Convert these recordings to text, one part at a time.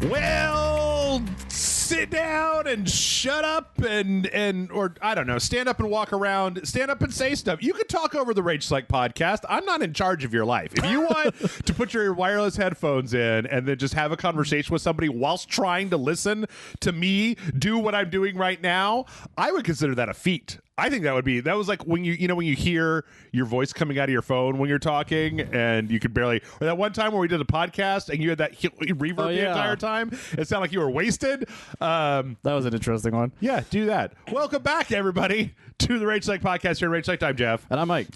Well, sit down and shut up or I don't know, stand up and walk around, stand up and say stuff. You could talk over the Rage Select podcast. I'm not in charge of your life. If you want to put your wireless headphones in and then just have a conversation with somebody whilst trying to listen to me do what I'm doing right now, I would consider that a feat. I think that was like when when you hear your voice coming out of your phone when you're talking and you could barely, or that one time where we did a podcast and you had that reverb the entire time. It sounded like you were wasted. That was an interesting one. Yeah, do that. Welcome back, everybody, to the Rage Select podcast here at Rage Select. I'm Jeff. And I'm Mike.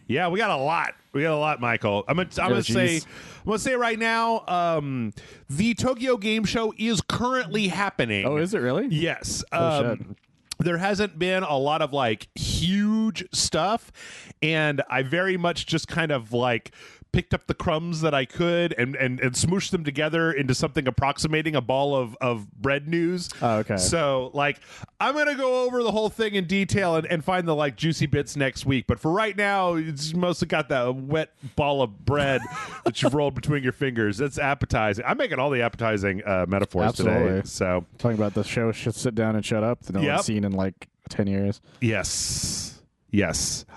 Yeah, we got a lot. Michael. I'm gonna say right now, the Tokyo Game Show is currently happening. Oh, is it really? Yes. Shit. There hasn't been a lot of like huge stuff, and I very much just kind of like picked up the crumbs that I could and smooshed them together into something approximating a ball of bread news. Oh, okay. So like I'm gonna go over the whole thing in detail and find the like juicy bits next week. But for right now, it's mostly got that wet ball of bread that you've rolled between your fingers. It's appetizing. I'm making all the appetizing metaphors today. So talking about the show should sit down and shut up that no one's seen in like 10 years. Yes.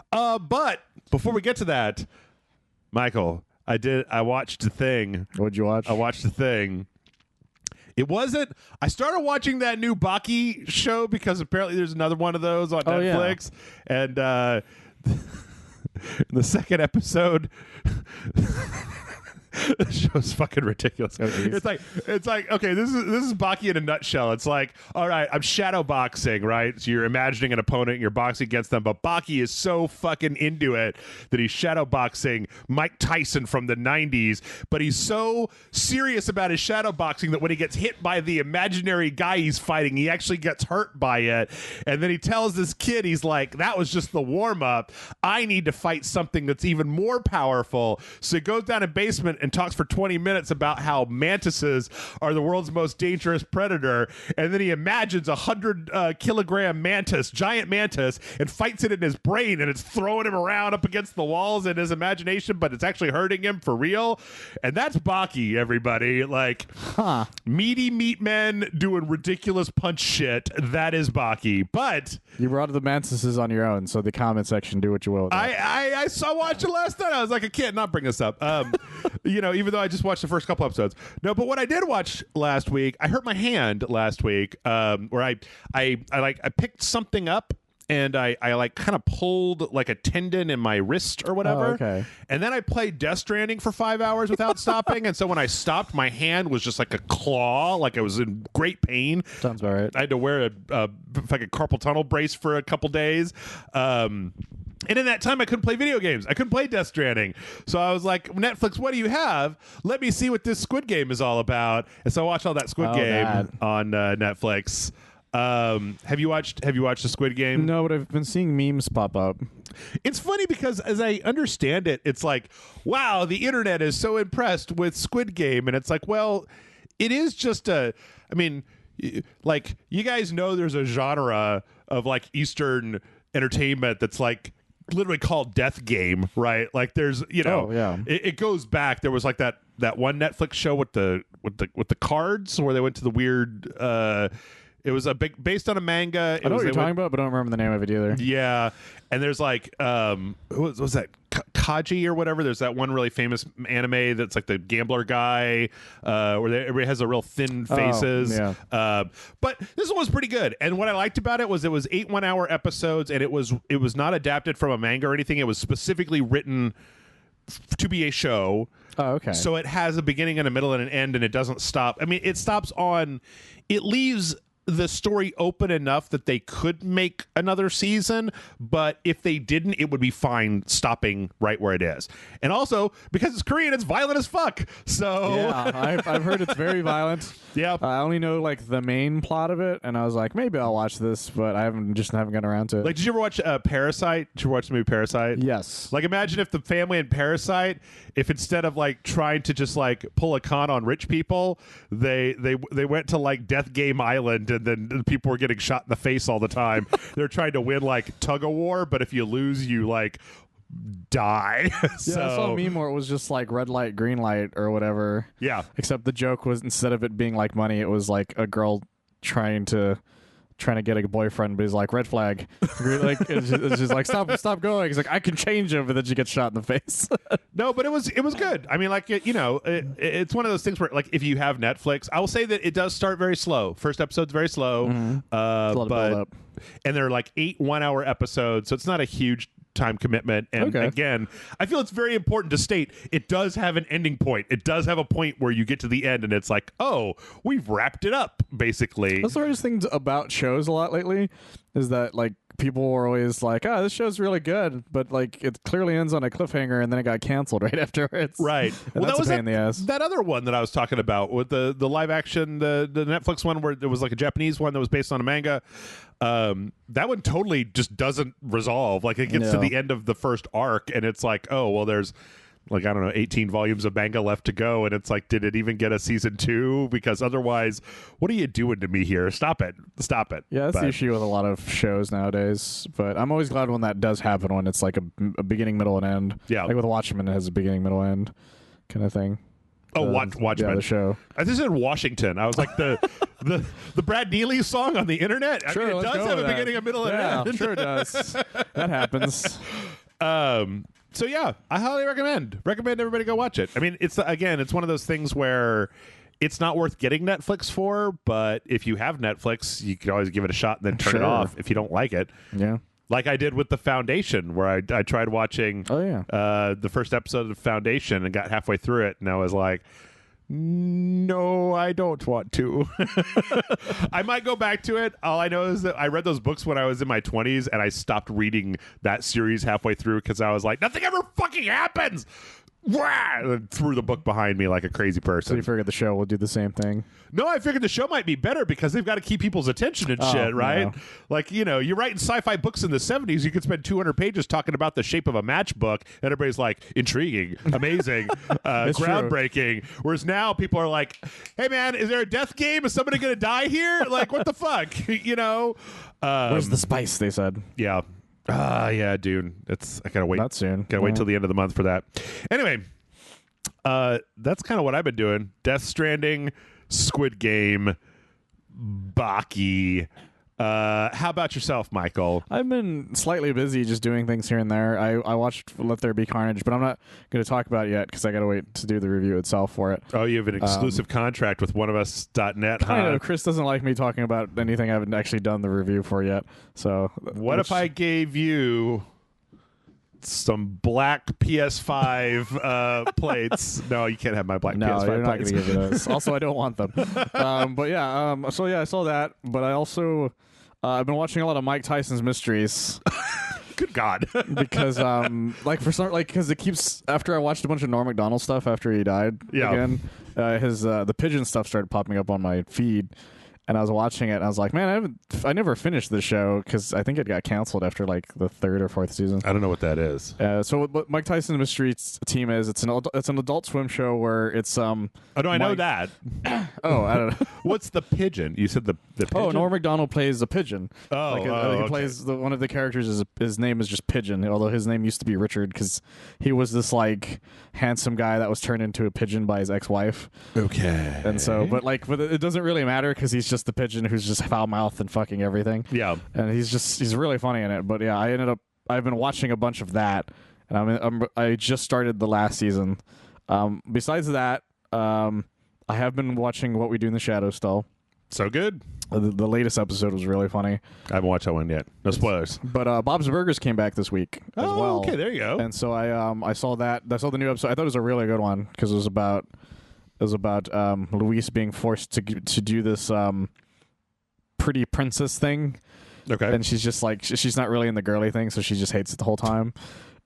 But before we get to that, Michael, I watched The Thing. What'd you watch? I watched The Thing. I started watching that new Baki show because apparently there's another one of those on Netflix. Yeah. And in the second episode, the show's fucking ridiculous. Oh, it's like okay, this is Baki in a nutshell. It's like, all right, I'm shadow boxing, right? So you're imagining an opponent and you're boxing against them, but Baki is so fucking into it that he's shadow boxing Mike Tyson from the 90s, but he's so serious about his shadow boxing that when he gets hit by the imaginary guy he's fighting, he actually gets hurt by it. And then he tells this kid, he's like, that was just the warm-up. I need to fight something that's even more powerful. So he goes down a basement and talks for 20 minutes about how mantises are the world's most dangerous predator, and then he imagines 100-kilogram giant mantis, and fights it in his brain, and it's throwing him around up against the walls in his imagination, but it's actually hurting him for real. And that's Baki, everybody. Like, meaty meat men doing ridiculous punch shit. That is Baki. But you brought the mantises on your own, so the comment section, do what you will with I watched it last night. I was like, I can't not bring this up. Even though I just watched the first couple episodes. No, but what I did watch last week, I hurt my hand last week, where I picked something up and I like kind of pulled like a tendon in my wrist or whatever. Oh, okay. And then I played Death Stranding for 5 hours without stopping. And so when I stopped, my hand was just like a claw, like I was in great pain. Sounds about right. I had to wear a carpal tunnel brace for a couple days. And in that time, I couldn't play video games. I couldn't play Death Stranding. So I was like, Netflix, what do you have? Let me see what this Squid Game is all about. And so I watched all that Squid Game on Netflix. Have you watched the Squid Game? No, but I've been seeing memes pop up. It's funny because as I understand it, it's like, wow, the internet is so impressed with Squid Game. And it's like, well, it is just like, you guys know there's a genre of like Eastern entertainment that's like literally called Death Game, right? Like there's, it goes back. There was like that one Netflix show with the cards where they went to the weird. It was based on a manga. I know what you're talking about, but I don't remember the name of it either. Yeah, and there's like, what was that? Kaji or whatever. There's that one really famous anime that's like the gambler guy, where everybody has a real thin faces. But this one was pretty good. And what I liked about it was 8 1-hour episodes, and it was not adapted from a manga or anything. It was specifically written to be a show. Oh, okay. So it has a beginning and a middle and an end, and it doesn't stop. I mean, it leaves the story open enough that they could make another season, but if they didn't, it would be fine stopping right where it is. And also, because it's Korean, it's violent as fuck. So yeah, I've heard it's very violent. Yeah, I only know like the main plot of it, and I was like, maybe I'll watch this, but I haven't gotten around to it. Like, did you ever watch Parasite? Did you ever watch the movie Parasite? Yes. Like, imagine if the family in Parasite, if instead of like trying to just like pull a con on rich people, they went to like Death Game Island, and then people were getting shot in the face all the time. They're trying to win like tug of war, but if you lose, you like die. So, Yeah, I saw a meme where it was just like red light, green light, or whatever. yeah. Except the joke was, instead of it being like money, it was like a girl trying to get a boyfriend, but he's like, red flag. Like it's just like, stop going. He's like, I can change him, but then she gets shot in the face. No, but it was good. I mean, like, it's one of those things where, like, if you have Netflix, I will say that it does start very slow. First episode's very slow, but and they're like 8 1-hour episodes, so it's not a huge time commitment. And again, I feel it's very important to state it does have an ending point. It does have a point where you get to the end and it's like, oh, we've wrapped it up, basically. That's the hardest thing about shows a lot lately, is that like people were always like, this show's really good, but like it clearly ends on a cliffhanger and then it got canceled right afterwards. Right. Well, that was a pain in the ass. That other one that I was talking about with the live action, the Netflix one where there was like a Japanese one that was based on a manga. That one totally just doesn't resolve. Like, it gets to the end of the first arc and it's like, oh, well, there's like, I don't know, 18 volumes of manga left to go. And it's like, did it even get a season 2? Because otherwise, what are you doing to me here? Stop it. Yeah, that's the issue with a lot of shows nowadays. But I'm always glad when that does happen, when it's like a beginning, middle, and end. Yeah. Like with Watchmen, it has a beginning, middle, end kind of thing. Oh, Watchmen. Yeah, the show. I just said Washington. I was like, the Brad Neely song on the internet. Sure, I mean, it does have a beginning, a middle, and an end. Sure it does. That happens. So yeah, I highly recommend everybody go watch it. I mean, it's one of those things where it's not worth getting Netflix for, but if you have Netflix, you can always give it a shot and then turn it off if you don't like it. Yeah. Like I did with The Foundation, where I tried watching the first episode of The Foundation and got halfway through it, and I was like, no, I don't want to. I might go back to it. All I know is that I read those books when I was in my 20s, and I stopped reading that series halfway through because I was like, nothing ever fucking happens. And threw the book behind me like a crazy person. So you figured the show will do the same thing? No, I figured the show might be better because they've got to keep people's attention and shit, right? No. Like, you're writing sci-fi books in the 70s, you could spend 200 pages talking about the shape of a matchbook, and everybody's like, intriguing, amazing, groundbreaking. True. Whereas now people are like, hey man, is there a death game? Is somebody going to die here? Like, what the fuck? Where's the spice, they said. Yeah. Yeah, dude. I gotta wait. Not soon. Gotta wait till the end of the month for that. Anyway, that's kind of what I've been doing. Death Stranding, Squid Game, Baki. How about yourself, Michael? I've been slightly busy just doing things here and there. I watched Let There Be Carnage, but I'm not going to talk about it yet because I got to wait to do the review itself for it. Oh, you have an exclusive contract with oneofus.net, huh? Kind of. Chris doesn't like me talking about anything I haven't actually done the review for yet. So, what if I gave you some black PS5 plates? No, you can't have my black PS5 plates. No, you're not going to give me those. those. Also, I don't want them. But yeah, so yeah, I saw that. But I also I've been watching a lot of Mike Tyson's Mysteries. Good God. Because because it keeps, after I watched a bunch of Norm Macdonald stuff after he died again, his the pigeon stuff started popping up on my feed. And I was watching it, and I was like, "Man, I never finished the show because I think it got canceled after like the 3rd or 4th season." I don't know what that is. So what Mike Tyson's Mysteries team is, it's an Adult Swim show where it's Oh no, I know that. I don't know. What's the pigeon? You said the pigeon. Oh, Norm Macdonald plays a pigeon. He plays one of the characters. His name is just Pigeon, although his name used to be Richard because he was this like handsome guy that was turned into a pigeon by his ex-wife. Okay. And so, but it doesn't really matter because he's just the pigeon who's just foul-mouthed and fucking everything. Yeah. And he's really funny in it. But yeah, I've been watching a bunch of that, and I just started the last season. Besides that, I have been watching What We Do in the Shadows still. So good. The latest episode was really funny. I haven't watched that one yet. No spoilers. But Bob's Burgers came back this week as well. Okay, there you go. And so I saw that. I saw the new episode. I thought it was a really good one because it was about Luis being forced to do this pretty princess thing. Okay. And she's just like, she's not really in the girly thing, so she just hates it the whole time.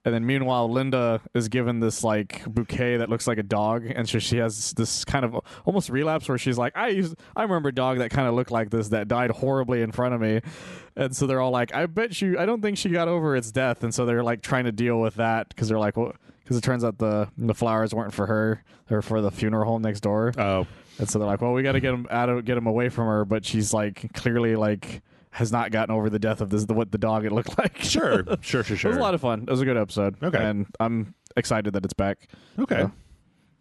And then meanwhile, Linda is given this like bouquet that looks like a dog, and so she has this kind of almost relapse where she's like, I remember a dog that kind of looked like this that died horribly in front of me. And so they're all like, I don't think she got over its death. And so they're like trying to deal with that because they're like, well, because it turns out the flowers weren't for her; they're for the funeral home next door. Oh. And so they're like, well, we got to get him away from her, but she's like clearly like has not gotten over the death of what the dog it looked like. Sure. It was a lot of fun. It was a good episode. Okay. And I'm excited that it's back. Okay.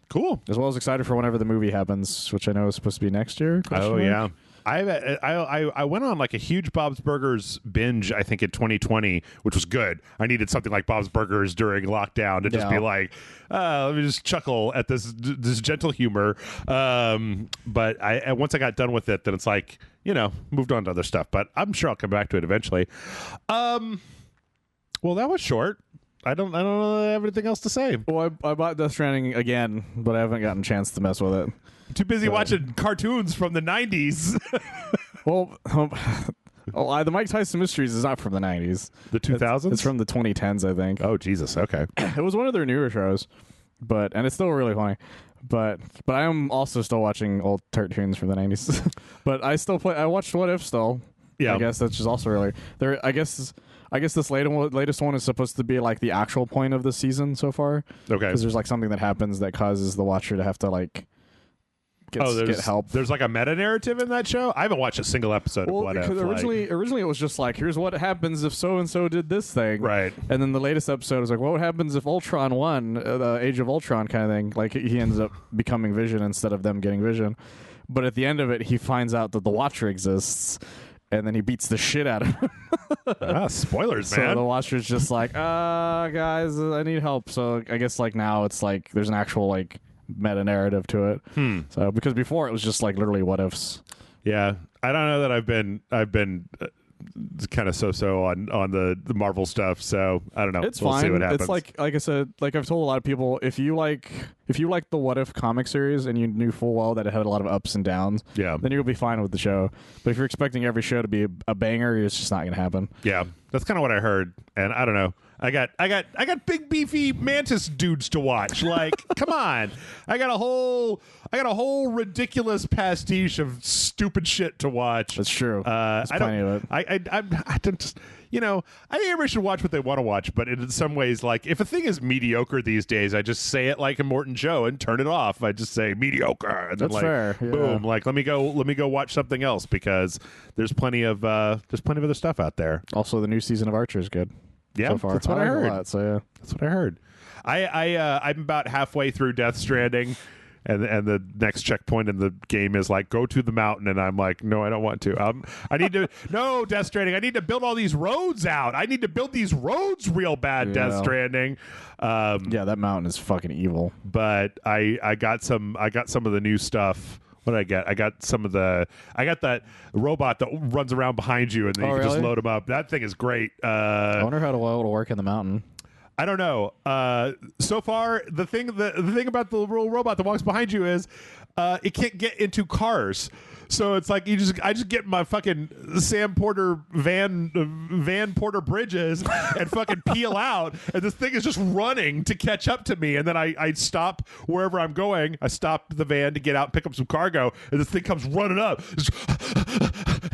Cool. As well as excited for whenever the movie happens, which I know is supposed to be next year. Oh, yeah. I went on like a huge Bob's Burgers binge, I think in 2020, which was good. I needed something like Bob's Burgers during lockdown to just be like, let me just chuckle at this gentle humor. But once I got done with it, then it's like, moved on to other stuff. But I'm sure I'll come back to it eventually. Well, that was short. I don't have anything else to say. Well, I bought Death Stranding again, but I haven't gotten a chance to mess with it. Too busy watching cartoons from the 90s. Well, the Mike Tyson Mysteries is not from the 90s. The 2000s? It's from the 2010s, I think. Oh, Jesus. Okay. It was one of their newer shows, and it's still really funny. But I am also still watching old cartoons from the 90s. But I watched What If still. Yeah. I guess that's just also really there. I guess this latest one is supposed to be like the actual point of the season so far. Okay. Because there's like something that happens that causes the watcher to have to like get help. There's like a meta narrative in that show. I haven't watched a single episode of What If. Originally it was just like, here's what happens if so and so did this thing, right? And then the latest episode is like, what happens if Ultron won, the Age of Ultron kind of thing. Like he ends up becoming Vision instead of them getting Vision. But at the end of it, he finds out that the Watcher exists, and then he beats the shit out of him. Spoilers, man. So the Watcher's just like, guys, I need help. So I guess like now it's like there's an actual like meta narrative to it. So because before it was just like literally what ifs. Yeah, I don't know that I've been kind of so on the Marvel stuff. So I don't know. It's we'll fine. See what happens. It's like I said, like I've told a lot of people, if you like the What If comic series and you knew full well that it had a lot of ups and downs, then you'll be fine with the show. But if you're expecting every show to be a banger, it's just not going to happen. Yeah, that's kind of what I heard, and I don't know. I got big beefy mantis dudes to watch. Like, come on. I got a whole ridiculous pastiche of stupid shit to watch. That's true. There's plenty of it. I don't just, I think everybody should watch what they want to watch, but in some ways, like, if a thing is mediocre these days, I just say it like a Morton Joe and turn it off. I just say mediocre. And that's then, like, fair. Yeah. Boom. Like, let me go watch something else, because there's plenty of other stuff out there. Also, the new season of Archer is good. Yeah, so far. That's what I heard. That's what I heard. I'm about halfway through Death Stranding, and the next checkpoint in the game is like, go to the mountain, and I'm like, no, I don't want to. I need to. No, Death Stranding. I need to build all these roads out. I need to build these roads real bad. Yeah. Death Stranding. Yeah, that mountain is fucking evil. But I got some of the new stuff. What did I get? I got that robot that runs around behind you, and then you can just load them up. That thing is great. I wonder how it'll work in the mountain. I don't know. So far, the thing about the little robot that walks behind you is it can't get into cars. So it's like I just get my fucking Sam Porter Van Porter bridges and fucking peel out, and this thing is just running to catch up to me, and then I stop wherever I'm going. I stop the van to get out, pick up some cargo, and this thing comes running up.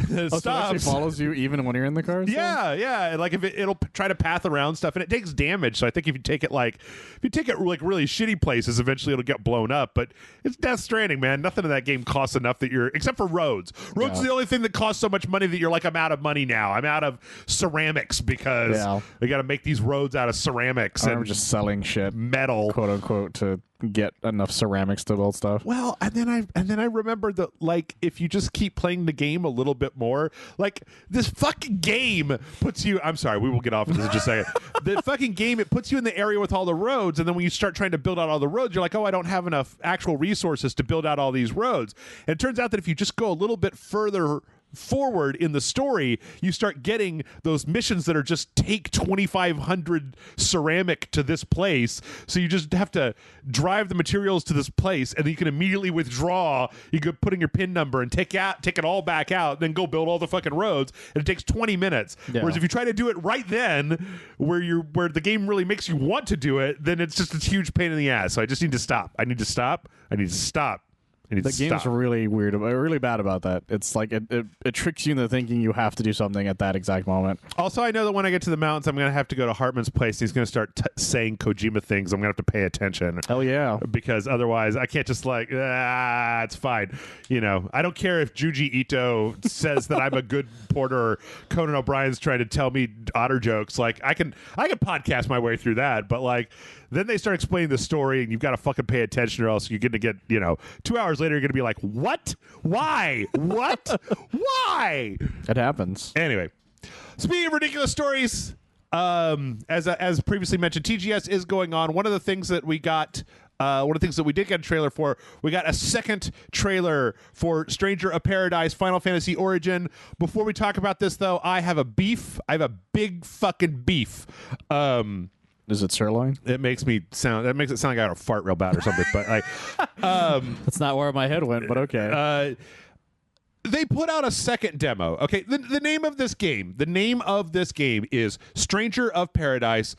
It stops. So it actually follows you even when you're in the car? Yeah. And like if it'll try to path around stuff, and it takes damage. So I think if you take it like really shitty places, eventually it'll get blown up. But it's Death Stranding, man. Nothing in that game costs enough that except for roads. Roads is the only thing that costs so much money that you're like, I'm out of money now. I'm out of ceramics because they got to make these roads out of ceramics. I'm just selling shit, metal, quote unquote, to get enough ceramics to build stuff. Well, and then I remember that, like, if you just keep playing the game a little bit more, like this fucking game puts you. I'm sorry, we will get off of this in just a second. The fucking game, it puts you in the area with all the roads, and then when you start trying to build out all the roads, you're like, oh, I don't have enough actual resources to build out all these roads. And it turns out that if you just go a little bit further forward in the story, you start getting those missions that are just take 2,500 ceramic to this place. So you just have to drive the materials to this place, and then you can immediately withdraw. You go put in your PIN number and take it all back out, then go build all the fucking roads, and it takes 20 minutes. Yeah. Whereas if you try to do it right then, where the game really makes you want to do it, then it's just a huge pain in the ass. So I just need to stop. I need to stop. It needs The to game's stop. really weird, really bad about that. It's like it tricks you into thinking you have to do something at that exact moment. Also, I know that when I get to the mountains, I'm going to have to go to Hartman's place. He's going to start saying Kojima things. I'm going to have to pay attention. Hell yeah. Because otherwise, I can't just like, it's fine. You know, I don't care if Juji Ito says that I'm a good porter or Conan O'Brien's trying to tell me otter jokes. Like, I can podcast my way through that, but like, then they start explaining the story, and you've got to fucking pay attention, or else you're going to get, 2 hours later, you're going to be like, what? Why? What? Why? It happens. Anyway, speaking of ridiculous stories, as previously mentioned, TGS is going on. One of the things that we got. One of the things that we did get a trailer for, we got a second trailer for Stranger of Paradise Final Fantasy Origin. Before we talk about this, though, I have a beef. I have a big fucking beef. Is it sirloin? It makes it sound like I got to fart real bad or something. But like, That's not where my head went, but okay. they put out a second demo. Okay, the name of this game is Stranger of Paradise: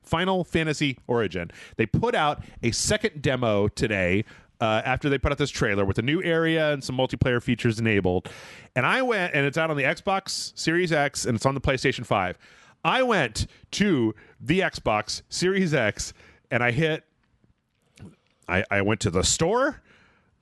Final Fantasy Origin. They put out a second demo today after they put out this trailer with a new area and some multiplayer features enabled. And I went, and it's out on the Xbox Series X and it's on the PlayStation 5. I went to the Xbox Series X and I went to the store.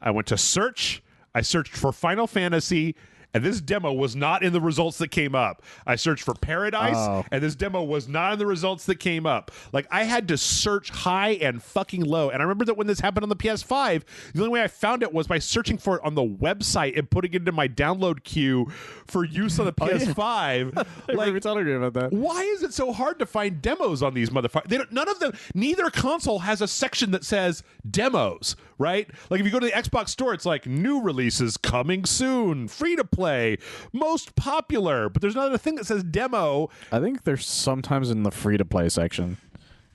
I went to search. I searched for Final Fantasy, and this demo was not in the results that came up. I searched for Paradise, and this demo was not in the results that came up. Like, I had to search high and fucking low. And I remember that when this happened on the PS5, the only way I found it was by searching for it on the website and putting it into my download queue for use on the PS5. I remember telling you about that. Why is it so hard to find demos on these motherfuckers? None of them, neither console has a section that says demos, right? Like, if you go to the Xbox store, it's like new releases coming soon, free to play, most popular, but there's not a thing that says demo. I think there's sometimes in the free to play section,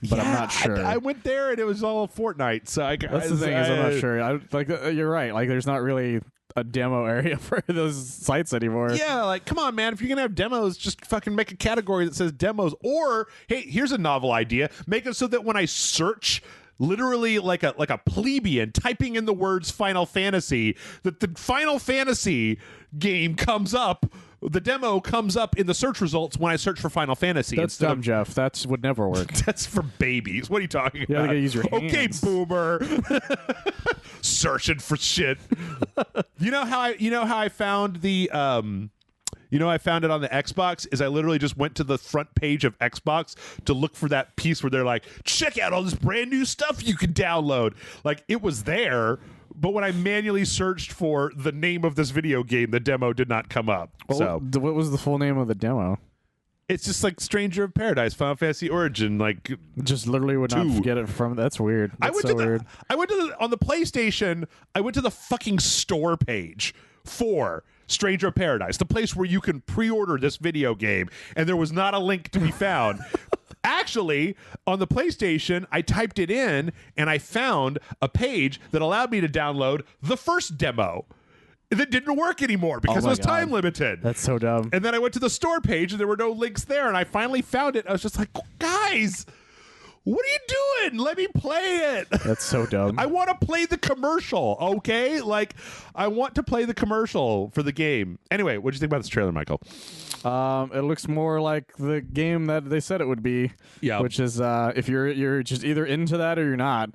but I'm not sure. I went there and it was all Fortnite. So that's the thing is I'm not sure. You're right. Like, there's not really a demo area for those sites anymore. Yeah, like, come on, man. If you're gonna have demos, just fucking make a category that says demos. Or, hey, here's a novel idea: make it so that when I search, literally like a plebeian typing in the words Final Fantasy, that the Final Fantasy game comes up, the demo comes up in the search results when I search for Final Fantasy. That's dumb, Jeff. That would never work. That's for babies. What are you talking about? You gotta use your hands. Okay, boomer. Searching for shit. You know how I found the I found it on the Xbox is I literally just went to the front page of Xbox to look for that piece where they're like, check out all this brand new stuff you can download. Like, it was there, but when I manually searched for the name of this video game, the demo did not come up. Well, so what was the full name of the demo? it's just like Stranger of Paradise, Final Fantasy Origin, like just literally would not get it from. That's weird. That's weird. On the PlayStation. I went to the fucking store page for Stranger of Paradise, the place where you can pre-order this video game, and there was not a link to be found. Actually, on the PlayStation, I typed it in, and I found a page that allowed me to download the first demo. That didn't work anymore because it was time limited. That's so dumb. And then I went to the store page, and there were no links there, and I finally found it. I was just like, guys, what are you doing? Let me play it. That's so dumb. I want to play the commercial, okay? Like, I want to play the commercial for the game. Anyway, what did you think about this trailer, Michael? It looks more like the game that they said it would be. Yeah. Which is if you're just either into that or you're not.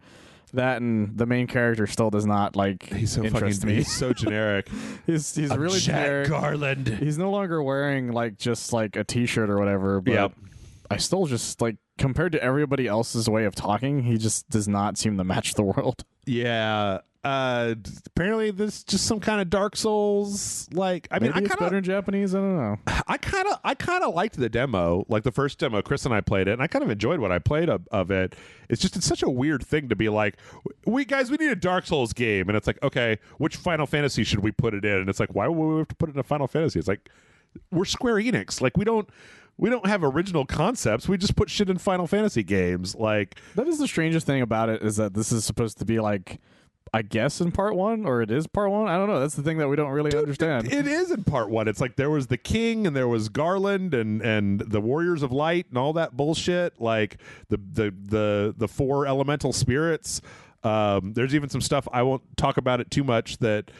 That and the main character still does not He's so interest me. He's so generic. he's really Jack generic. Garland. He's no longer wearing just a t-shirt or whatever. But I still just compared to everybody else's way of talking, he just does not seem to match the world. Yeah. Apparently this is just some kind of Dark Souls maybe it's better in Japanese. I don't know. I kind of liked the demo, like the first demo. Chris and I played it, and I kind of enjoyed what I played of it. It's such a weird thing to be like, we need a Dark Souls game, and it's like, okay, which Final Fantasy should we put it in? And it's like, why would we have to put it in a Final Fantasy? It's like, we're Square Enix, like we don't have original concepts. We just put shit in Final Fantasy games. Like, that is the strangest thing about it, is that this is supposed to be I guess in part one, or it is part one. I don't know. That's the thing that we don't really understand. It is in part one. It's like there was the king and there was Garland and the Warriors of Light and all that bullshit. Like the four elemental spirits. There's even some stuff, I won't talk about it too much, that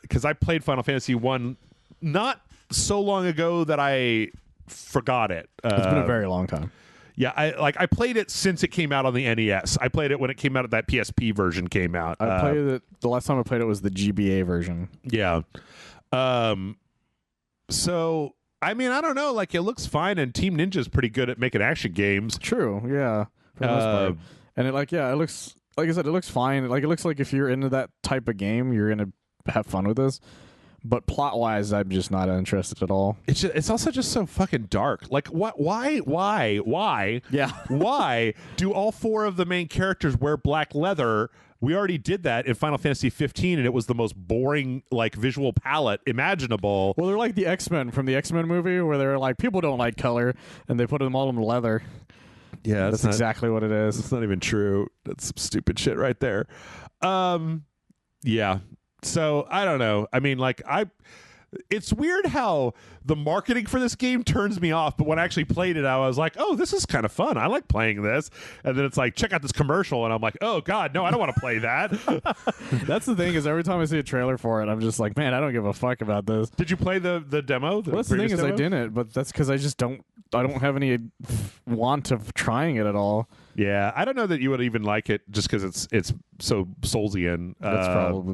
because I played Final Fantasy 1 not so long ago that I forgot it. It's been a very long time. Yeah, I played it since it came out on the NES. I played it when it came out, that PSP version came out. I played it, the last time I played it was the GBA version. Yeah. So, I mean, I don't know. Like, it looks fine, and Team Ninja's pretty good at making action games. True, yeah. For the most part. And it looks, like I said, it looks fine. Like, it looks like if you're into that type of game, you're going to have fun with this. But plot-wise, I'm just not interested at all. It's also just so fucking dark. Like, what? Why? Yeah. Why do all 4 of the main characters wear black leather? We already did that in Final Fantasy 15, and it was the most boring, like, visual palette imaginable. Well, they're like the X-Men from the X-Men movie, where they're like, people don't like color, and they put them all in leather. Yeah, that's exactly what it is. It's not even true. That's some stupid shit right there. Yeah. So I don't know. I mean, like, it's weird how the marketing for this game turns me off, but when I actually played it, I was like, oh, this is kind of fun. I like playing this. And then it's like, check out this commercial, and I'm like, oh god, no, I don't want to play that. That's the thing, is every time I see a trailer for it, I'm just like, man, I don't give a fuck about this. Did you play the demo? Well, that's the thing, is I didn't, but that's because I don't have any want of trying it at all. Yeah, I don't know that you would even like it just because it's so Soulsian. That's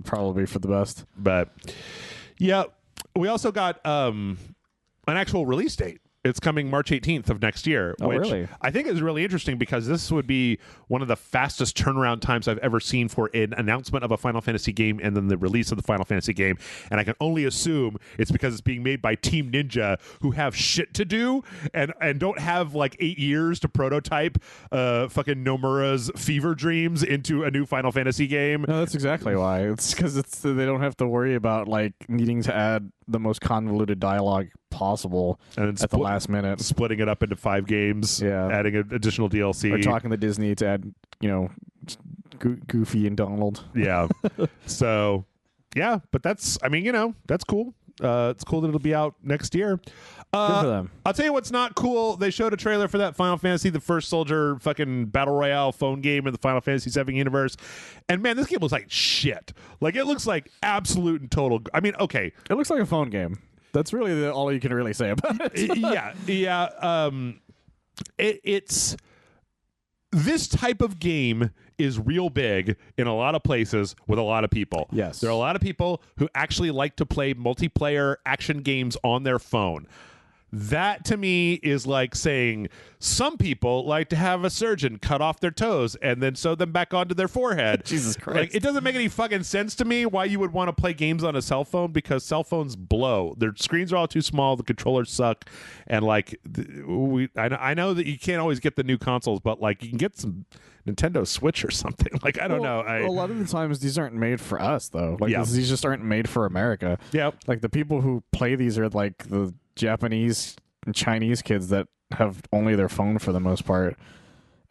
probably for the best. But yeah, we also got an actual release date. It's coming March 18th of next year, which really? I think is really interesting because this would be one of the fastest turnaround times I've ever seen for an announcement of a Final Fantasy game and then the release of the Final Fantasy game. And I can only assume it's because it's being made by Team Ninja, who have shit to do and don't have like 8 years to prototype fucking Nomura's fever dreams into a new Final Fantasy game. No, that's exactly why. It's because they don't have to worry about like needing to add the most convoluted dialogue possible and at the last minute, splitting it up into 5 games, adding additional DLC, or talking to Disney to add, Goofy and Donald. Yeah. So, yeah, but that's cool. It's cool that it'll be out next year. Good for them. I'll tell you what's not cool. They showed a trailer for that Final Fantasy, the First Soldier fucking Battle Royale phone game in the Final Fantasy VII universe. And man, this game looks like shit. Like, it looks like absolute and total. I mean, okay. It looks like a phone game. That's really all you can really say about it. Yeah. It's this type of game is real big in a lot of places with a lot of people. Yes. There are a lot of people who actually like to play multiplayer action games on their phone. That to me is like saying some people like to have a surgeon cut off their toes and then sew them back onto their forehead. Jesus Christ. Like, it doesn't make any fucking sense to me why you would want to play games on a cell phone, because cell phones blow. Their screens are all too small, the controllers suck, and like I know that you can't always get the new consoles, but like you can get some Nintendo Switch or something. Like, I don't know. A lot of the times these aren't made for us though. Like these just aren't made for America. Yeah. Like the people who play these are like the Japanese and Chinese kids that have only their phone for the most part.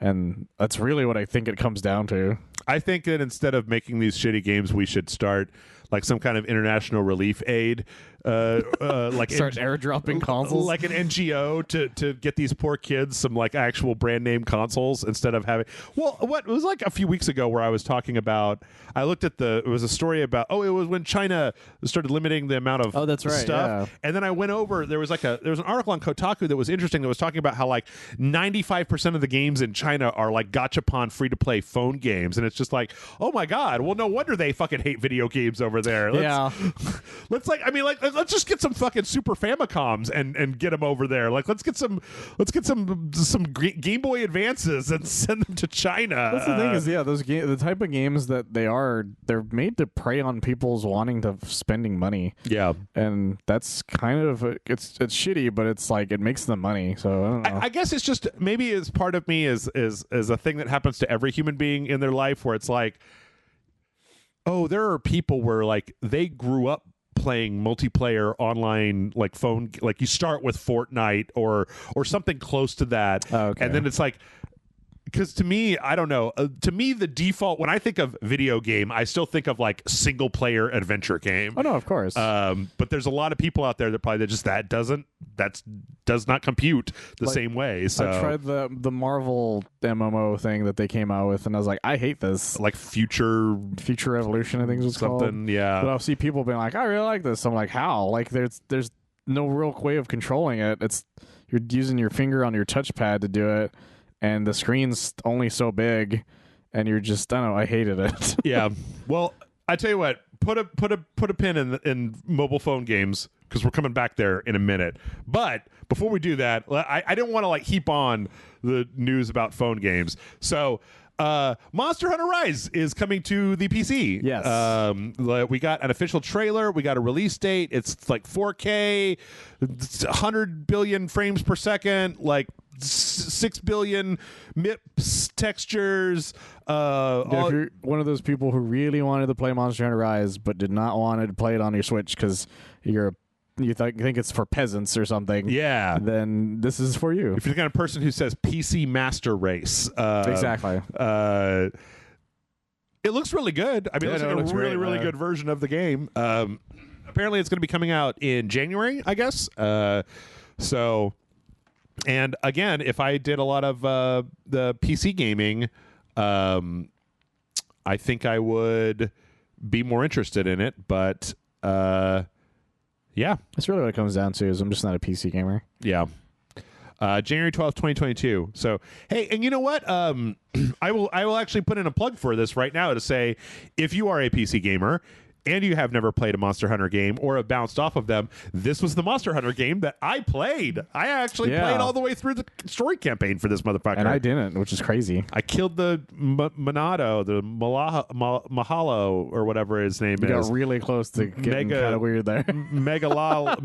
And that's really what I think it comes down to. I think that instead of making these shitty games, we should start like some kind of international relief aid, like start airdropping consoles, like an NGO to get these poor kids some like actual brand name consoles instead of having. Well, what it was like a few weeks ago where I was talking about. I looked at it was a story about it was when China started limiting the amount of that's right, stuff, and then I went over. There was an article on Kotaku that was interesting that was talking about how like 95% of the games in China are like gachapon free to play phone games, and it's just like, oh my god, well no wonder they fucking hate video games over there. Let's let's just get some fucking Super Famicoms and get them over there. Like let's get some Game Boy Advances and send them to China. That's the thing is, the type of games that they're made to prey on people's wanting to spending money. Yeah, and that's kind of it's shitty, but it's like it makes them money. So I don't know. I guess it's just maybe it's part of me is a thing that happens to every human being in their life where it's like, oh, there are people where like they grew up playing multiplayer online like phone, like you start with Fortnite or something close to that, and then it's like because to me, I don't know. To me, the default when I think of video game, I still think of like single player adventure game. Oh no, of course. But there's a lot of people out there that probably does not compute the same way. So I tried the Marvel MMO thing that they came out with, and I was like, I hate this. like Future Revolution, I think is what it's something. called. Yeah. But I'll see people being like, I really like this. I'm like, how? Like, there's no real way of controlling it. You're using your finger on your touchpad to do it, and the screen's only so big, and you're just, I don't know, I hated it. Yeah. Well, I tell you what, put a pin in mobile phone games, because we're coming back there in a minute. But before we do that, I didn't want to like heap on the news about phone games. So Monster Hunter Rise is coming to the PC. Yes. We got an official trailer. We got a release date. It's like 4K, 100 billion frames per second, like 6 billion MIPS textures. If you're one of those people who really wanted to play Monster Hunter Rise but did not want to play it on your Switch because you think it's for peasants or something, yeah, then this is for you. If you're the kind of person who says PC Master Race, exactly. It looks really good. I mean, it looks like a really good version of the game. Apparently, it's going to be coming out in January, I guess. So, and again, if I did a lot of the PC gaming, I think I would be more interested in it. But yeah, that's really what it comes down to. Is I'm just not a PC gamer. Yeah. January 12th, 2022. So, hey, and you know what? I will actually put in a plug for this right now to say, if you are a PC gamer and you have never played a Monster Hunter game or have bounced off of them, this was the Monster Hunter game that I played. I actually played all the way through the story campaign for this motherfucker. And I didn't, which is crazy. I killed the Monado, the Mahalo, or whatever his name is. You got really close to getting kind of weird there. Megalalo,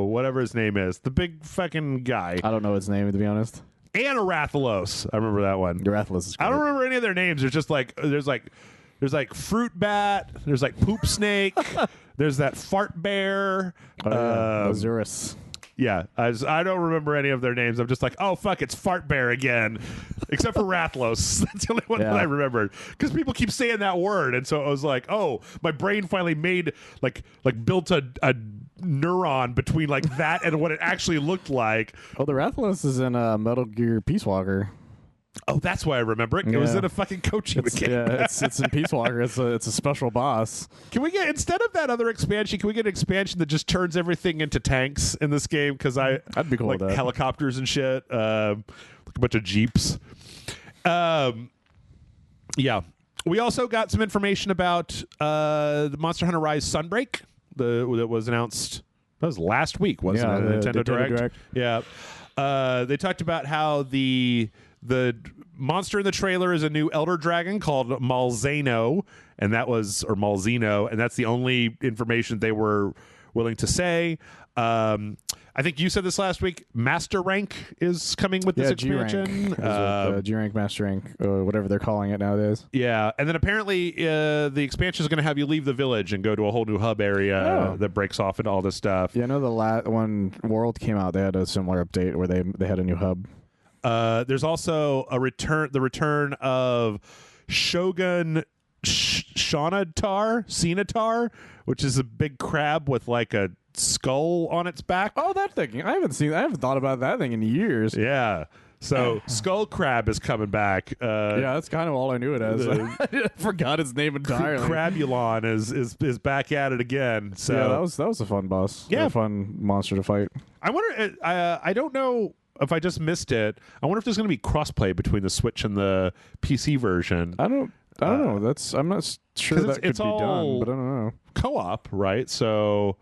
whatever his name is. The big fucking guy. I don't know his name, to be honest. And Arathalos. I remember that one. Arathalos is great. I don't remember any of their names. There's just like, there's like fruit bat. There's like poop snake. There's that fart bear. Azurus. Yeah, I don't remember any of their names. I'm just like, oh fuck, it's fart bear again, except for Rathalos. That's the only one that I remembered because people keep saying that word, and so I was like, oh, my brain finally made like built a neuron between like that and what it actually looked like. Oh, the Rathalos is in Metal Gear Peace Walker. Oh, that's why I remember it. It was in a fucking Kojima game. Yeah, it's in Peace Walker. It's a special boss. Can we get, instead of that other expansion, can we get an expansion that just turns everything into tanks in this game? Because I'd be cool like with that. Helicopters and shit, like a bunch of jeeps. Yeah. We also got some information about the Monster Hunter Rise Sunbreak that was announced. That was last week, wasn't it? The Nintendo Direct. Yeah. They talked about how the monster in the trailer is a new elder dragon called Malzeno, and Malzeno, and that's the only information they were willing to say. I think you said this last week. Master Rank is coming with this expansion. G-Rank, Master Rank, or whatever they're calling it nowadays. Yeah, and then apparently the expansion is going to have you leave the village and go to a whole new hub area that breaks off into all this stuff. Yeah, I know when World came out, they had a similar update where they had a new hub. There's also the return of Shogun Cenatar, which is a big crab with like a skull on its back. Oh, that thing! I haven't thought about that thing in years. Yeah. So Skull Crab is coming back. Yeah, that's kind of all I knew it as. I forgot its name entirely. Crabulon is back at it again. So yeah, that was a fun boss. Yeah, a fun monster to fight. I wonder. I don't know if I just missed it. I wonder if there's going to be crossplay between the Switch and the PC version. I don't know. I'm not sure that could be done, but I don't know. Co-op, right? So,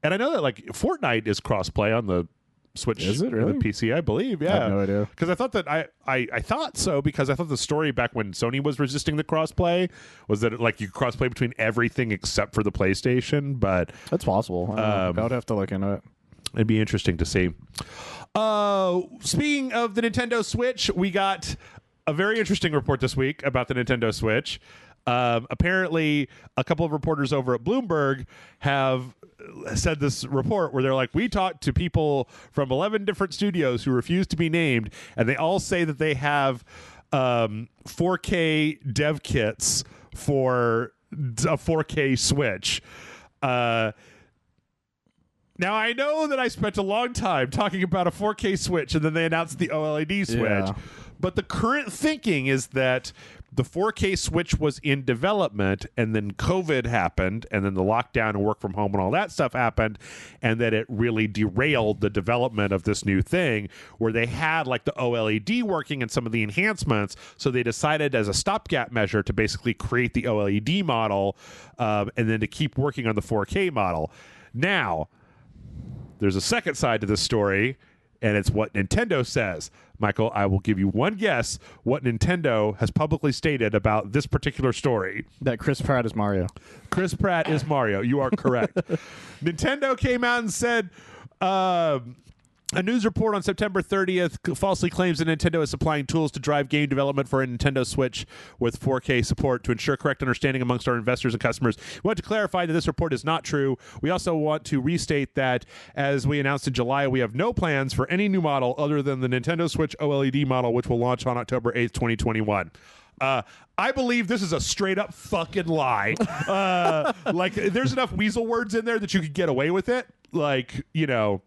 and I know that like Fortnite is crossplay on the Switch. Is it really? And the PC, I believe. Yeah, I have no idea. Because I thought that I thought so because I thought the story back when Sony was resisting the crossplay was that like you could crossplay between everything except for the PlayStation. But that's possible. I would have to look into it. It'd be interesting to see. Speaking of the Nintendo Switch, we got a very interesting report this week about the Nintendo Switch. Apparently, a couple of reporters over at Bloomberg have said this report where they're like, we talked to people from 11 different studios who refuse to be named, and they all say that they have 4K dev kits for a 4K Switch. Now, I know that I spent a long time talking about a 4K Switch, and then they announced the OLED Switch. Yeah. But the current thinking is that the 4K Switch was in development, and then COVID happened, and then the lockdown and work from home and all that stuff happened, and that it really derailed the development of this new thing where they had like the OLED working and some of the enhancements. So they decided as a stopgap measure to basically create the OLED model and then to keep working on the 4K model. Now, there's a second side to this story, and it's what Nintendo says. Michael, I will give you one guess what Nintendo has publicly stated about this particular story. That Chris Pratt is Mario. Chris Pratt is Mario. You are correct. Nintendo came out and said, a news report on September 30th falsely claims that Nintendo is supplying tools to drive game development for a Nintendo Switch with 4K support to ensure correct understanding amongst our investors and customers. We want to clarify that this report is not true. We also want to restate that, as we announced in July, we have no plans for any new model other than the Nintendo Switch OLED model, which will launch on October 8th, 2021. I believe this is a straight up fucking lie. Like, there's enough weasel words in there that you could get away with it. Like, you know,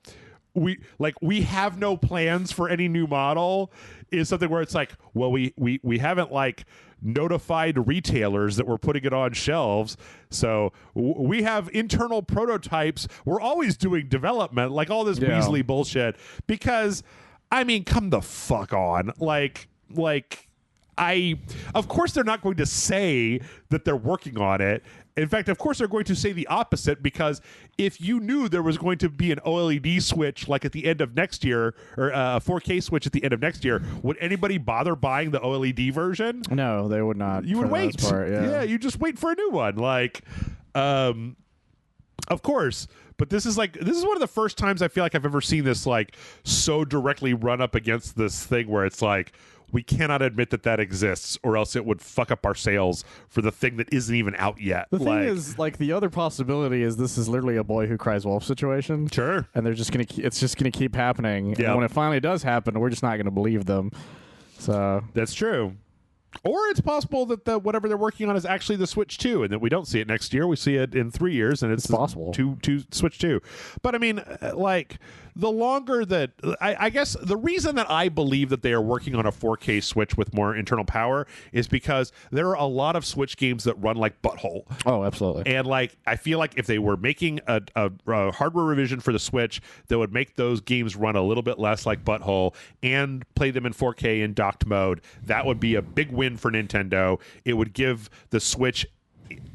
we have no plans for any new model is something where it's like, well, we haven't like notified retailers that we're putting it on shelves. So we have internal prototypes. We're always doing development, like all this Weasley bullshit, because I mean, come the fuck on. Of course they're not going to say that they're working on it. In fact, of course they're going to say the opposite, because if you knew there was going to be an OLED Switch like at the end of next year, or a 4K Switch at the end of next year, would anybody bother buying the OLED version? No, they would not. You would wait. Yeah, you just wait for a new one. Like, of course. But this is one of the first times I feel like I've ever seen this like so directly run up against this thing where it's like, we cannot admit that exists, or else it would fuck up our sales for the thing that isn't even out yet. The thing is, like, the other possibility is this is literally a boy who cries wolf situation. Sure. And it's just gonna keep happening. Yep. And when it finally does happen, we're just not gonna believe them. So that's true. Or it's possible that whatever they're working on is actually the Switch 2, and that we don't see it next year. We see it in 3 years, and it's possible. To Switch 2. But I mean, like, the longer that I guess the reason that I believe that they are working on a 4K Switch with more internal power is because there are a lot of Switch games that run like butthole. Oh, absolutely. And like, I feel like if they were making a hardware revision for the Switch that would make those games run a little bit less like butthole and play them in 4K in docked mode, that would be a big win for Nintendo. It would give the Switch,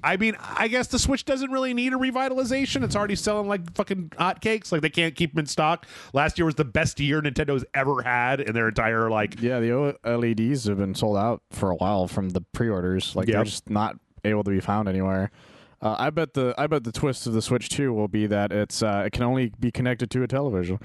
I mean, I guess the Switch doesn't really need a revitalization. It's already selling like fucking hotcakes. Like, they can't keep them in stock. Last year was the best year Nintendo's ever had in their entire like. Yeah, the LEDs have been sold out for a while from the pre-orders. Like, they're just not able to be found anywhere. I bet the twist of the Switch 2 will be that it can only be connected to a television.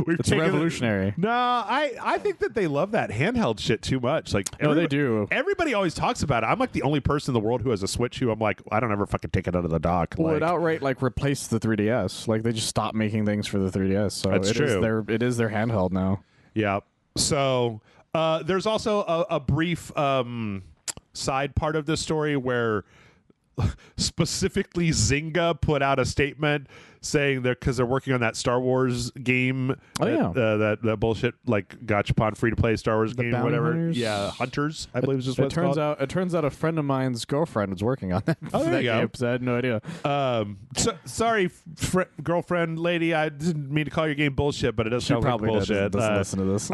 It's revolutionary. No, I think that they love that handheld shit too much. Like, they do. Everybody always talks about it. I'm like the only person in the world who has a Switch who I'm like, I don't ever fucking take it out of the dock. Well, like, it outright like replaced the 3DS. Like, they just stopped making things for the 3DS. So that's true. It is their handheld now. Yeah. So there's also a brief side part of this story where specifically Zynga put out a statement saying that because they're working on that Star Wars game, that bullshit like gachapon free to play Star Wars game, whatever. Hunters? Yeah, Hunters, I believe is just what it's turns called. out. It turns out a friend of mine's girlfriend was working on that. Oh, there you go. Game, so I had no idea. Sorry, girlfriend, lady. I didn't mean to call your game bullshit, but it does sound like probably bullshit. Doesn't listen to this.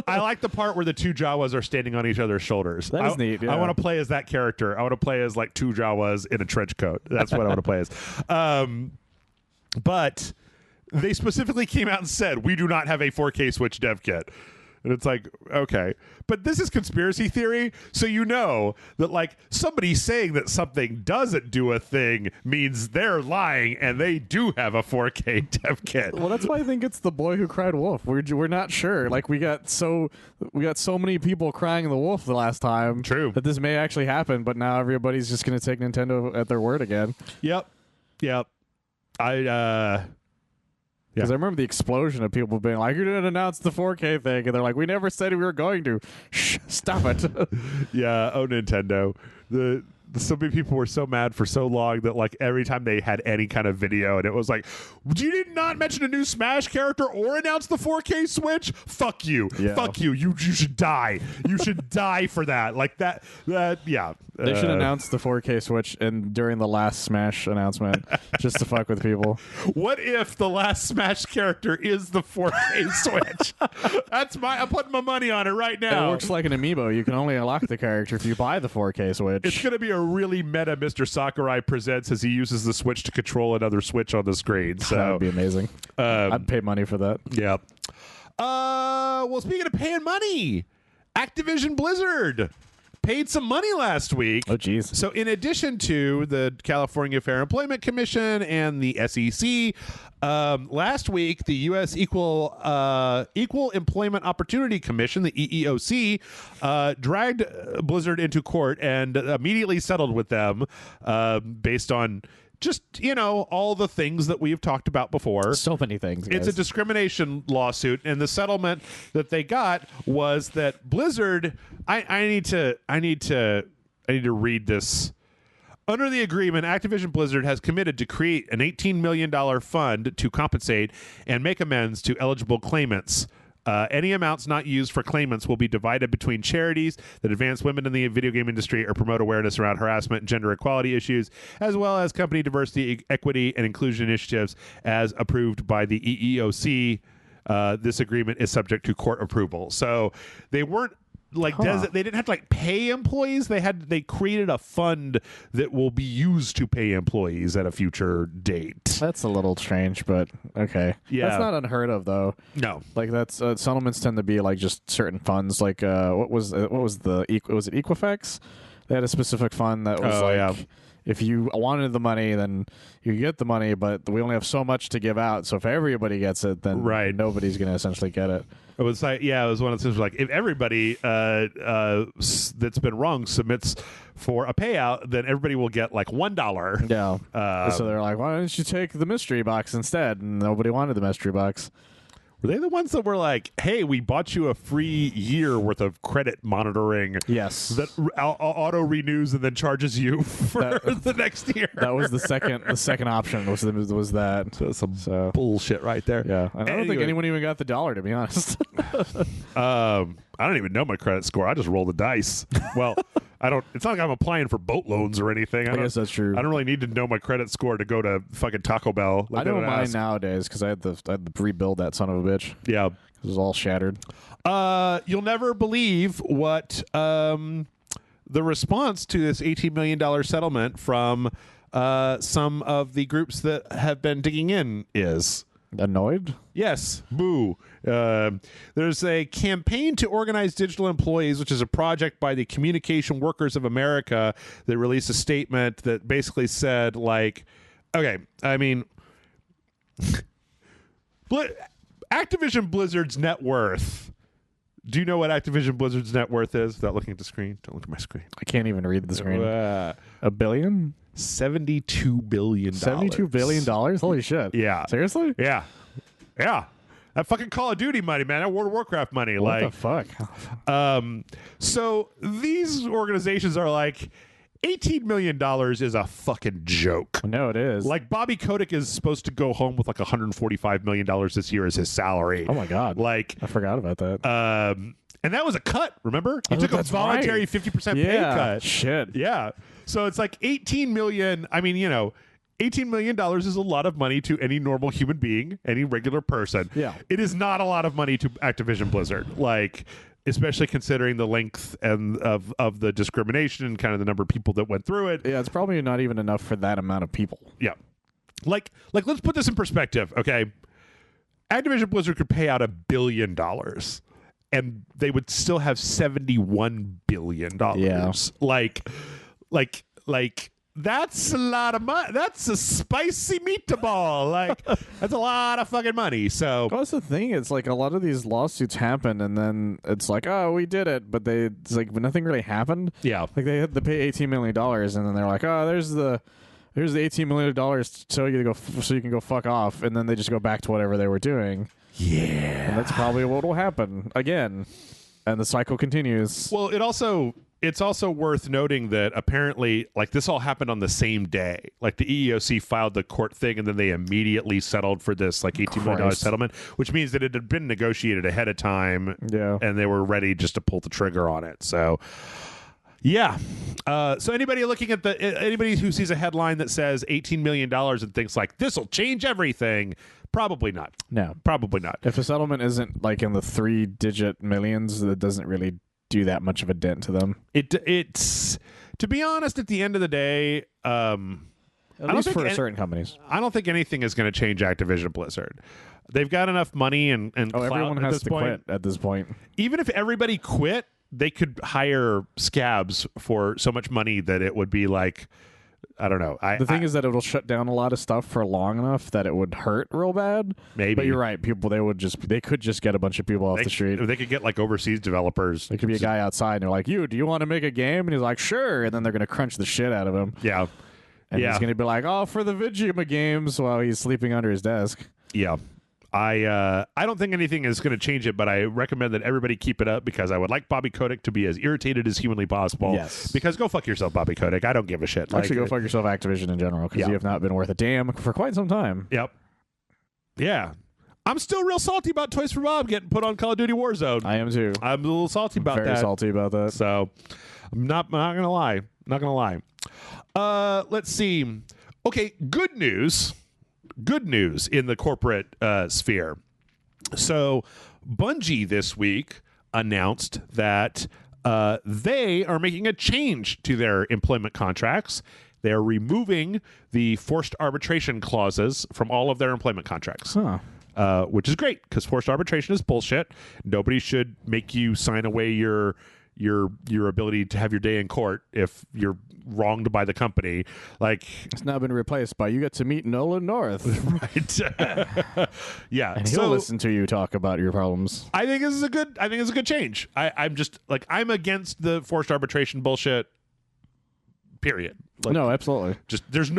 I like the part where the two Jawas are standing on each other's shoulders. That is neat. Yeah. I want to play as that character. I want to play as like two Jawas in a trench coat. That's what I want to play as. But they specifically came out and said, we do not have a 4K Switch dev kit. And it's like, okay. But this is conspiracy theory, so you know that, like, somebody saying that something doesn't do a thing means they're lying and they do have a 4K dev kit. Well, that's why I think it's the boy who cried wolf. We're not sure. Like, we got so many people crying the wolf the last time. True. That this may actually happen, but now everybody's just going to take Nintendo at their word again. Yep. Because I remember the explosion of people being like, "You didn't announce the 4K thing," and they're like, "We never said we were going to." Shh, stop it. Yeah, oh Nintendo. So many people were so mad for so long that, like, every time they had any kind of video and it was like, you did not mention a new Smash character or announce the 4K Switch? Fuck you. Yeah. Fuck you. You should die. You should die for that. Like that yeah. They should announce the 4K Switch during the last Smash announcement just to fuck with people. What if the last Smash character is the 4K Switch? I'm putting my money on it right now. It works like an amiibo. You can only unlock the character if you buy the 4K Switch. It's going to be a really meta Mr. Sakurai presents as he uses the Switch to control another Switch on the screen. So that would be amazing. I'd pay money for that. Yeah. Well, speaking of paying money, Activision Blizzard paid some money last week. Oh, geez. So in addition to the California Fair Employment Commission and the SEC, last week the U.S. Equal Employment Opportunity Commission, the EEOC, dragged Blizzard into court and immediately settled with them based on just, all the things that we've talked about before. So many things, guys. It's a discrimination lawsuit, and the settlement that they got was that Blizzard. I need to read this. Under the agreement, Activision Blizzard has committed to create an $18 million fund to compensate and make amends to eligible claimants. Any amounts not used for claimants will be divided between charities that advance women in the video game industry or promote awareness around harassment and gender equality issues, as well as company diversity, equity, and inclusion initiatives as approved by the EEOC. This agreement is subject to court approval. So they weren't they didn't have to pay employees. They created a fund that will be used to pay employees at a future date. That's a little strange, but okay. Yeah, that's not unheard of though. No, that's settlements tend to be just certain funds. Like what was it Equifax? They had a specific fund that was if you wanted the money, then you get the money, but we only have so much to give out. So if everybody gets it, then nobody's going to essentially get it. It was it was one of those things like, if everybody that's been wrong submits for a payout, then everybody will get $1. Yeah. So they're like, why don't you take the mystery box instead? And nobody wanted the mystery box. Were they the ones that were like, hey, we bought you a free year worth of credit monitoring? Yes. That auto renews and then charges you for the next year. That was the second option was that. So some bullshit right there. Yeah. I don't think anyone even got the $1, to be honest. I don't even know my credit score. I just roll the dice. Well, it's not like I'm applying for boat loans or anything. I guess that's true. I don't really need to know my credit score to go to fucking Taco Bell. I know mine nowadays because I had to rebuild that son of a bitch. Yeah. It was all shattered. You'll never believe what the response to this $18 million settlement from some of the groups that have been digging in is. Annoyed? Yes. Boo. There's a campaign to organize digital employees, which is a project by the Communication Workers of America that released a statement that basically said, okay, I mean, Activision Blizzard's net worth. Do you know what Activision Blizzard's net worth is? Without looking at the screen. Don't look at my screen. I can't even read the screen. $1 billion? $72 billion. $72 billion? Holy shit. Yeah. Seriously? Yeah. Yeah. That fucking Call of Duty money, man. That World of Warcraft money. What the fuck? So these organizations are like, $18 million is a fucking joke. No, it is. Bobby Kotick is supposed to go home with $145 million this year as his salary. Oh my God. I forgot about that. And that was a cut, remember? He took a voluntary 50% pay cut. Shit. Yeah. So it's $18 million. I mean, $18 million is a lot of money to any normal human being, any regular person. Yeah. It is not a lot of money to Activision Blizzard. Especially considering the length and of the discrimination and kind of the number of people that went through it. Yeah, it's probably not even enough for that amount of people. Yeah. Let's put this in perspective, okay? Activision Blizzard could pay out $1 billion. and they would still have $71 billion. Yeah. Like that's a lot of money. That's a spicy meatball. Like that's a lot of fucking money. So well, that's the thing. It's like a lot of these lawsuits happen, and then it's like, oh, we did it, but it's like nothing really happened. Yeah, like they had to pay $18 million, and then they're like, oh, there's the $18 million so you can go fuck off, and then they just go back to whatever they were doing. Yeah, and that's probably what will happen again, and the cycle continues. Well, it's also worth noting that apparently, like, this all happened on the same day. Like, the EEOC filed the court thing, and then they immediately settled for this, like, $18 million settlement, which means that it had been negotiated ahead of time, and they were ready just to pull the trigger on it. So, yeah. So anybody who sees a headline that says $18 million and thinks, like, this will change everything, probably not. No. Probably not. If a settlement isn't, like, in the 3-digit millions, that doesn't really do that much of a dent to them. It's to be honest, at the end of the day, at least for certain companies, I don't think anything is going to change Activision Blizzard. They've got enough money and clout everyone has to quit at this point. Even if everybody quit, they could hire scabs for so much money that it would be like, I don't know. The thing is that it'll shut down a lot of stuff for long enough that it would hurt real bad. Maybe. But you're right. They could just get a bunch of people off the street. They could get like overseas developers. There could be a guy outside and they're like, do you want to make a game? And he's like, sure. And then they're going to crunch the shit out of him. Yeah. And he's going to be like, oh, for the Vigima games while he's sleeping under his desk. Yeah. I don't think anything is going to change it, but I recommend that everybody keep it up because I would like Bobby Kotick to be as irritated as humanly possible. Yes. Because go fuck yourself, Bobby Kotick. I don't give a shit. Actually, go fuck yourself, Activision in general, because you have not been worth a damn for quite some time. Yep. Yeah. I'm still real salty about Toys for Bob getting put on Call of Duty Warzone. I am too. I'm a little salty about that. Very salty about that. So I'm not gonna lie. Not gonna lie. Let's see. Okay, good news. Good news in the corporate sphere. So Bungie this week announced that they are making a change to their employment contracts. They are removing the forced arbitration clauses from all of their employment contracts. Which is great because forced arbitration is bullshit. Nobody should make you sign away your ability to have your day in court if you're wronged by the company. Like, it's now been replaced by you get to meet Nolan North. Right. Yeah. And he'll listen to you talk about your problems. I think this is a good change. I'm just like, I'm against the forced arbitration bullshit. Period. Like, no, absolutely. Just there's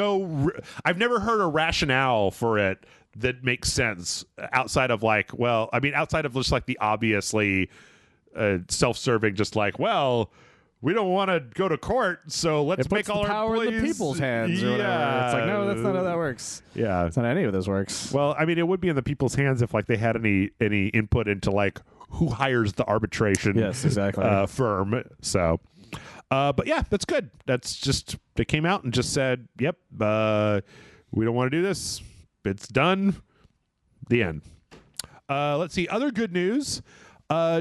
I've never heard a rationale for it that makes sense outside of like, well, I mean, outside of just like the obviously self-serving, just like, well, we don't want to go to court, so let's make all our power in the people's hands. Or whatever. It's like, no, that's not how that works. Yeah, it's not how any of this works. Well, I mean, it would be in the people's hands if like they had any input into like who hires the arbitration. Yes, exactly. Firm. So, but yeah, that's good. That's just they came out and just said, yep, we don't want to do this. It's done. The end. Let's see. Other good news.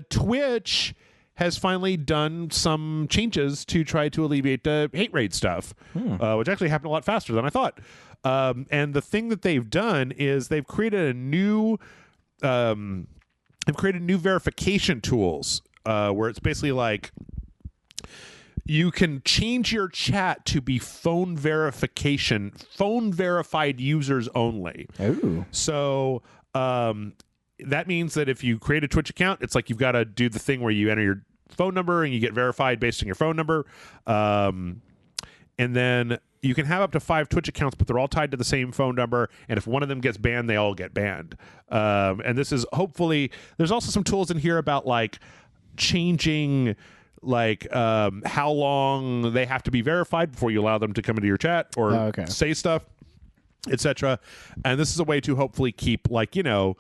Twitch has finally done some changes to try to alleviate the hate raid stuff, which actually happened a lot faster than I thought. And the thing that they've done is they've created a new verification tools where it's basically like you can change your chat to be phone verified users only. Ooh. So that means that if you create a Twitch account, it's like you've got to do the thing where you enter your phone number and you get verified based on your phone number. And then you can have up to 5 Twitch accounts, but they're all tied to the same phone number. And if one of them gets banned, they all get banned. And this is hopefully, there's also some tools in here about like changing like how long they have to be verified before you allow them to come into your chat or say stuff, etc. And this is a way to hopefully keep like, you know,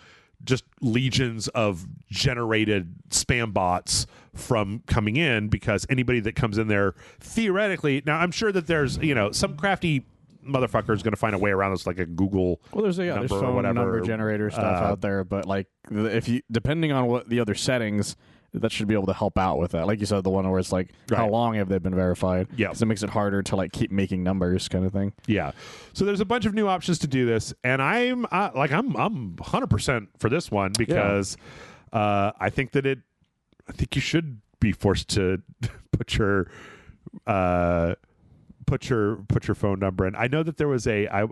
just legions of generated spam bots from coming in, because anybody that comes in there theoretically, now I'm sure that there's, you know, some crafty motherfucker is going to find a way around this, like a Google there's phone number generator stuff out there, but like if you, depending on what the other settings, that should be able to help out with that. Like you said, the one where it's like, how long have they been verified? Yeah. Because it makes it harder to like keep making numbers kind of thing. Yeah. So there's a bunch of new options to do this. And I'm 100% for this one because I think that I think you should be forced to put your phone number in. I know that there was I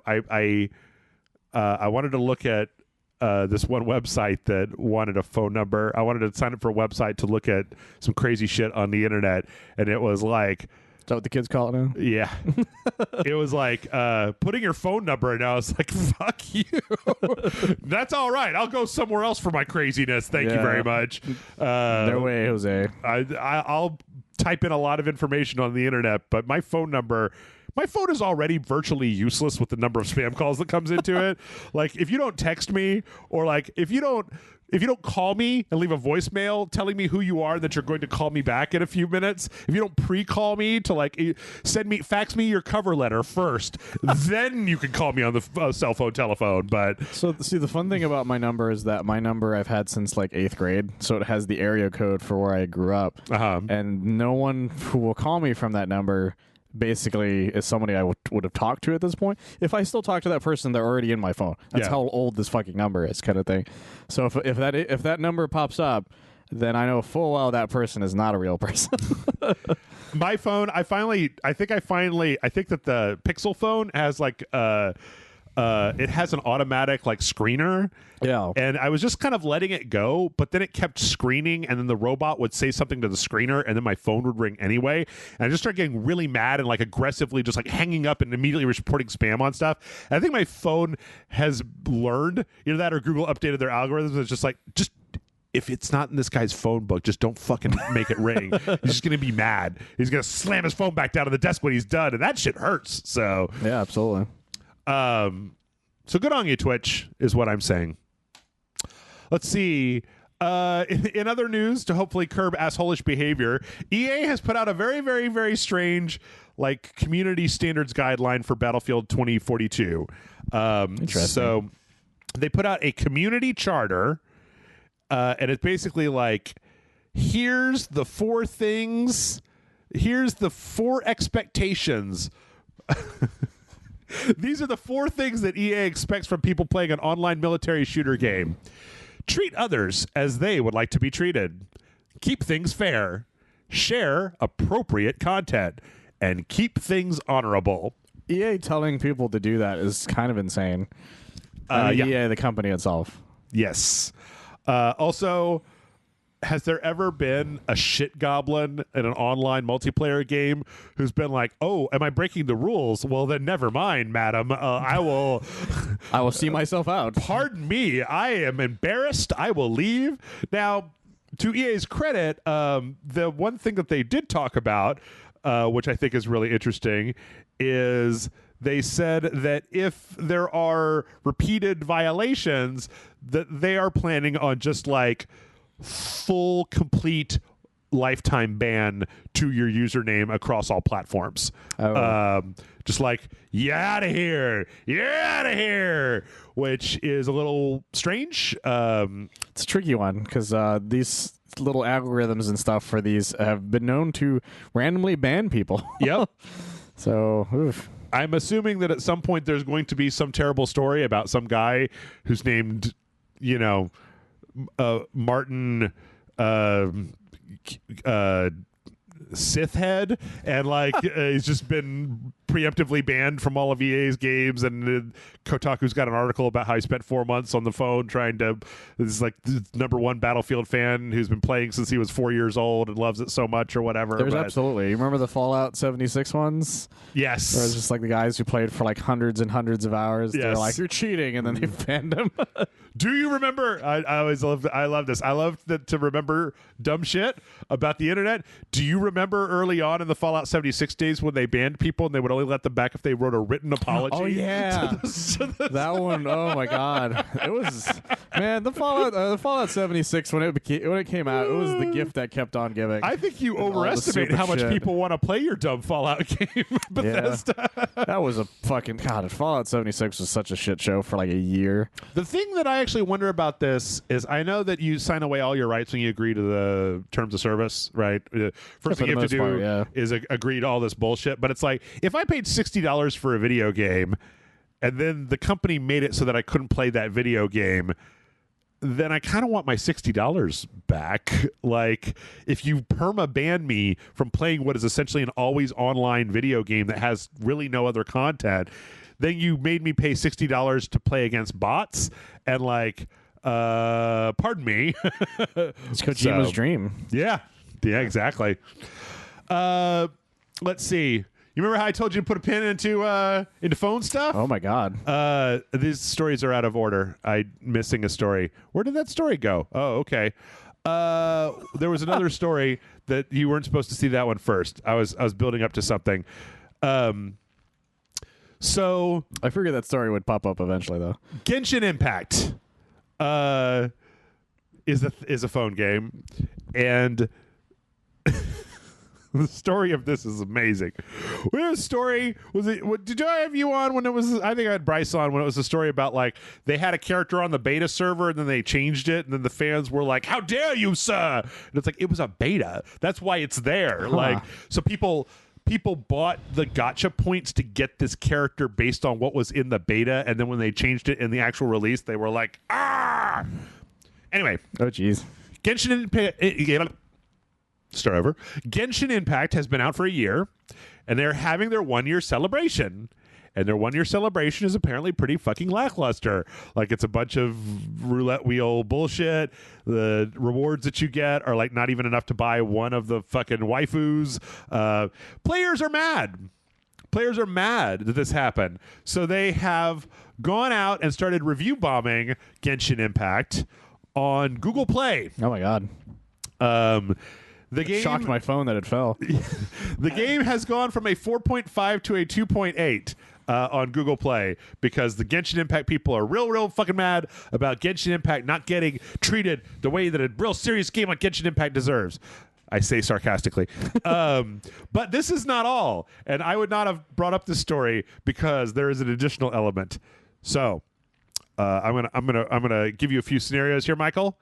wanted to look at this one website that wanted a phone number. I wanted to sign up for a website to look at some crazy shit on the internet, and it was like, is that what the kids call it now? yeah. It was like putting your phone number in. I was like, fuck you. That's all right. I'll go somewhere else for my craziness. Thank you very much. No way, Jose. I'll type in a lot of information on the internet, but my phone is already virtually useless with the number of spam calls that comes into it. Like, if you don't text me, or like if you don't call me and leave a voicemail telling me who you are, that you're going to call me back in a few minutes, if you don't pre-call me to like fax me your cover letter first, then you can call me on the cell phone telephone. But so see, the fun thing about my number is that my number I've had since like 8th grade, so it has the area code for where I grew up, and no one who will call me from that number basically is somebody I would have talked to at this point. If I still talk to that person, they're already in my phone. That's how old this fucking number is, kind of thing. So if that number pops up, then I know full well that person is not a real person. My phone, I think that the Pixel phone has like it has an automatic like screener. Yeah. And I was just kind of letting it go, but then it kept screening, and then the robot would say something to the screener, and then my phone would ring anyway. And I just started getting really mad and like aggressively just like hanging up and immediately reporting spam on stuff. And I think my phone has learned either that or Google updated their algorithms. It's just like, if it's not in this guy's phone book, just don't fucking make it ring. He's just going to be mad. He's going to slam his phone back down to the desk when he's done, and that shit hurts. So yeah, absolutely. So good on you, Twitch, is what I'm saying. Let's see. In other news, to hopefully curb assholish behavior, EA has put out a very, very, very strange like community standards guideline for Battlefield 2042. Interesting. So they put out a community charter, and it's basically like, here's the 4 things, here's the 4 expectations. These are the 4 things that EA expects from people playing an online military shooter game. Treat others as they would like to be treated. Keep things fair. Share appropriate content. And keep things honorable. EA telling people to do that is kind of insane. EA, the company itself. Yes. Also, has there ever been a shit goblin in an online multiplayer game who's been like, oh, am I breaking the rules? Well, then never mind, madam. I will see myself out. Pardon me. I am embarrassed. I will leave. Now, to EA's credit, the one thing that they did talk about, which I think is really interesting, is they said that if there are repeated violations, that they are planning on just like full, complete lifetime ban to your username across all platforms. Just like, you're out of here, which is a little strange. It's a tricky one because these little algorithms and stuff for these have been known to randomly ban people. Yep. So, oof. I'm assuming that at some point there's going to be some terrible story about some guy who's named, Martin Sith Head, and like he's just been preemptively banned from all of EA's games, and Kotaku's got an article about how he spent 4 months on the phone trying to, this is like the #1 Battlefield fan who's been playing since he was 4 years old and loves it so much or whatever. There's absolutely, you remember the Fallout 76 ones? Yes. Where it was just like the guys who played for like hundreds and hundreds of hours. Yes. They're like, you're cheating, and then they banned him. Do you remember? I love this. I love to remember dumb shit about the internet. Do you remember early on in the Fallout 76 days when they banned people and they would only let them back if they wrote a written apology? Oh yeah, that one. Oh my god, it was, man. The Fallout 76 when it came out, it was the gift that kept on giving. I think you overestimate how much people want to play your dumb Fallout game, Bethesda. Yeah. That was a fucking god. Fallout 76 was such a shit show for like a year. The thing that I actually wonder about this is, I know that you sign away all your rights when you agree to the terms of service, right? First thing you have to do is agree to all this bullshit. But it's like, if I paid $60 for a video game and then the company made it so that I couldn't play that video game, then I kind of want my $60 back. Like, if you perma-ban me from playing what is essentially an always online video game that has really no other content, then you made me pay $60 to play against bots, and like, pardon me. It's Kojima's dream. Yeah, exactly. Let's see. You remember how I told you to put a pin into phone stuff? Oh my God. These stories are out of order. I'm missing a story. Where did that story go? Oh, okay. There was another story that you weren't supposed to see that one first. I was building up to something. So I figured that story would pop up eventually, though. Genshin Impact is a phone game, and the story of this is amazing. We had a story. Did I have you on when it was? I think I had Bryce on when it was a story about like they had a character on the beta server and then they changed it, and then the fans were like, "How dare you, sir?" And it's like, it was a beta. That's why it's there. Like, so people bought the gacha points to get this character based on what was in the beta, and then when they changed it in the actual release, they were like, "Ah!" Anyway. Oh, geez. Genshin Impact. Start over. Genshin Impact has been out for a year, and they're having their 1-year celebration. And their 1-year celebration is apparently pretty fucking lackluster. Like, it's a bunch of roulette wheel bullshit. The rewards that you get are like not even enough to buy one of the fucking waifus. Players are mad. Players are mad that this happened. So they have gone out and started review bombing Genshin Impact on Google Play. Oh my God. The game shocked my phone that it fell. The game has gone from a 4.5 to a 2.8 on Google Play because the Genshin Impact people are real fucking mad about Genshin Impact not getting treated the way that a real serious game like Genshin Impact deserves. I say sarcastically. But this is not all. And I would not have brought up this story because there is an additional element. So I'm gonna give you a few scenarios here, Michael.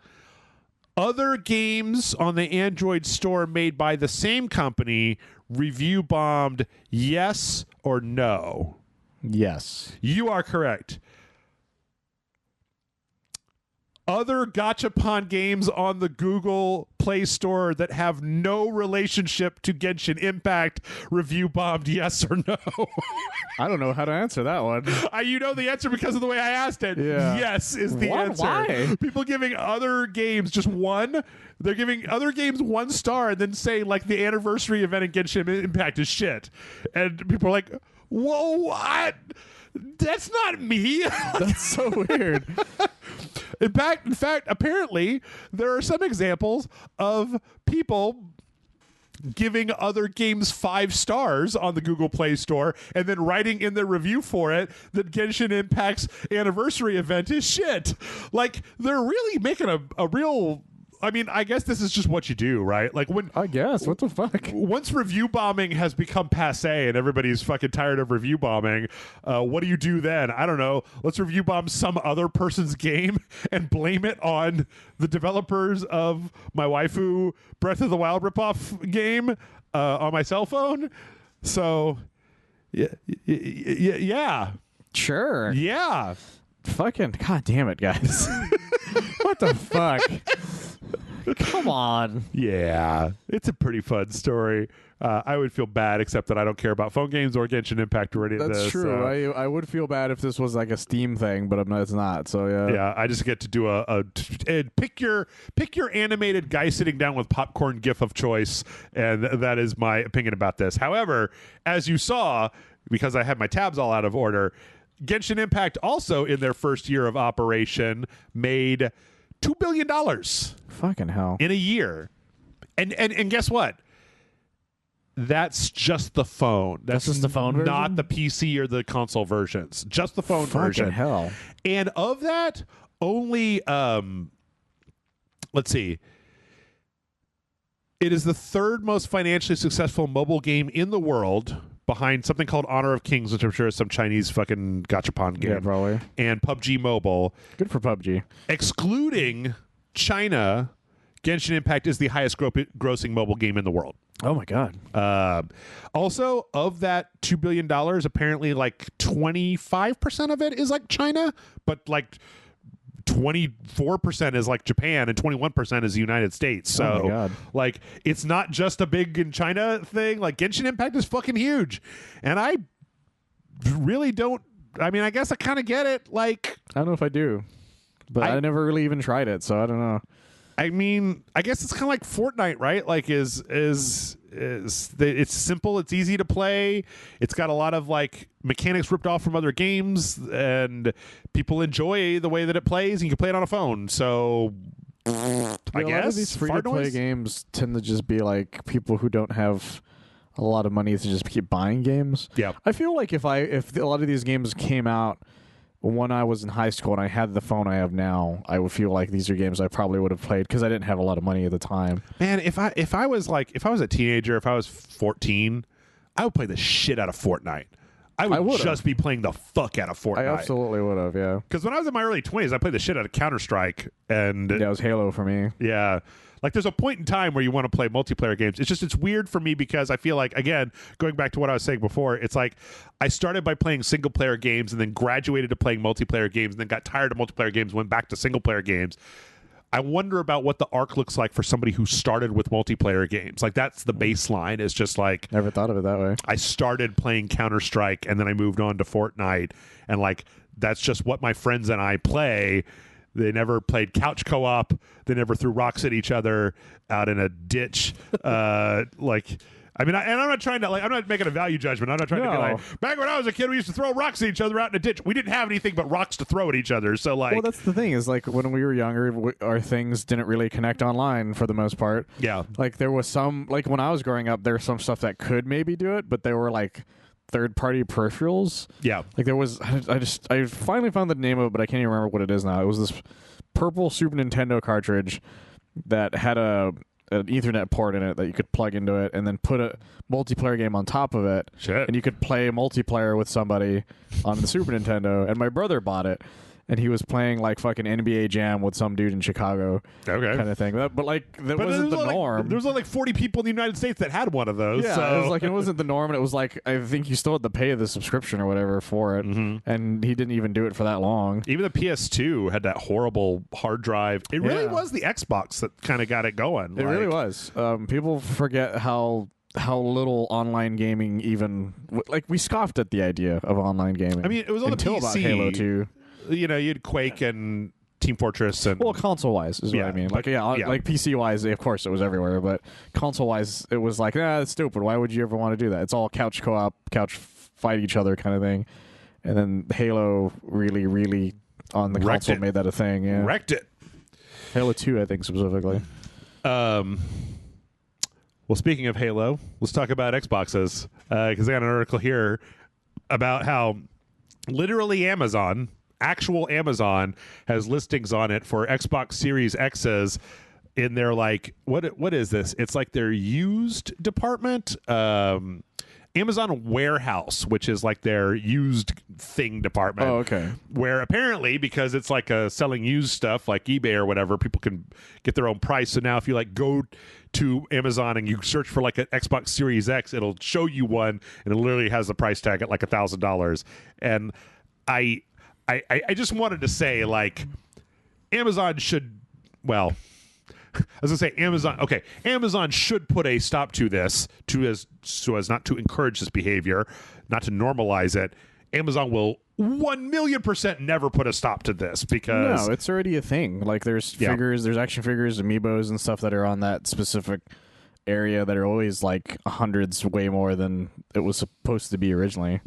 Other games on the Android store made by the same company review bombed, yes or no? Yes. You are correct. Other gachapon games on the Google Play Store that have no relationship to Genshin Impact review bombed, yes or no? I don't know how to answer that one. You know the answer because of the way I asked it. Yeah. Yes is the answer. Why? People giving other games just one. They're giving other games 1 star and then saying like the anniversary event in Genshin Impact is shit. And people are like, whoa, what? That's not me. That's so weird. In fact, apparently, there are some examples of people giving other games 5 stars on the Google Play Store and then writing in their review for it that Genshin Impact's anniversary event is shit. Like, they're really making a real... I mean, I guess this is just what you do, right? Like when I guess. What the fuck? Once review bombing has become passé and everybody's fucking tired of review bombing, what do you do then? I don't know. Let's review bomb some other person's game and blame it on the developers of my waifu Breath of the Wild ripoff game on my cell phone. So, yeah. Sure. Yeah. Fucking god damn it, guys. What the fuck? Come on. Yeah, it's a pretty fun story. I would feel bad, except that I don't care about phone games or Genshin Impact or any of this. That's true. I would feel bad if this was like a Steam thing, but it's not. So yeah. Yeah, I just get to do and pick your animated guy sitting down with popcorn gif of choice, and that is my opinion about this. However, as you saw, because I had my tabs all out of order, Genshin Impact also in their first year of operation made $2 billion. Fucking hell. In a year. And guess what? That's just the phone. That's just the phone version? Not the PC or the console versions. Just the phone version. Fucking hell. And of that, only let's see. It is the 3rd most financially successful mobile game in the world, behind something called Honor of Kings, which I'm sure is some Chinese fucking gachapon game. Yeah, probably. And PUBG Mobile. Good for PUBG. Excluding China, Genshin Impact is the highest grossing mobile game in the world. Oh my god. Also, of that $2 billion, apparently like 25% of it is like China, but like 24% is like Japan and 21% is the United States. So Oh my God. like it's not just a big in China thing. Like Genshin Impact is fucking huge. And I really don't, I mean, I guess I kind of get it. Like, I don't know if I do, but I never really even tried it, so I don't know. I mean, I guess it's kind of like Fortnite, right? Like it's simple, it's easy to play. It's got a lot of like mechanics ripped off from other games, and people enjoy the way that it plays, and you can play it on a phone. So I A lot of these free-to-play games tend to just be like people who don't have a lot of money to just keep buying games. Yeah. I feel like if a lot of these games came out when I was in high school and I had the phone I have now, I would feel like these are games I probably would have played because I didn't have a lot of money at the time. Man, if I was a teenager, if I was 14, I would play the shit out of Fortnite. I would just be playing the fuck out of Fortnite. I absolutely would have, yeah. Because when I was in my early 20s, I played the shit out of Counter-Strike. And yeah, it was Halo for me. Yeah. Like, there's a point in time where you want to play multiplayer games. It's weird for me because I feel like, again, going back to what I was saying before, it's like I started by playing single-player games and then graduated to playing multiplayer games and then got tired of multiplayer games, went back to single-player games. I wonder about what the arc looks like for somebody who started with multiplayer games. Like, that's the baseline. It's just like... Never thought of it that way. I started playing Counter-Strike, and then I moved on to Fortnite, and, like, that's just what my friends and I play. They never played couch co-op. They never threw rocks at each other out in a ditch. I mean, and I'm not trying to, like, I'm not making a value judgment. I'm not trying to be like, back when I was a kid, we used to throw rocks at each other out in a ditch. We didn't have anything but rocks to throw at each other. So, like, well, that's the thing is, like, when we were younger, our things didn't really connect online for the most part. Yeah. Like, there was some, like, when I was growing up, there was some stuff that could maybe do it, but they were like third-party peripherals. Yeah. Like, there was, I finally found the name of it, but I can't even remember what it is now. It was this purple Super Nintendo cartridge that had an Ethernet port in it that you could plug into it and then put a multiplayer game on top of it. Shit. And you could play multiplayer with somebody on the Super Nintendo. And my brother bought it. And he was playing like fucking NBA Jam with some dude in Chicago, kind of thing. But like that wasn't the norm. There was only like 40 people in the United States that had one of those. Yeah, so. it was like it wasn't the norm, and it was like I think you still had to pay the subscription or whatever for it, and he didn't even do it for that long. Even the PS2 had that horrible hard drive. It really was the Xbox that kind of got it going. It really was. People forget how little online gaming even like we scoffed at the idea of online gaming. I mean, it was on until the PC. About Halo 2. You know, you'd Quake and Team Fortress and console-wise is what I mean. Like, like PC-wise, of course, it was everywhere. But console-wise, it was like, it's stupid. Why would you ever want to do that? It's all couch co-op, couch fight each other kind of thing. And then Halo really, really on the console made that a thing. Yeah, wrecked it. Halo 2, I think specifically. Well, speaking of Halo, let's talk about Xboxes because I got an article here about how literally actual Amazon has listings on it for Xbox Series X's in their like what is this? It's like their used department. Amazon Warehouse, which is like their used thing department. Oh, okay. Where apparently, because it's like selling used stuff like eBay or whatever, people can get their own price. So now if you like go to Amazon and you search for like an Xbox Series X, it'll show you one and it literally has the price tag at like $1,000. And I just wanted to say, like, Amazon should, well, I was going to say Amazon should put a stop to this so as not to encourage this behavior, not to normalize it. Amazon will 1,000,000% never put a stop to this because... No, it's already a thing. Like, there's figures, there's action figures, amiibos, and stuff that are on that specific area that are always, like, hundreds way more than it was supposed to be originally.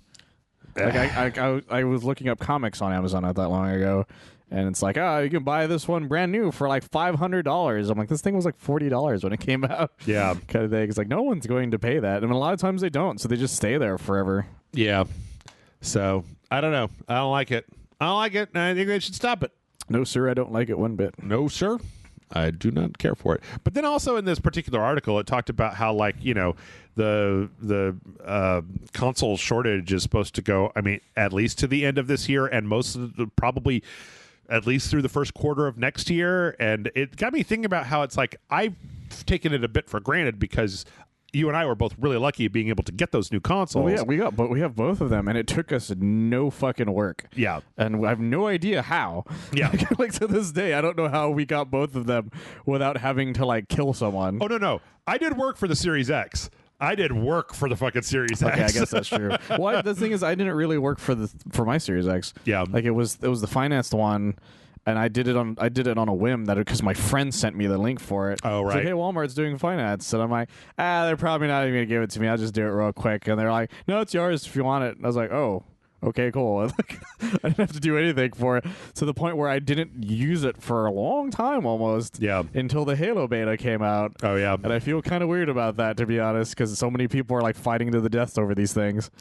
Like I was looking up comics on Amazon not that long ago, and it's like, you can buy this one brand new for like $500. I'm like, this thing was like $40 when it came out. Yeah, kind of thing. It's like no one's going to pay that, and a lot of times they don't, so they just stay there forever. Yeah. So I don't know. I don't like it. And I think they should stop it. No, sir, I don't like it one bit. No, sir. I do not care for it. But then also in this particular article, it talked about how, like, you know, the console shortage is supposed to go, I mean, at least to the end of this year and probably at least through the first quarter of next year. And it got me thinking about how it's like I've taken it a bit for granted because you and I were both really lucky being able to get those new consoles. Well, yeah, we have both of them, and it took us no fucking work. Yeah. And I have no idea how. Yeah. Like to this day, I don't know how we got both of them without having to like kill someone. Oh, no. I did work for the Series X. I did work for the fucking Series X. Okay, I guess that's true. Well, the thing is, I didn't really work for my Series X. Yeah. Like it was the financed one. And I did it on a whim because my friend sent me the link for it. Oh, right. It's like, hey, Walmart's doing finance. And I'm like, they're probably not even going to give it to me. I'll just do it real quick. And they're like, no, it's yours if you want it. And I was like, oh, okay, cool. I didn't have to do anything for it to the point where I didn't use it for a long time almost. Yeah. Until the Halo beta came out. Oh, yeah. And I feel kind of weird about that, to be honest, because so many people are like fighting to the death over these things.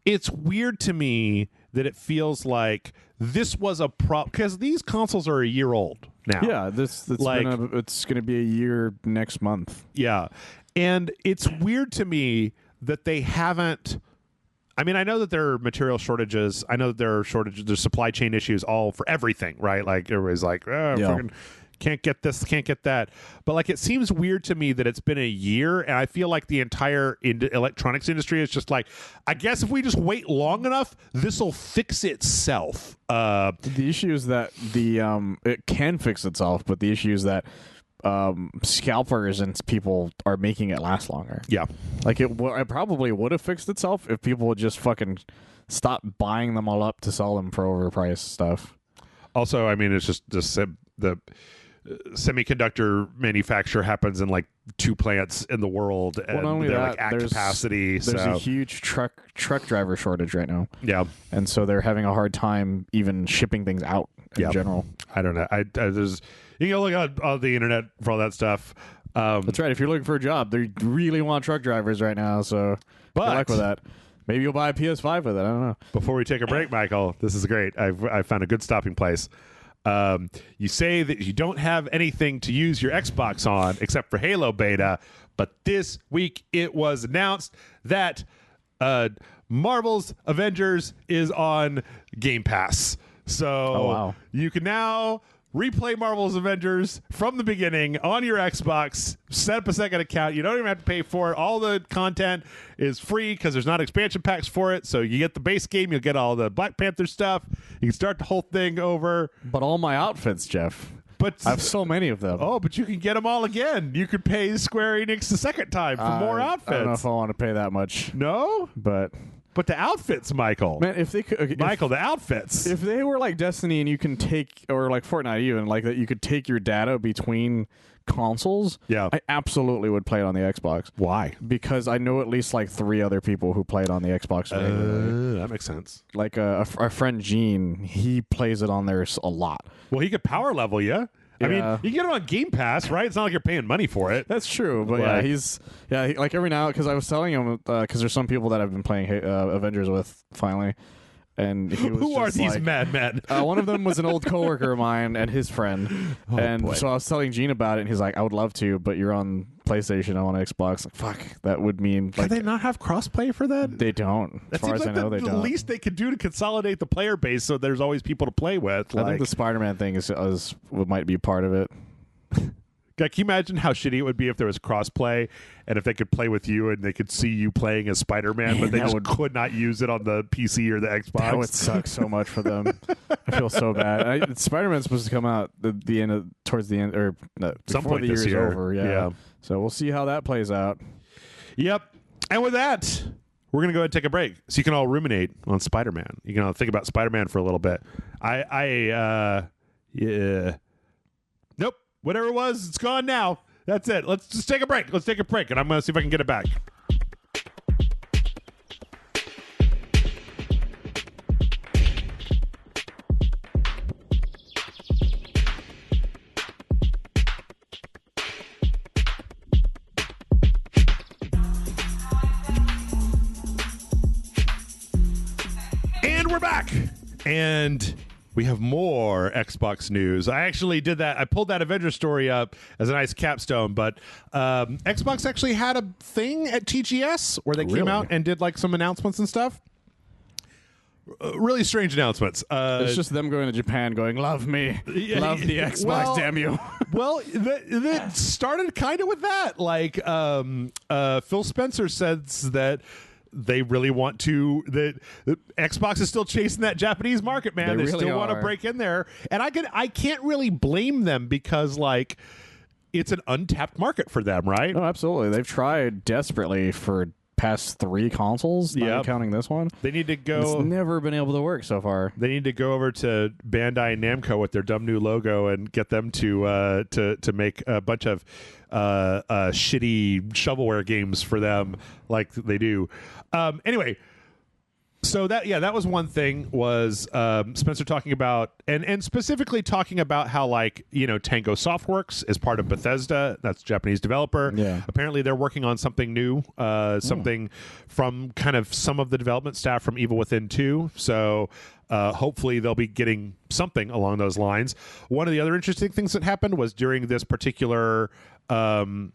It's weird to me that it feels like this was a problem because these consoles are a year old now. Yeah, it's going to be a year next month. Yeah, and it's weird to me that they haven't. I mean, I know that there are material shortages. I know that there are shortages. There's supply chain issues all for everything, right? Like everybody's like, fucking can't get this, can't get that. But like, it seems weird to me that it's been a year, and I feel like the entire electronics industry is just like, I guess if we just wait long enough, this will fix itself. The issue is that it can fix itself, but the issue is that scalpers and people are making it last longer. Yeah, like it probably would have fixed itself if people would just fucking stop buying them all up to sell them for overpriced stuff. Also, I mean, it's just the semiconductor manufacture happens in like 2 plants in the world, and not only they're that, like at capacity. There's a huge truck driver shortage right now. Yeah, and so they're having a hard time even shipping things out in general. I don't know. There's you can go look on the internet for all that stuff. That's right. If you're looking for a job, they really want truck drivers right now. So good luck with that. Maybe you'll buy a PS5 with it. I don't know. Before we take a break, Michael, this is great. I found a good stopping place. You say that you don't have anything to use your Xbox on except for Halo beta, but this week it was announced that Marvel's Avengers is on Game Pass. So you can now replay Marvel's Avengers from the beginning on your Xbox. Set up a second account. You don't even have to pay for it. All the content is free because there's not expansion packs for it. So you get the base game. You'll get all the Black Panther stuff. You can start the whole thing over. But all my outfits, Jeff. But I have so many of them. Oh, but you can get them all again. You could pay Square Enix the second time for more outfits. I don't know if I want to pay that much. No? But the outfits, Michael. Man, if they could, the outfits. If they were like Destiny and you can take, or like Fortnite even, like that you could take your data between consoles, I absolutely would play it on the Xbox. Why? Because I know at least like 3 other people who play it on the Xbox regularly. That makes sense. Like our friend Gene, he plays it on there a lot. Well, he could power level you. I mean, you can get him on Game Pass, right? It's not like you're paying money for it. That's true, but like every now, because I was telling him, because there's some people that I've been playing Avengers with finally, and he was who are these like, madmen? One of them was an old coworker of mine and his friend, so I was telling Gene about it, and he's like, "I would love to, but you're on PlayStation, I'm on Xbox." Like, fuck, that would mean like, do they not have crossplay for that? They don't. As far as I know, they don't. The least they could do to consolidate the player base so there's always people to play with. I think the Spider-Man thing is might be part of it. Can you imagine how shitty it would be if there was crossplay and if they could play with you and they could see you playing as Spider-Man, but they just could not use it on the PC or the Xbox? That would suck so much for them. I feel so bad. Spider-Man's supposed to come out towards the end, or some before point the this year's year. over. Yeah. So we'll see how that plays out. Yep. And with that, we're going to go ahead and take a break so you can all ruminate on Spider-Man. You can all think about Spider-Man for a little bit. Nope. Whatever it was, it's gone now. That's it. Let's just take a break. Let's take a break, and I'm going to see if I can get it back. And we're back. And we have more Xbox news. I actually did that. I pulled that Avengers story up as a nice capstone, but Xbox actually had a thing at TGS where they came out and did like some announcements and stuff. really strange announcements. It's just them going to Japan going, love me. Yeah, love the Xbox, well, damn you. Well, that started kind of with that. Like, Phil Spencer says that they really want to, that Xbox is still chasing that Japanese market, man. They really still want to break in there. And I can't really blame them because, like, it's an untapped market for them, right? No, absolutely. They've tried desperately for past 3 consoles, not counting this one. They need to go. It's never been able to work so far. They need to go over to Bandai Namco with their dumb new logo and get them to make a bunch of shitty shovelware games for them, like they do. Anyway. So that was one thing, was Spencer talking about and specifically talking about how, like, you know, Tango Softworks is part of Bethesda. That's a Japanese developer. Yeah. Apparently they're working on something new, something from kind of some of the development staff from Evil Within 2. So hopefully they'll be getting something along those lines. One of the other interesting things that happened was during this particular live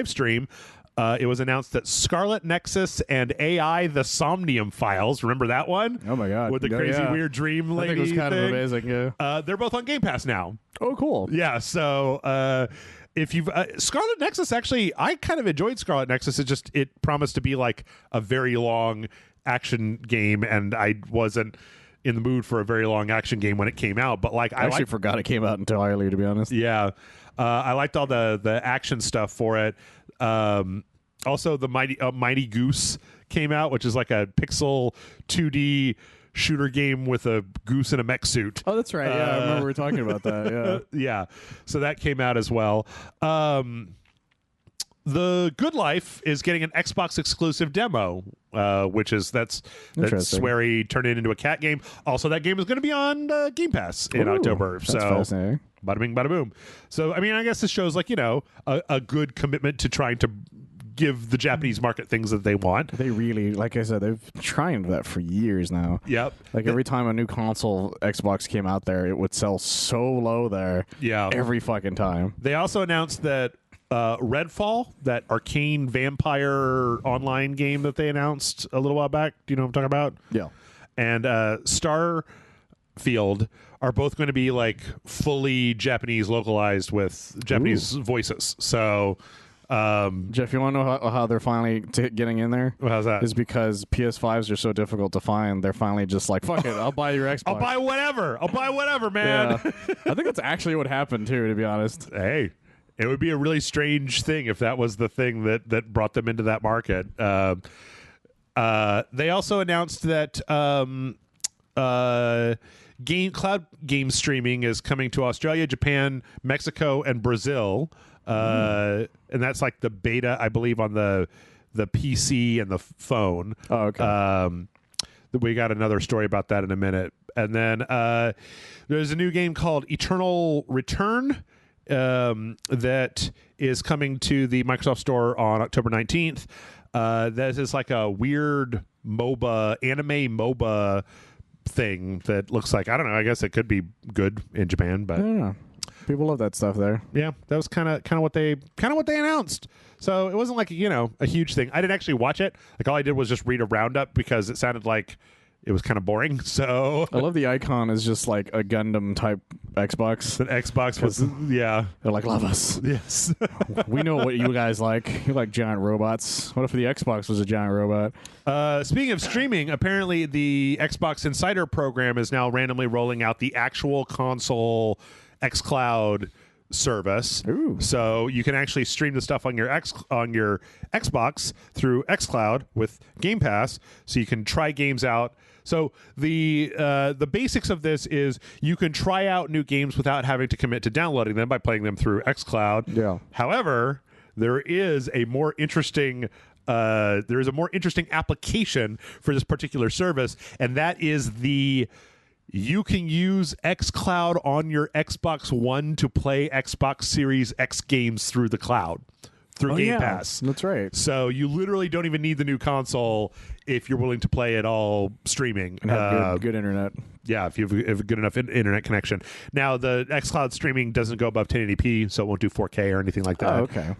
stream, it was announced that Scarlet Nexus and AI the Somnium Files, remember that one? Oh my god. With the crazy weird dream lady I think it was kind thing? of amazing, yeah. They're both on Game Pass now. Oh, cool. Yeah, so if you've Scarlet Nexus, actually, I kind of enjoyed Scarlet Nexus. It promised to be like a very long action game, and I wasn't in the mood for a very long action game when it came out. But like, I actually forgot it came out entirely, to be honest. Yeah, I liked all the action stuff for it. Also, the Mighty Goose came out, which is like a pixel 2D shooter game with a goose in a mech suit. Oh, that's right. Yeah, I remember we were talking about that. Yeah. Yeah. So that came out as well. The Good Life is getting an Xbox exclusive demo, which is that's where he turned it into a cat game. Also, that game is going to be on Game Pass in October. That's so fascinating. Bada bing, bada boom. So I mean, I guess this shows, like, you know, a good commitment to trying to give the Japanese market things that they want. They really, like I said, they've been trying that for years now. Yep. Like every time a new console Xbox came out there, it would sell so low there. Yeah. Every fucking time. They also announced that Redfall, that arcane vampire online game that they announced a little while back. Do you know what I'm talking about? Yeah. And Starfield are both going to be like fully Japanese localized with Japanese voices. So, Jeff, you want to know how they're finally getting in there? well, how's that? Is because PS5s are so difficult to find. They're finally just like, fuck it, I'll buy your Xbox. I'll buy whatever, man. Yeah. I think that's actually what happened too, to be honest. Hey, it would be a really strange thing if that was the thing that brought them into that market. They also announced that cloud game streaming is coming to Australia, Japan, Mexico, and Brazil. And that's like the beta, I believe, on the PC and the phone. Oh, okay. We got another story about that in a minute. And then there's a new game called Eternal Return that is coming to the Microsoft Store on October 19th. That is like a weird anime MOBA thing that looks like, I don't know, I guess it could be good in Japan, but I don't know. People love that stuff there. Yeah, that was kind of what they announced. So it wasn't like, you know, a huge thing. I didn't actually watch it. Like, all I did was just read a roundup because it sounded like it was kind of boring. So I love the icon is just like a Gundam type Xbox. the Xbox was, yeah. They're like, love us. Yes. We know what you guys like. You like giant robots. What if the Xbox was a giant robot? Speaking of streaming, apparently the Xbox Insider program is now randomly rolling out the actual console xCloud service. Ooh. So you can actually stream the stuff on your Xbox through xCloud with Game Pass, so you can try games out. So the basics of this is you can try out new games without having to commit to downloading them by playing them through xCloud. Yeah. However, there is a more interesting application for this particular service, and that is you can use xCloud on your Xbox One to play Xbox Series X games through the cloud, through Game Pass. That's right. So you literally don't even need the new console if you're willing to play it all streaming. And have good internet. if you have a good enough internet connection. Now, the xCloud streaming doesn't go above 1080p, so it won't do 4K or anything like that. Oh, okay.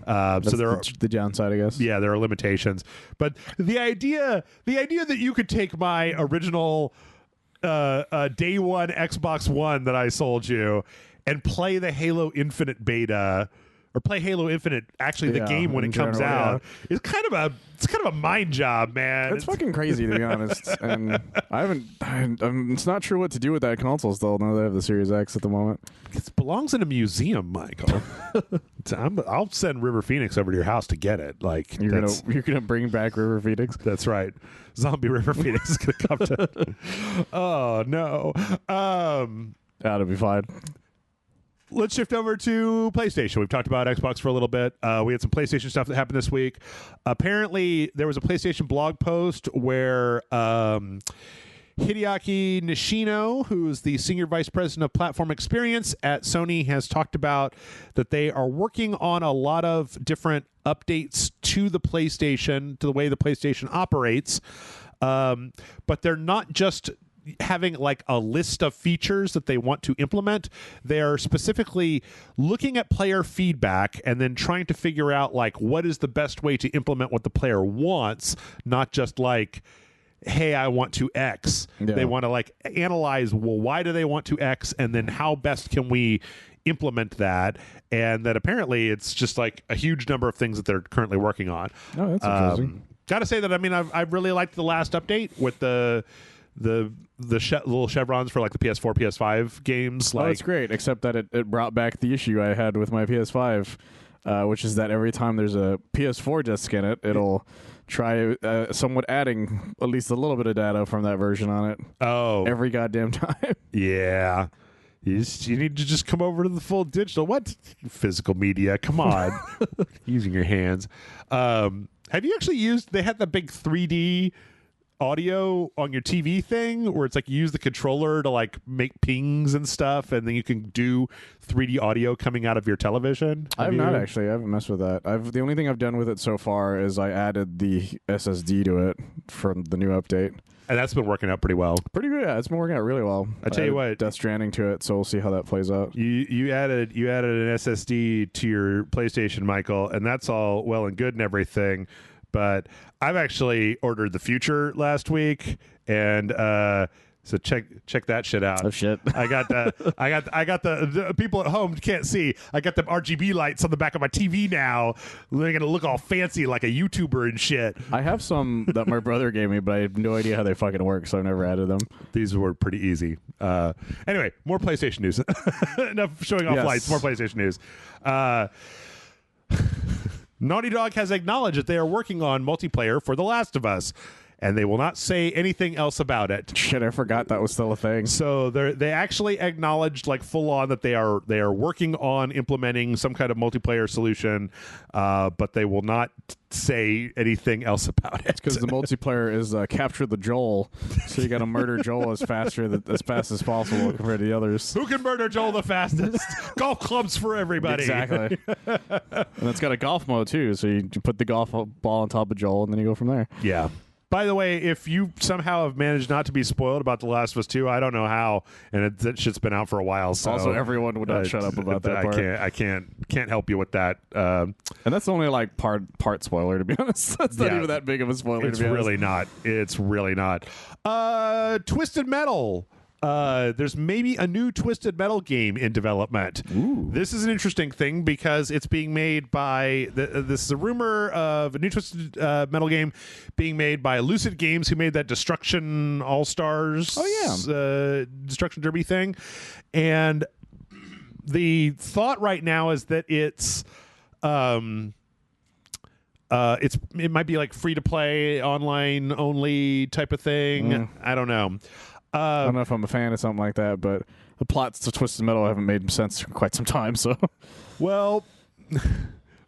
So there are the downside, I guess. Yeah, there are limitations. But the idea that you could take my original day one Xbox One that I sold you and play the Halo Infinite beta, or play Halo Infinite, actually the game when it comes out, it's kind of a mind job, man. It's fucking crazy, to be honest. And it's not sure what to do with that console still. Now that I have the Series X at the moment. It belongs in a museum, Michael. I'll send River Phoenix over to your house to get it. Like you're gonna bring back River Phoenix. That's right. Zombie River Phoenix is gonna come to. Oh no. That'll be fine. Let's shift over to PlayStation. We've talked about Xbox for a little bit. We had some PlayStation stuff that happened this week. Apparently, there was a PlayStation blog post where Hideaki Nishino, who's the Senior Vice President of Platform Experience at Sony, has talked about that they are working on a lot of different updates to the PlayStation, to the way the PlayStation operates. But they're not just having like a list of features that they want to implement. They're specifically looking at player feedback and then trying to figure out like what is the best way to implement what the player wants, not just like, hey, I want to X. Yeah. They want to like analyze, well, why do they want to X, and then how best can we implement that? And that apparently it's just like a huge number of things that they're currently working on. Oh, that's interesting. Gotta say that, I mean, I've really liked the last update with the little chevrons for like the PS4, PS5 games. Like, it's great, except that it brought back the issue I had with my PS5, which is that every time there's a PS4 disc in it, it'll try somewhat adding at least a little bit of data from that version on it. Oh. Every goddamn time. Yeah. You need to just come over to the full digital. What? Physical media. Come on. Using your hands. Have you actually used, they had the big 3D audio on your TV thing where it's like you use the controller to like make pings and stuff, and then you can do 3D audio coming out of your television? I haven't messed with that. The only thing I've done with it so far is I added the SSD to it from the new update. And that's been working out pretty well. Pretty good, yeah. It's been working out really well. I tell you what, Death Stranding to it, so we'll see how that plays out. You added an SSD to your PlayStation, Michael, and that's all well and good and everything. But I've actually ordered the Future last week, and so check that shit out. Oh shit! I got the people at home can't see. I got them RGB lights on the back of my TV now. They're gonna look all fancy like a YouTuber and shit. I have some that my brother gave me, but I have no idea how they fucking work, so I've never added them. These were pretty easy. Anyway, more PlayStation news. Enough showing off lights. More PlayStation news. Naughty Dog has acknowledged that they are working on multiplayer for The Last of Us, and they will not say anything else about it. Shit, I forgot that was still a thing. So they actually acknowledged, like, full on that they are working on implementing some kind of multiplayer solution, but they will not say anything else about it. Because the multiplayer is capture the Joel, so you got to murder Joel as fast as possible compared to the others. Who can murder Joel the fastest? Golf clubs for everybody. Exactly. And it's got a golf mode too, so you put the golf ball on top of Joel, and then you go from there. Yeah. By the way, if you somehow have managed not to be spoiled about The Last of Us 2, I don't know how, and that shit's been out for a while. So also, everyone would not shut up about that part. I can't help you with that. And that's only like part spoiler, to be honest. That's not even that big of a spoiler. It's really not. It's really not. Twisted Metal. There's maybe a new Twisted Metal game in development. Ooh. This is an interesting thing because it's being made by this is a rumor of a new Twisted Metal game being made by Lucid Games, who made that Destruction All Stars, Destruction Derby thing. And the thought right now is that it might be like free to play, online only type of thing. I don't know. I don't know if I'm a fan of something like that, but the plots to Twisted Metal haven't made sense for quite some time. So, well,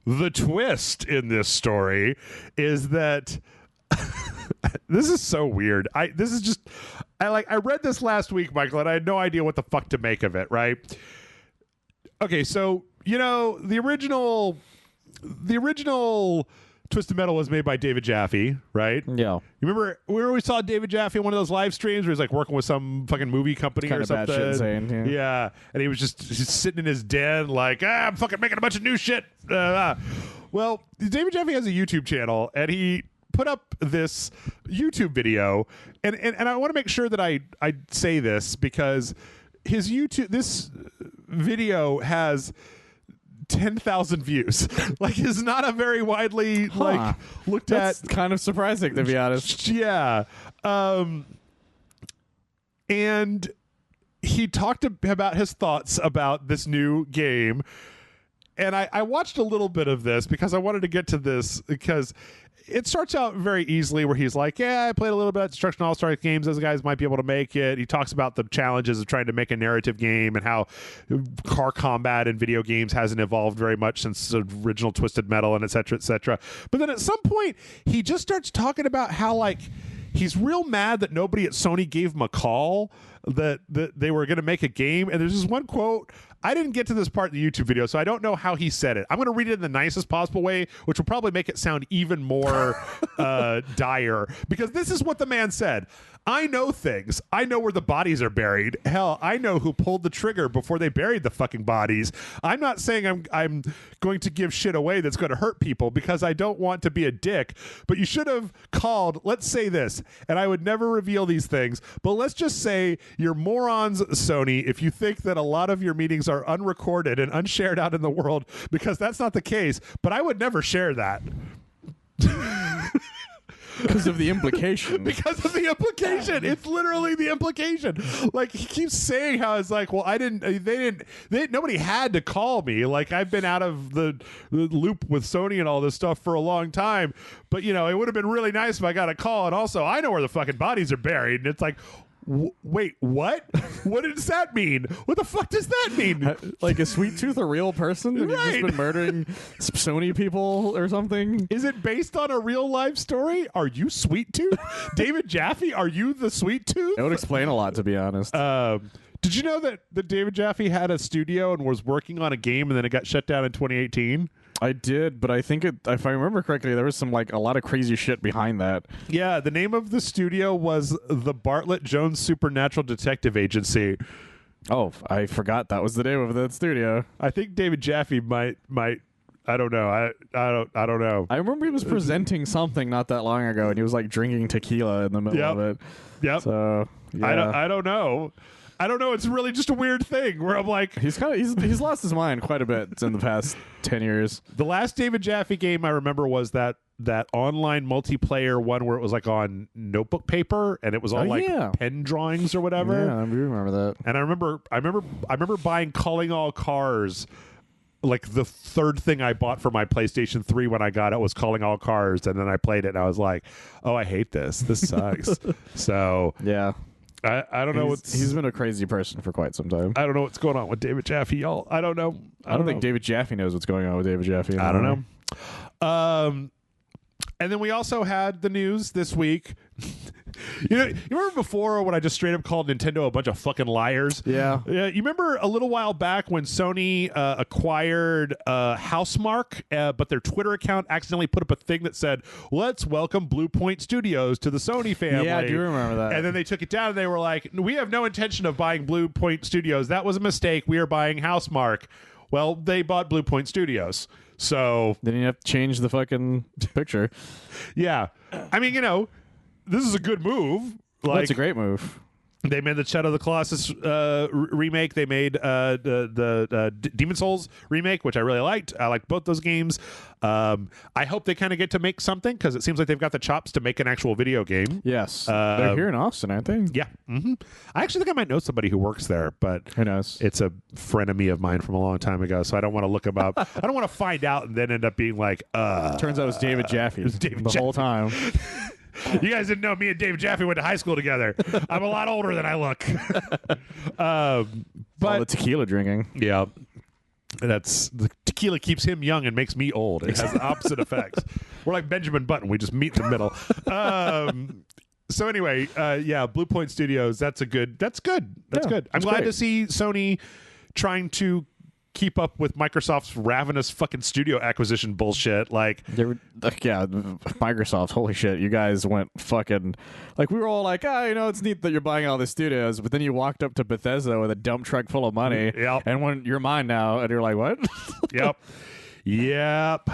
the twist in this story is that this is so weird. I read this last week, Michael, and I had no idea what the fuck to make of it. Right? Okay, so the original Twisted Metal was made by David Jaffe, right? Yeah. You remember we saw David Jaffe in one of those live streams where he's like working with some fucking movie company or something? Batshit insane, yeah. And he was just sitting in his den like, I'm fucking making a bunch of new shit. Well, David Jaffe has a YouTube channel, and he put up this YouTube video, and I want to make sure that I say this because this video has 10,000 views. Like, it's not a very widely looked That's at. kind of surprising, to be honest. Yeah. And he talked about his thoughts about this new game. And I watched a little bit of this because I wanted to get to this because it starts out very easily where he's like, I played a little bit of Destruction All-Star games. Those guys might be able to make it. He talks about the challenges of trying to make a narrative game and how car combat in video games hasn't evolved very much since the original Twisted Metal and et cetera, et cetera. But then at some point, he just starts talking about how, like, he's real mad that nobody at Sony gave him a call that they were going to make a game. And there's this one quote. I didn't get to this part in the YouTube video, so I don't know how he said it. I'm going to read it in the nicest possible way, which will probably make it sound even more dire, because this is what the man said. I know things. I know where the bodies are buried. Hell, I know who pulled the trigger before they buried the fucking bodies. I'm not saying I'm going to give shit away that's going to hurt people because I don't want to be a dick, but you should have called, let's say this, and I would never reveal these things, but let's just say you're morons, Sony, if you think that a lot of your meetings are unrecorded and unshared out in the world, because that's not the case, but I would never share that. Because of the implication. Because of the implication. It's literally the implication. Like, he keeps saying how it's like, well, nobody had to call me. Like, I've been out of the loop with Sony and all this stuff for a long time. But, you know, it would have been really nice if I got a call. And also, I know where the fucking bodies are buried. And it's like, wait, what? What does that mean? What the fuck does that mean? Like, is Sweet Tooth a real person? And Right. he's just been murdering Sony people or something? Is it based on a real life story? Are you Sweet Tooth? David Jaffe, are you the Sweet Tooth? It would explain a lot, to be honest. Did you know that David Jaffe had a studio and was working on a game and then it got shut down in 2018? I did, but I think if I remember correctly, there was a lot of crazy shit behind that. Yeah, the name of the studio was the Bartlett Jones Supernatural Detective Agency. Oh, I forgot that was the name of the studio. I think David Jaffe might I don't know. I don't know. I remember he was presenting something not that long ago, and he was like drinking tequila in the middle of it. Yep. So yeah. I don't know. I don't know. It's really just a weird thing where I'm like, he's lost his mind quite a bit in the past 10 years. The last David Jaffe game I remember was that online multiplayer one where it was like on notebook paper and it was all pen drawings or whatever. Yeah, I remember that. And I remember buying Calling All Cars. Like, the third thing I bought for my PlayStation 3 when I got it was Calling All Cars, and then I played it and I was like, oh, I hate this. This sucks. So yeah. I don't know. He's been a crazy person for quite some time. I don't know what's going on with David Jaffe, y'all. I don't know. I don't think David Jaffe knows what's going on with David Jaffe. I don't know. And then we also had the news this week. You remember before when I just straight up called Nintendo a bunch of fucking liars? Yeah. You remember a little while back when Sony acquired Housemarque, but their Twitter account accidentally put up a thing that said, let's welcome Blue Point Studios to the Sony family. Yeah, I do remember that. And then they took it down and they were like, we have no intention of buying Blue Point Studios. That was a mistake. We are buying Housemarque. Well, they bought Blue Point Studios. So then you have to change the fucking picture. Yeah. I mean, this is a good move. That's a great move. They made the Shadow of the Colossus remake. They made the Demon Souls remake, which I really liked. I liked both those games. I hope they kind of get to make something because it seems like they've got the chops to make an actual video game. Yes. They're here in Austin, aren't they? Yeah. Mm-hmm. I actually think I might know somebody who works there, but who knows? It's a frenemy of mine from a long time ago, so I don't want to look him up. I don't want to find out and then end up being like, Turns out it was David Jaffe the whole time. You guys didn't know me and David Jaffe went to high school together. I'm a lot older than I look. But all the tequila drinking. Yeah. The tequila keeps him young and makes me old. It has the opposite effects. We're like Benjamin Button. We just meet in the middle. So anyway, Blue Point Studios, that's good. I'm glad to see Sony trying to keep up with Microsoft's ravenous fucking studio acquisition bullshit. Like, Microsoft, holy shit, you guys went fucking, like, we were all like, it's neat that you're buying all the studios, but then you walked up to Bethesda with a dump truck full of money, and when you're mine now, and you're like, what? Yep.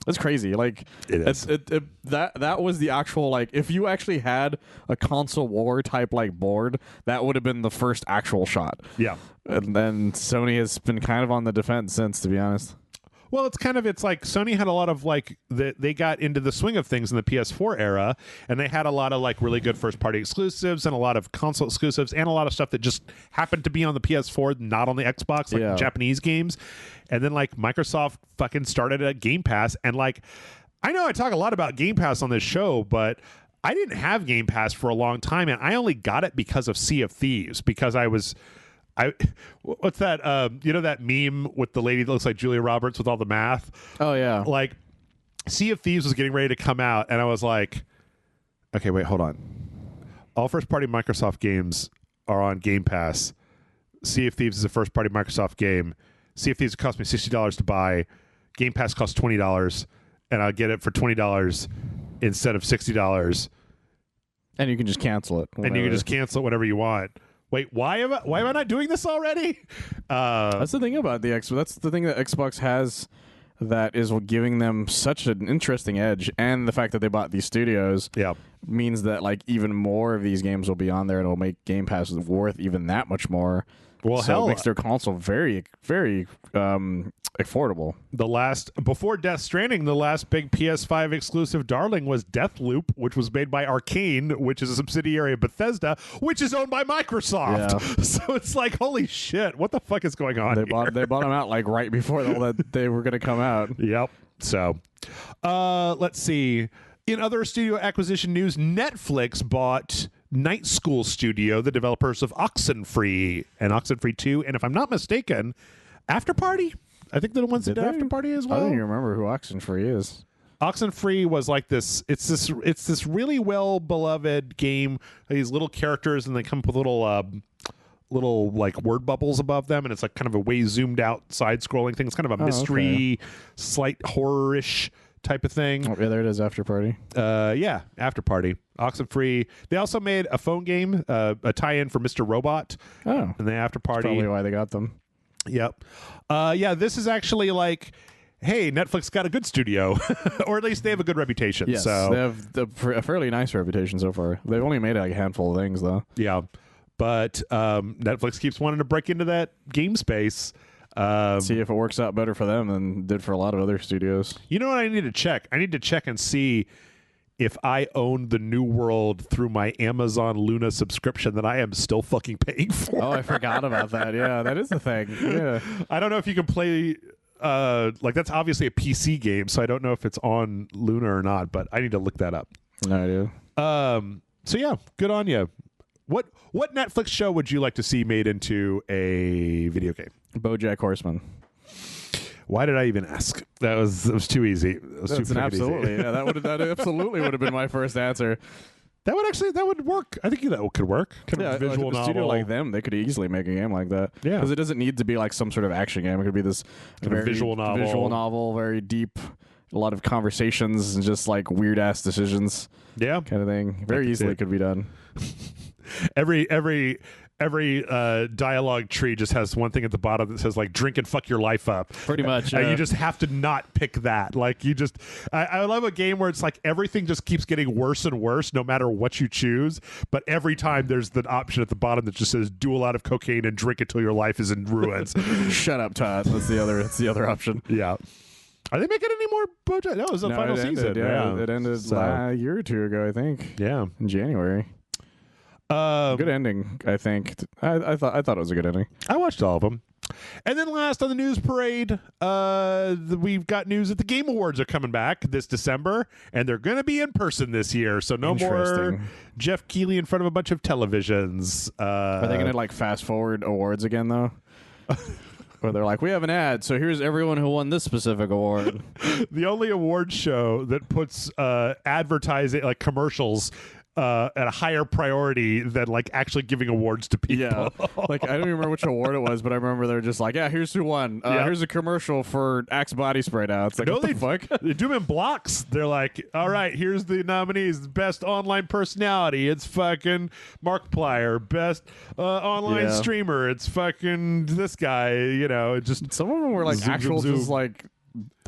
That's crazy. Like, that was the actual, like, if you actually had a console war type like board, that would have been the first actual shot. Yeah. And then Sony has been kind of on the defense since, to be honest. Well, it's like Sony had a lot of like they got into the swing of things in the PS4 era, and they had a lot of like really good first party exclusives and a lot of console exclusives and a lot of stuff that just happened to be on the PS4, not on the Xbox, like Japanese games. And then like Microsoft fucking started a Game Pass, and like I know I talk a lot about Game Pass on this show, but I didn't have Game Pass for a long time, and I only got it because of Sea of Thieves, because what's that that meme with the lady that looks like Julia Roberts with all the math? Oh yeah. Like, Sea of Thieves was getting ready to come out, and I was like, okay, wait, hold on. All first party Microsoft games are on Game Pass. Sea of Thieves is a first party Microsoft game. Sea of Thieves cost me $60 to buy. Game Pass costs $20, and I'll get it for $20 instead of $60. And you can just cancel it. And you can just cancel it whenever you want. Wait, why am I not doing this already? That's the thing about the Xbox. That's the thing that Xbox has that is giving them such an interesting edge, and the fact that they bought these studios means that like even more of these games will be on there, and it'll make Game Pass worth even that much more. Well, so it makes their console very, very affordable. Before Death Stranding, the last big PS5 exclusive darling was Deathloop, which was made by Arcane, which is a subsidiary of Bethesda, which is owned by Microsoft. Yeah. So it's like, holy shit, what the fuck is going on? They bought them out like right before that they were going to come out. Yep. So, let's see. In other studio acquisition news, Netflix bought Night School Studio, the developers of Oxenfree and Oxenfree 2, and if I'm not mistaken, After Party. I think they're the ones that did After Party as well. I don't even remember who Oxenfree is. Oxenfree was like this. It's this really well beloved game. These little characters, and they come up with little like word bubbles above them, and it's like kind of a way zoomed out side scrolling thing. It's kind of a mystery, slight horror-ish type of thing. Oh, yeah, there it is, After Party. Yeah, After Party. Oxenfree. They also made a phone game, a tie-in for Mr. Robot. Oh. And the After Party. That's probably why they got them. Yep. Yeah, this is actually like, hey, Netflix got a good studio. Or at least they have a good reputation. Yes, so. They have a fairly nice reputation so far. They've only made like a handful of things, though. Yeah. But Netflix keeps wanting to break into that game space. See if it works out better for them than it did for a lot of other studios. You know what I need to check? I need to check and see if I own the New World through my Amazon Luna subscription that I am still fucking paying for. Oh, I forgot about that. Yeah, that is the thing. Yeah. I don't know if you can play... like that's obviously a PC game, so I don't know if it's on Luna or not, but I need to look that up. No idea. So yeah, good on you. What Netflix show would you like to see made into a video game? BoJack Horseman. Why did I even ask? It was too easy. That's absolutely. Yeah, that absolutely would have been my first answer. That would work. I think that could work. Kind of visual novel. A studio like them, they could easily make a game like that. Yeah, because it doesn't need to be like some sort of action game. It could be this very visual novel, very deep, a lot of conversations and just like weird ass decisions. Yeah, kind of thing. Very easily could be done. Every dialogue tree just has one thing at the bottom that says like drink and fuck your life up. Pretty much. And you just have to not pick that. Like you just I love a game where it's like everything just keeps getting worse and worse no matter what you choose, but every time there's the option at the bottom that just says do a lot of cocaine and drink until your life is in ruins. Shut up, Todd. That's the other option. Yeah. Are they making any more BoJack? No, it was the final season. It ended a year or two ago, I think. Yeah. In January. Good ending, I think. I thought it was a good ending. I watched all of them. And then last on the news parade, we've got news that the Game Awards are coming back this December, and they're going to be in person this year. So no more Jeff Keighley in front of a bunch of televisions. Are they going to like fast forward awards again, though? Where they're like, we have an ad, so here's everyone who won this specific award. The only award show that puts advertising, like commercials, at a higher priority than like actually giving awards to people. Yeah, like I don't even remember which award it was, but I remember they're just like, yeah, here's who won. Here's a commercial for Axe body spray now. It's like, what the fuck? They do them in blocks. They're like, all right, here's the nominees. Best online personality. It's fucking Markiplier. Best online streamer. It's fucking this guy. You know, just some of them were like actual, just like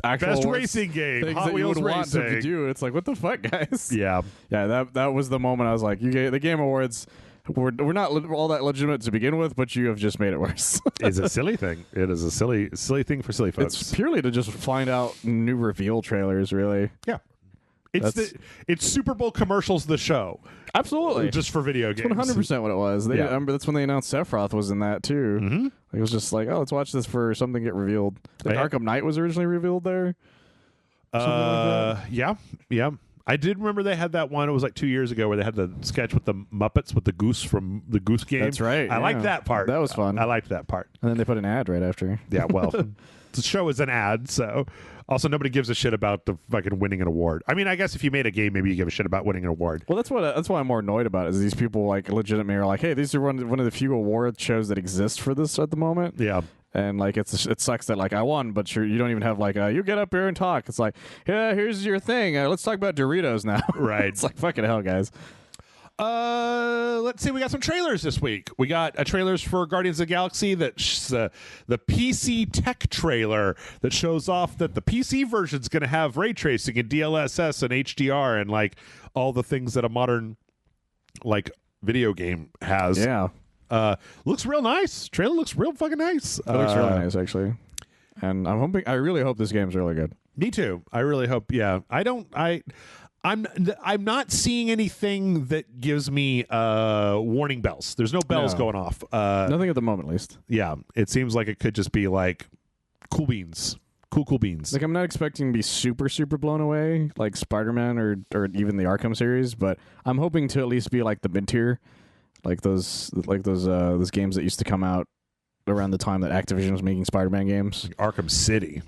actual best racing game. Things Hot that you Wheels would want racing. them to do. It's like, what the fuck, guys? Yeah. That was the moment I was like, the Game Awards. We're not all that legitimate to begin with, but you have just made it worse. It's a silly thing. It is a silly thing for silly folks. It's purely to just find out new reveal trailers, really. Yeah. It's Super Bowl commercials, the show. Absolutely. Just for video games. 100% what it was. I remember that's when they announced Sephiroth was in that, too. Mm-hmm. It was just like, oh, let's watch this for something get revealed. Arkham Knight was originally revealed there. Something like that. Yeah. I did remember they had that one. It was like 2 years ago where they had the sketch with the Muppets with the goose from the Goose Game. That's right. I liked that part. That was fun. I liked that part. And then they put an ad right after. Yeah, well, the show is an ad, so also nobody gives a shit about the fucking winning an award. I mean, I guess if you made a game, maybe you give a shit about winning an award. Well, that's why I'm more annoyed about it, is these people like legitimately are like, hey, these are one of the few award shows that exist for this at the moment. Yeah. And like it sucks that like I won, but you don't even have like you get up here and talk. It's like, yeah, here's your thing. Let's talk about Doritos now. Right. It's like, fucking hell, guys. Let's see. We got some trailers this week. We got trailers for Guardians of the Galaxy. That's the PC tech trailer that shows off that the PC version is going to have ray tracing and DLSS and HDR and like all the things that a modern like video game has. Yeah. Looks real nice. Trailer looks real fucking nice. It looks really nice, actually. And I really hope this game's really good. Me too. I really hope. Yeah. I'm not seeing anything that gives me warning bells. There's no bells going off. Nothing at the moment, at least. Yeah. It seems like it could just be like cool beans. Cool beans. Like, I'm not expecting to be super, super blown away like Spider-Man or even the Arkham series, but I'm hoping to at least be like the mid-tier. Like those games that used to come out around the time that Activision was making Spider-Man games. Like Arkham City.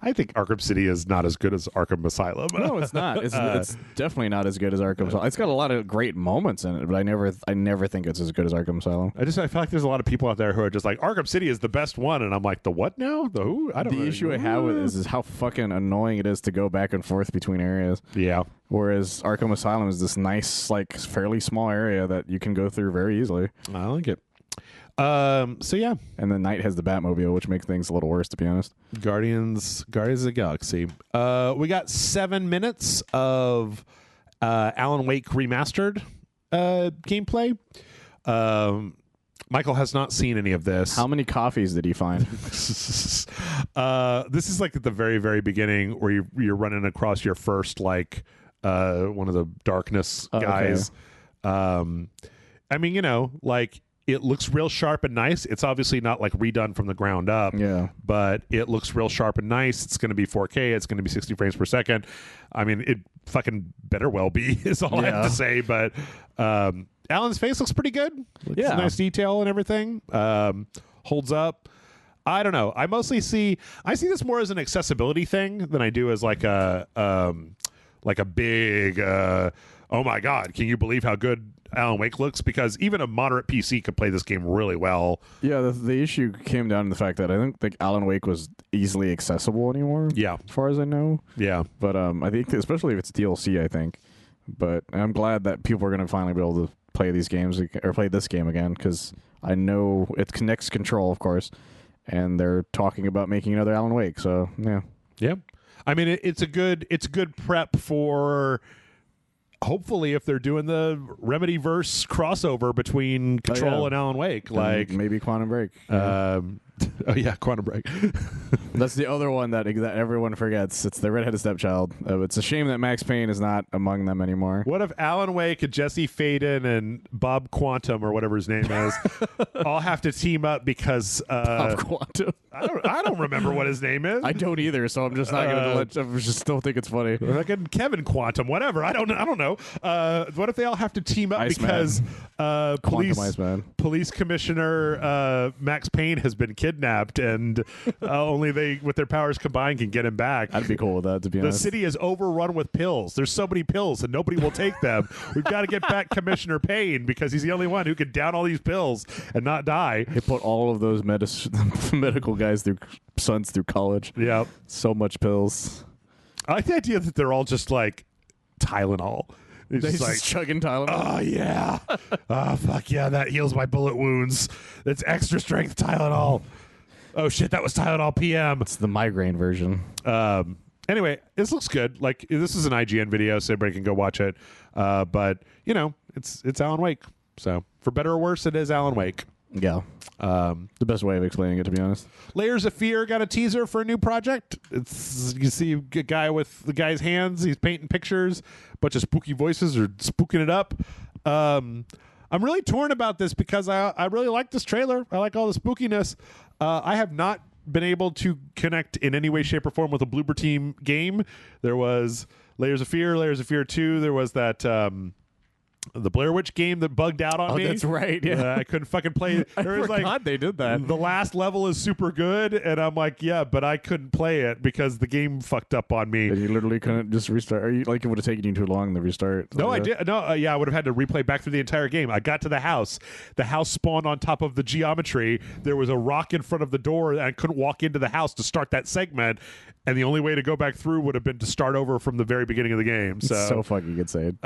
I think Arkham City is not as good as Arkham Asylum. No, it's not. It's definitely not as good as Arkham Asylum. It's got a lot of great moments in it, but I never think it's as good as Arkham Asylum. I feel like there's a lot of people out there who are just like, Arkham City is the best one, and I'm like, the what now? The who? I don't know. The issue I have with it is how fucking annoying it is to go back and forth between areas. Yeah. Whereas Arkham Asylum is this nice, like, fairly small area that you can go through very easily. I like it. So yeah, and then Night has the Batmobile, which makes things a little worse, to be honest. Guardians of the Galaxy. We got 7 minutes of Alan Wake remastered gameplay. Michael has not seen any of this. How many coffees did he find? This is like at the very, very beginning where you're running across your first like one of the darkness guys. Okay. I mean, you know, like. It looks real sharp and nice. It's obviously not like redone from the ground up. Yeah. But it looks real sharp and nice. It's going to be 4K. It's going to be 60 frames per second. I mean, it fucking better well be is all I have to say. But Alan's face looks pretty good. It's nice detail and everything. Holds up. I don't know. I see this more as an accessibility thing than I do as like a big oh my God, can you believe how good Alan Wake looks? Because even a moderate PC could play this game really well. Yeah, the issue came down to the fact that I don't think Alan Wake was easily accessible anymore. Yeah. As far as I know. Yeah. But I think, especially if it's DLC, I think. But I'm glad that people are going to finally be able to play these games, or play this game again, because I know it connects Control, of course, and they're talking about making another Alan Wake, so yeah. Yeah. I mean, it's a good prep for... Hopefully, if they're doing the Remedy-verse crossover between Control and Alan Wake, like maybe Quantum Break. Oh yeah, Quantum Break. That's the other one that everyone forgets. It's the redheaded stepchild. It's a shame that Max Payne is not among them anymore. What if Alan Wake and Jesse Faden and Bob Quantum, or whatever his name is, all have to team up because Bob Quantum? I don't remember what his name is. I don't either, so I'm just not going to I just still think it's funny. Like Kevin Quantum, whatever. I don't know. What if they all have to team up because police commissioner Max Payne has been kidnapped? kidnapped, and only they, with their powers combined, can get him back. I'd be cool with that, to be honest. The city is overrun with pills. There's so many pills, and nobody will take them. We've got to get back Commissioner Payne because he's the only one who can down all these pills and not die. They put all of those medical guys sons through college. Yeah, so much pills. I like the idea that they're all just like Tylenol. It's They just just like, chugging Tylenol. oh yeah, oh fuck yeah, that heals my bullet wounds. That's extra strength Tylenol. Oh shit, that was Tylenol PM. It's the migraine version. Anyway, this looks good. Like, this is an IGN video, so everybody can go watch it. But you know, it's Alan Wake. So for better or worse, it is Alan Wake. Yeah. The best way of explaining it, to be honest. Layers of Fear got a teaser for a new project. It's, you see a guy with the guy's hands. He's painting pictures. A bunch of spooky voices are spooking it up. I'm really torn about this because I really like this trailer. I like all the spookiness. I have not been able to connect in any way, shape, or form with a Bloober Team game. There was Layers of Fear 2. There was that the Blair Witch game that bugged out on me. Oh, that's right. Yeah, I couldn't fucking play it. I forgot they did that. The last level is super good, and I'm like, yeah, but I couldn't play it because the game fucked up on me. And you literally couldn't just restart. Or like it would have taken you too long to restart. No, I did. No, yeah, I would have had to replay back through the entire game. I got to the house. The house spawned on top of the geometry. There was a rock in front of the door, and I couldn't walk into the house to start that segment. And the only way to go back through would have been to start over from the very beginning of the game. So fucking insane.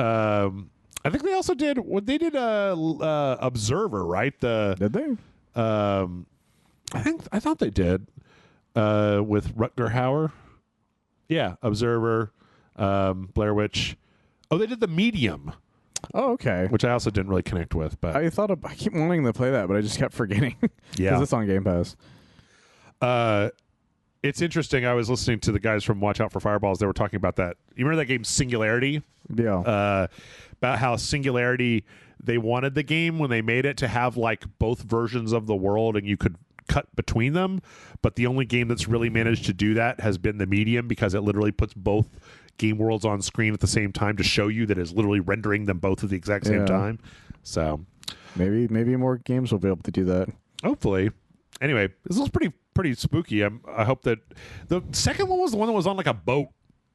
I think they also did what they did. Observer, right? Did they? I thought they did with Rutger Hauer. Yeah, Observer, Blair Witch. Oh, they did The Medium. Oh, okay. Which I also didn't really connect with, but I keep wanting to play that, but I just kept forgetting. Yeah, because it's on Game Pass. It's interesting. I was listening to the guys from Watch Out for Fireballs. They were talking about that. You remember that game Singularity? Yeah. About how Singularity, they wanted the game when they made it to have like both versions of the world and you could cut between them. But the only game that's really managed to do that has been The Medium, because it literally puts both game worlds on screen at the same time to show you that it's literally rendering them both at the exact same time. So maybe more games will be able to do that. Hopefully. Anyway, this looks pretty spooky. I hope that the second one was the one that was on like a boat.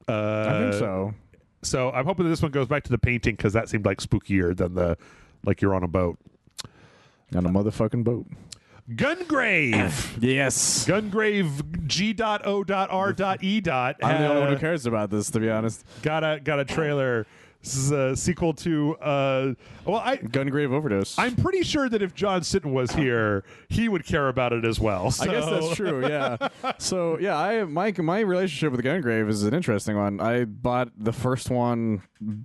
I think so. So I'm hoping that this one goes back to the painting, because that seemed like spookier than the like you're on a boat. On a motherfucking boat. Gungrave. Yes. Gungrave G.O.R.E. I'm the only one who cares about this, to be honest. Got a trailer. This is a sequel to Gungrave Overdose. I'm pretty sure that if John Sitton was here, he would care about it as well. So. I guess that's true, yeah. So yeah, my relationship with Gungrave is an interesting one. I bought the first one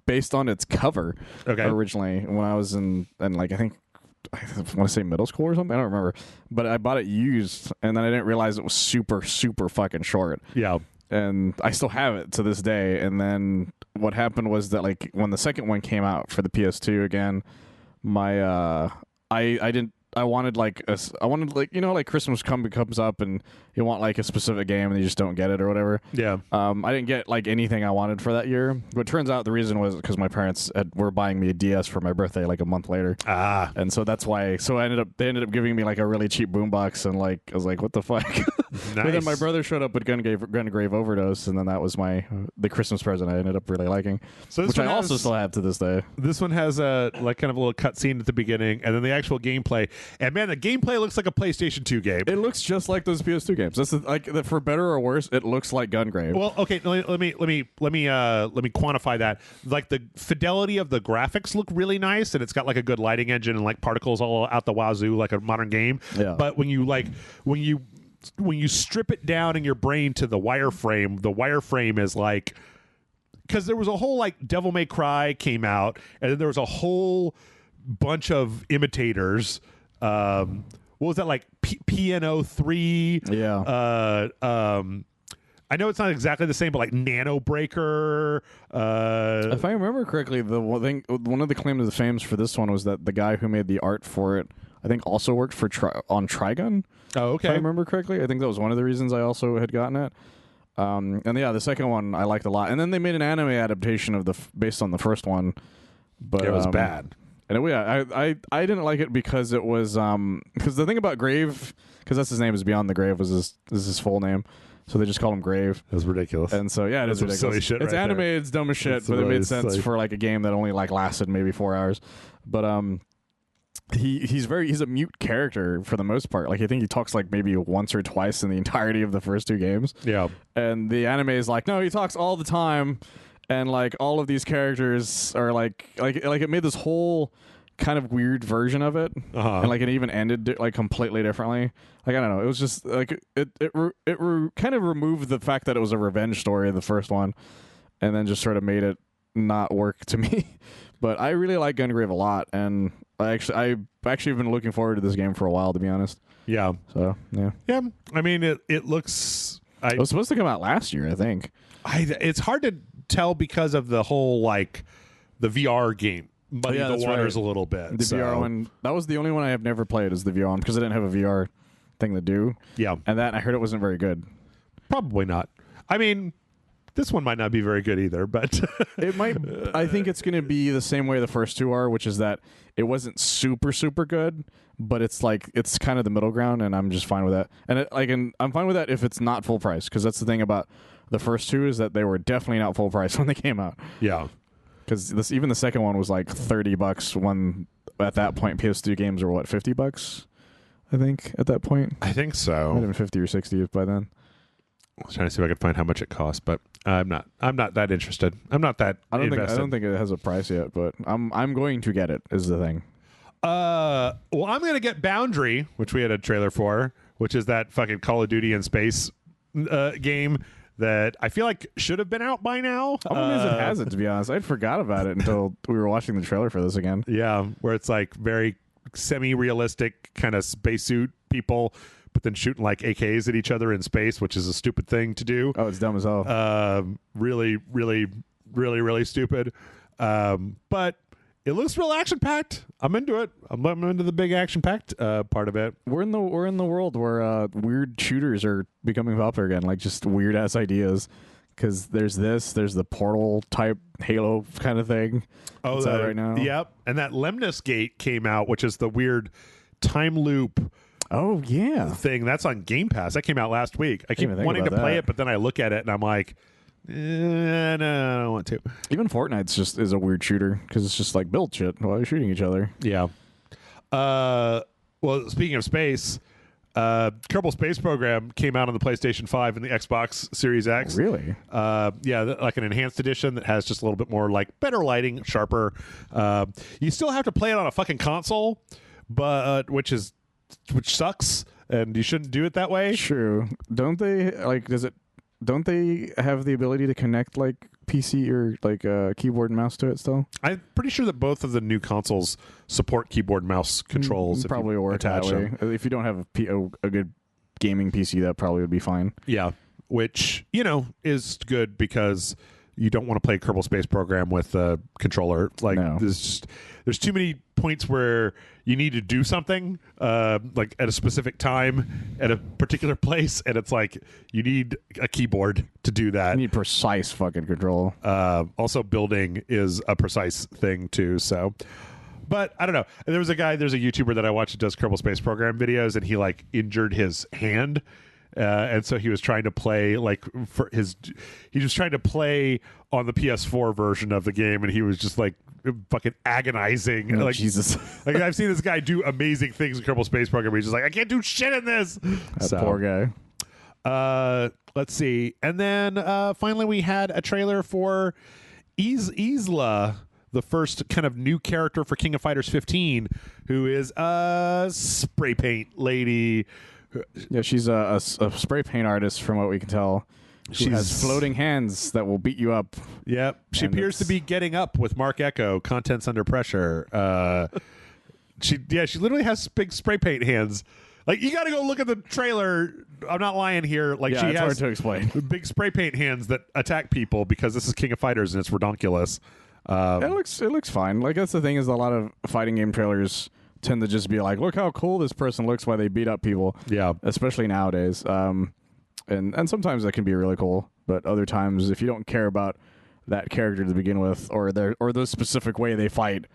based on its cover originally when I was in like I want to say middle school or something. I don't remember. But I bought it used, and then I didn't realize it was super, super fucking short. Yeah. And I still have it to this day. And then what happened was that like when the second one came out for the PS2 again, my I wanted like you know, like Christmas comes up and you want like a specific game and you just don't get it or whatever. Yeah. I didn't get like anything I wanted for that year. But it turns out the reason was because my parents were buying me a DS for my birthday like a month later. And so that's why. So they ended up giving me like a really cheap boombox, and like I was like, what the fuck? Nice. But then my brother showed up with Gungrave Overdose, and then that was the Christmas present I ended up really liking, which I also still have to this day. This one has a like kind of a little cutscene at the beginning, and then the actual gameplay. And man, the gameplay looks like a PlayStation 2 game. It looks just like those PS2 games. That's for better or worse, it looks like Gungrave. Well, okay, let me quantify that. Like the fidelity of the graphics look really nice, and it's got like a good lighting engine and like particles all out the wazoo, like a modern game. Yeah. But when you strip it down in your brain to the wireframe is like, because there was a whole like Devil May Cry came out, and then there was a whole bunch of imitators. What was that, like PNO 3? Yeah. I know it's not exactly the same, but like Nano Breaker. If I remember correctly, one of the claims to fame for this one was that the guy who made the art for it, I think, also worked for on Trigun. Oh, okay. If I remember correctly, I think that was one of the reasons I also had gotten it. And yeah, the second one I liked a lot. And then they made an anime adaptation of based on the first one, but it was bad. And I didn't like it because it was because the thing about Grave, because that's his name, is Beyond the Grave is his full name, so they just call him Grave. That's ridiculous. And so yeah, it is ridiculous. Silly shit it's right animated, it's dumb as shit, That's but it really made sense silly. for like a game that only like lasted maybe 4 hours. But he's a mute character for the most part. Like I think he talks like maybe once or twice in the entirety of the first 2 games. Yeah. And the anime is like, no, he talks all the time, and like all of these characters are like it made this whole kind of weird version of it, and like it even ended like completely differently. Like I don't know, it was just like it kind of removed the fact that it was a revenge story, the first one, and then just sort of made it not work to me. But I really like Gungrave a lot, and I've actually been looking forward to this game for a while, to be honest. Yeah. So yeah. Yeah. I mean, it looks. It was supposed to come out last year, I think. It's hard to tell because of the whole like the VR game muddy the waters a little bit. The VR one, that was the only one I have never played, is the VR one, because I didn't have a VR thing to do. Yeah. And that I heard it wasn't very good. Probably not. I mean, this one might not be very good either, but it might. I think it's going to be the same way the first 2 are, which is that it wasn't super good, but it's like it's kind of the middle ground, and I'm just fine with that. And I'm fine with that if it's not full price, because that's the thing about the first 2 is that they were definitely not full price when they came out. Yeah. Because even the second one was like $30 when at that point PS2 games were what, $50? I think at that point. I think so. Might have been 50 or 60 by then. I was trying to see if I could find how much it costs, but I'm not that interested. I'm not that invested. I don't think it has a price yet, but I'm going to get it, is the thing. Well, I'm going to get Boundary, which we had a trailer for, which is that fucking Call of Duty in space game that I feel like should have been out by now. I'm amazed it hasn't, to be honest. I forgot about it until we were watching the trailer for this again. Yeah, where it's like very semi-realistic kind of spacesuit people, but then shooting like AKs at each other in space, which is a stupid thing to do. Oh, it's dumb as hell. Really, really, really, really stupid. But it looks real action-packed. I'm into it. I'm into the big action-packed part of it. We're in the world where weird shooters are becoming popular again, like just weird-ass ideas. Because there's the Portal type Halo kind of thing. Oh, that's out right now. Yep. And that Lemnis Gate came out, which is the weird time loop. Oh yeah, thing that's on Game Pass. That came out last week. I keep wanting to play it, but then I look at it and I'm like, no, I don't want to. Even Fortnite's just is a weird shooter because it's just like build shit while you're shooting each other. Yeah. Well, speaking of space, Kerbal Space Program came out on the PlayStation 5 and the Xbox Series X. Really? Yeah, like an enhanced edition that has just a little bit more like better lighting, sharper. You still have to play it on a fucking console, but which sucks, and you shouldn't do it that way. True. Don't they don't they have the ability to connect like PC or like keyboard and mouse to it still? I'm pretty sure that both of the new consoles support keyboard and mouse controls. Probably work that way. If you don't have a good gaming PC, that probably would be fine. Yeah, which is good because you don't want to play Kerbal Space Program with a controller. Like there's too many points where you need to do something like at a specific time at a particular place, and it's like you need a keyboard to do that. You need precise fucking control. Also, building is a precise thing too. So, but I don't know. And there's a YouTuber that I watch that does Kerbal Space Program videos, and he like injured his hand. And so he was trying to play he was trying to play on the PS4 version of the game, and he was just like fucking agonizing. Oh, like Jesus. Like I've seen this guy do amazing things in Kerbal Space Program. He's just like, I can't do shit in this. That poor guy. Let's see. And then finally we had a trailer for Isla, the first kind of new character for King of Fighters 15, who is a spray paint lady. Yeah, she's a spray paint artist, from what we can tell. She has floating hands that will beat you up. Yep. She appears to be getting up with Mark Echo, Contents Under Pressure. She literally has big spray paint hands. Like, you got to go look at the trailer. I'm not lying here. Like, she it's has hard to explain. Big spray paint hands that attack people because this is King of Fighters and it's redonkulous. It looks fine. Like, that's the thing, is a lot of fighting game trailers tend to just be like, look how cool this person looks while they beat up people. Yeah. Especially nowadays. And sometimes that can be really cool, but other times, if you don't care about that character to begin with, or the specific way they fight,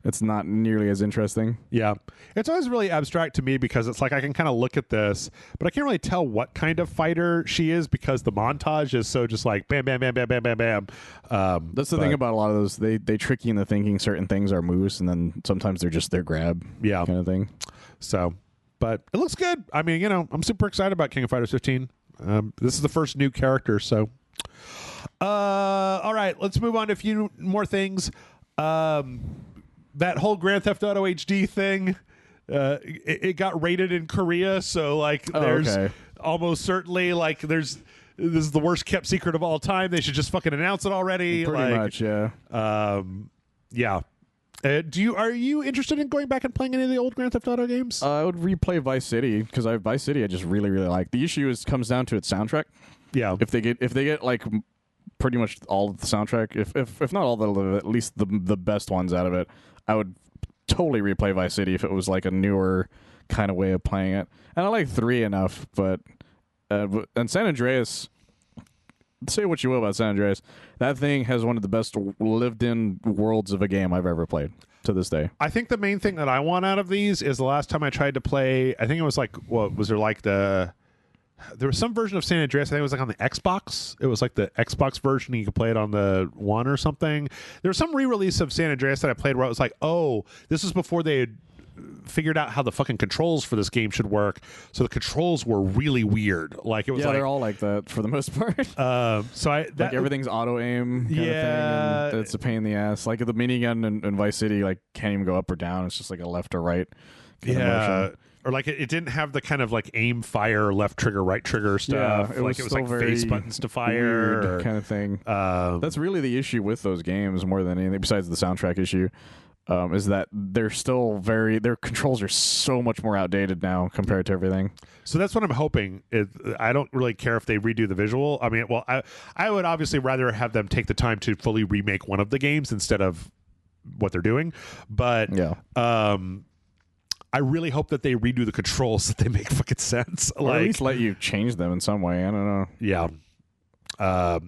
It's not nearly as interesting. Yeah. It's always really abstract to me because it's like I can kind of look at this, but I can't really tell what kind of fighter she is because the montage is so just like bam, bam, bam, bam, bam, bam, bam. That's the thing about a lot of those. They trick you into thinking certain things are moves, and then sometimes they're just their grab kind of thing. So, but it looks good. I mean, I'm super excited about King of Fighters 15. This is the first new character, so. All right, let's move on to a few more things. That whole Grand Theft Auto HD thing, it got rated in Korea, so there's almost certainly this is the worst kept secret of all time. They should just fucking announce it already. Pretty much, yeah. Yeah. Are you interested in going back and playing any of the old Grand Theft Auto games? I would replay Vice City because Vice City I just really really like. The issue comes down to its soundtrack. Yeah. If they get like pretty much all of the soundtrack, if not all of it, at least the best ones out of it, I would totally replay Vice City if it was like a newer kind of way of playing it. And I like 3 enough, but and San Andreas, say what you will about San Andreas, that thing has one of the best lived-in worlds of a game I've ever played to this day. I think the main thing that I want out of these is the last time I tried to play, I think it was like, what was there like there was some version of San Andreas, I think it was like on the Xbox. It was like the Xbox version, and you could play it on the One or something. There was some re-release of San Andreas that I played where I was like, oh, this is before they had figured out how the fucking controls for this game should work. So the controls were really weird. Like it was they're all like that for the most part. Like everything's auto aim kind of thing, and it's a pain in the ass. Like the minigun in Vice City, like can't even go up or down. It's just like a left or right. Or like it didn't have the kind of like aim, fire, left trigger, right trigger stuff. Yeah, it was like face buttons to fire kind of thing. That's really the issue with those games more than anything, besides the soundtrack issue. Is that they're still their controls are so much more outdated now compared to everything. So that's what I'm hoping. I don't really care if they redo the visual. I mean, well, I would obviously rather have them take the time to fully remake one of the games instead of what they're doing. But I really hope that they redo the controls, that they make fucking sense. Or at least let you change them in some way. I don't know. Yeah.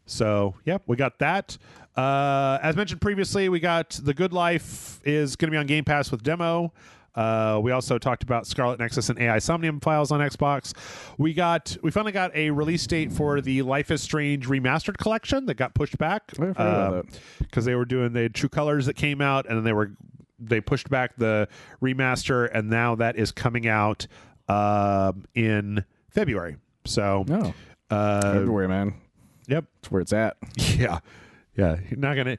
So, yeah, we got that. As mentioned previously, we got The Good Life is going to be on Game Pass with demo. We also talked about Scarlet Nexus and AI Somnium files on Xbox. We finally got a release date for the Life is Strange remastered collection that got pushed back because they had True Colors that came out, and then they pushed back the remaster, and now that is coming out in February. So February, man. Yep, that's where it's at. Yeah. Yeah, you're not gonna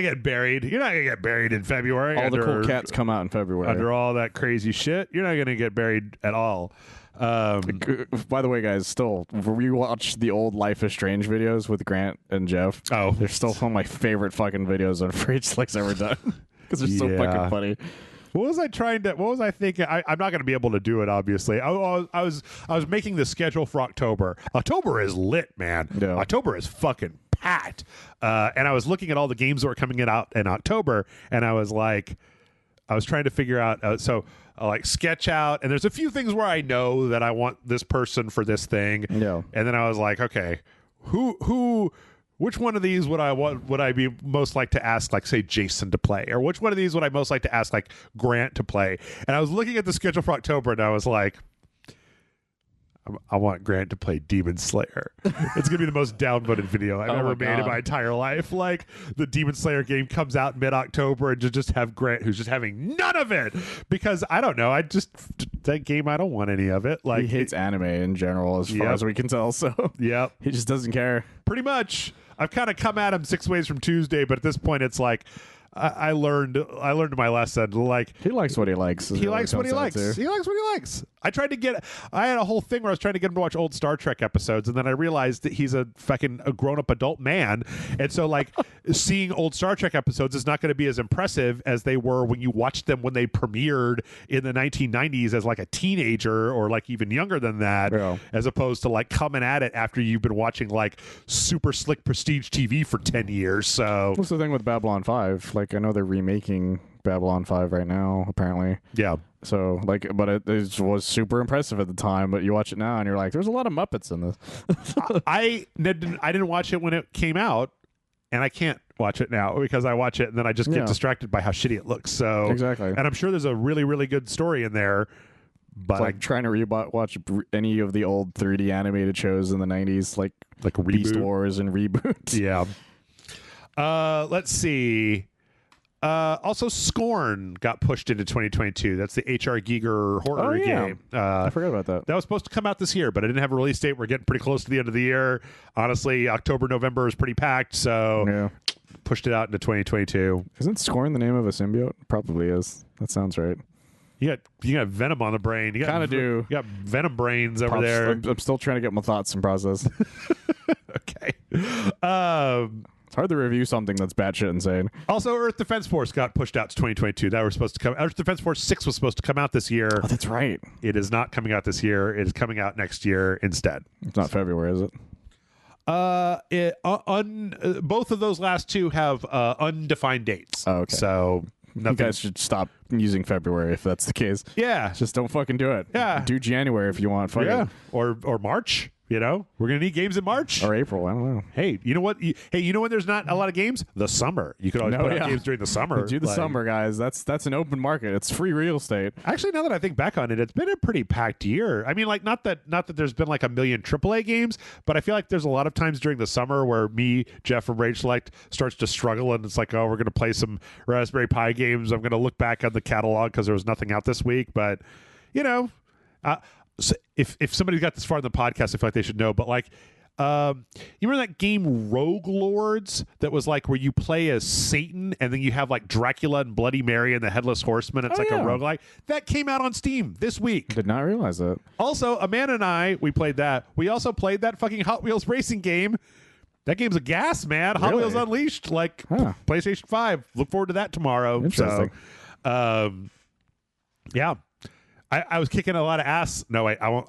get buried. You're not gonna get buried in February. All the cool cats come out in February. Under all that crazy shit, you're not gonna get buried at all. By the way, guys, still rewatch the old Life is Strange videos with Grant and Jeff. Oh, they're still some of my favorite fucking videos on Free Slick's ever done because they're so fucking funny. What was I thinking? I'm not going to be able to do it, obviously. I was making the schedule for October. October is lit, man. Yeah. October is fucking packed. And I was looking at all the games that were coming out in October, and I was trying to figure out, so I like sketch out, and there's a few things where I know that I want this person for this thing. Yeah. And then I was like, okay, which one of these would I be most like to ask, like, say, Jason to play? Or which one of these would I most like to ask, like, Grant to play? And I was looking at the schedule for October, and I was like, I want Grant to play Demon Slayer. It's going to be the most downvoted video I've ever made in my entire life. Like, the Demon Slayer game comes out mid-October, and to just have Grant, who's just having none of it. Because, I don't know, that game, I don't want any of it. Like, he hates anime in general, as far as we can tell, so yep. He just doesn't care. Pretty much. I've kind of come at him 6 ways from Tuesday, but at this point, it's like I learned my lesson. Like, he likes what he likes. He likes what he likes. He likes what he likes. I had a whole thing where I was trying to get him to watch old Star Trek episodes, and then I realized that he's a grown-up adult man, and so like seeing old Star Trek episodes is not going to be as impressive as they were when you watched them when they premiered in the 1990s as like a teenager or like even younger than that, as opposed to like coming at it after you've been watching like super slick prestige TV for 10 years. So what's the thing with Babylon 5? Like, I know they're remaking Babylon 5 right now, apparently. Yeah. So, like, but it was super impressive at the time, but you watch it now and you're like, there's a lot of Muppets in this. I didn't watch it when it came out, and I can't watch it now because I watch it and then I just get distracted by how shitty it looks. So Exactly. and I'm sure there's a really, really good story in there. But it's like trying to watch any of the old 3D animated shows in the 90s, like Beast Wars and Reboot. Yeah. Let's see. Also, Scorn got pushed into 2022. That's the H.R. Giger horror game. I forgot about that. That was supposed to come out this year, but it didn't have a release date. We're getting pretty close to the end of the year. Honestly, October, November is pretty packed, so pushed it out into 2022. Isn't Scorn the name of a symbiote? Probably is. That sounds right. You got Venom on the brain. You kind of do. You got Venom brains over there. I'm still trying to get my thoughts and process. Okay. It's hard to review something that's batshit insane. Also, Earth Defense Force got pushed out to 2022. That was supposed to come. Earth Defense Force 6 was supposed to come out this year. Oh, that's right. It is not coming out this year. It is coming out next year instead. It's not February, is it? Both of those last two have undefined dates. Oh, okay. So you guys should stop using February if that's the case. Yeah. Just don't fucking do it. Yeah. Do January if you want. Yeah. Or March. You know, we're gonna need games in March or April. I don't know. Hey, you know what? You know when there's not a lot of games? The summer. You could always put out games during the summer. Do the summer, guys. That's an open market. It's free real estate. Actually, now that I think back on it, it's been a pretty packed year. I mean, like not that there's been like a million AAA games, but I feel like there's a lot of times during the summer where me, Jeff from Rage Select starts to struggle, and it's like, oh, we're gonna play some Raspberry Pi games. I'm gonna look back on the catalog because there was nothing out this week, but you know. So if somebody got this far in the podcast, I feel like they should know. But like, you remember that game Rogue Lords that was like where you play as Satan and then you have like Dracula and Bloody Mary and the Headless Horseman. It's a roguelike. That came out on Steam this week. Did not realize that. Also, Amanda and I, we played that. We also played that fucking Hot Wheels racing game. That game's a gas, man. Hot Wheels Unleashed, like PlayStation 5. Look forward to that tomorrow. Interesting. So, yeah. I was kicking a lot of ass. No, wait, I won't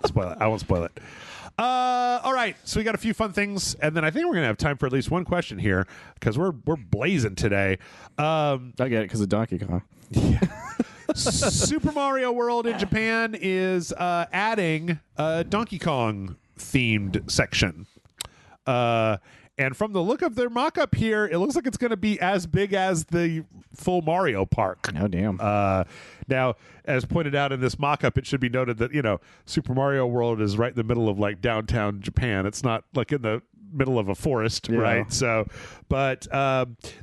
spoil it. I won't spoil it. All right, so we got a few fun things, and then I think we're gonna have time for at least one question here because we're blazing today. I get it because of Donkey Kong. Yeah. Super Mario World in Japan is adding a Donkey Kong themed section. And from the look of their mock-up here, it looks like it's going to be as big as the full Mario Park. Oh, damn. Now, as pointed out in this mock-up, it should be noted that, you know, Super Mario World is right in the middle of, like, downtown Japan. It's not, like, in the middle of a forest, right? So, but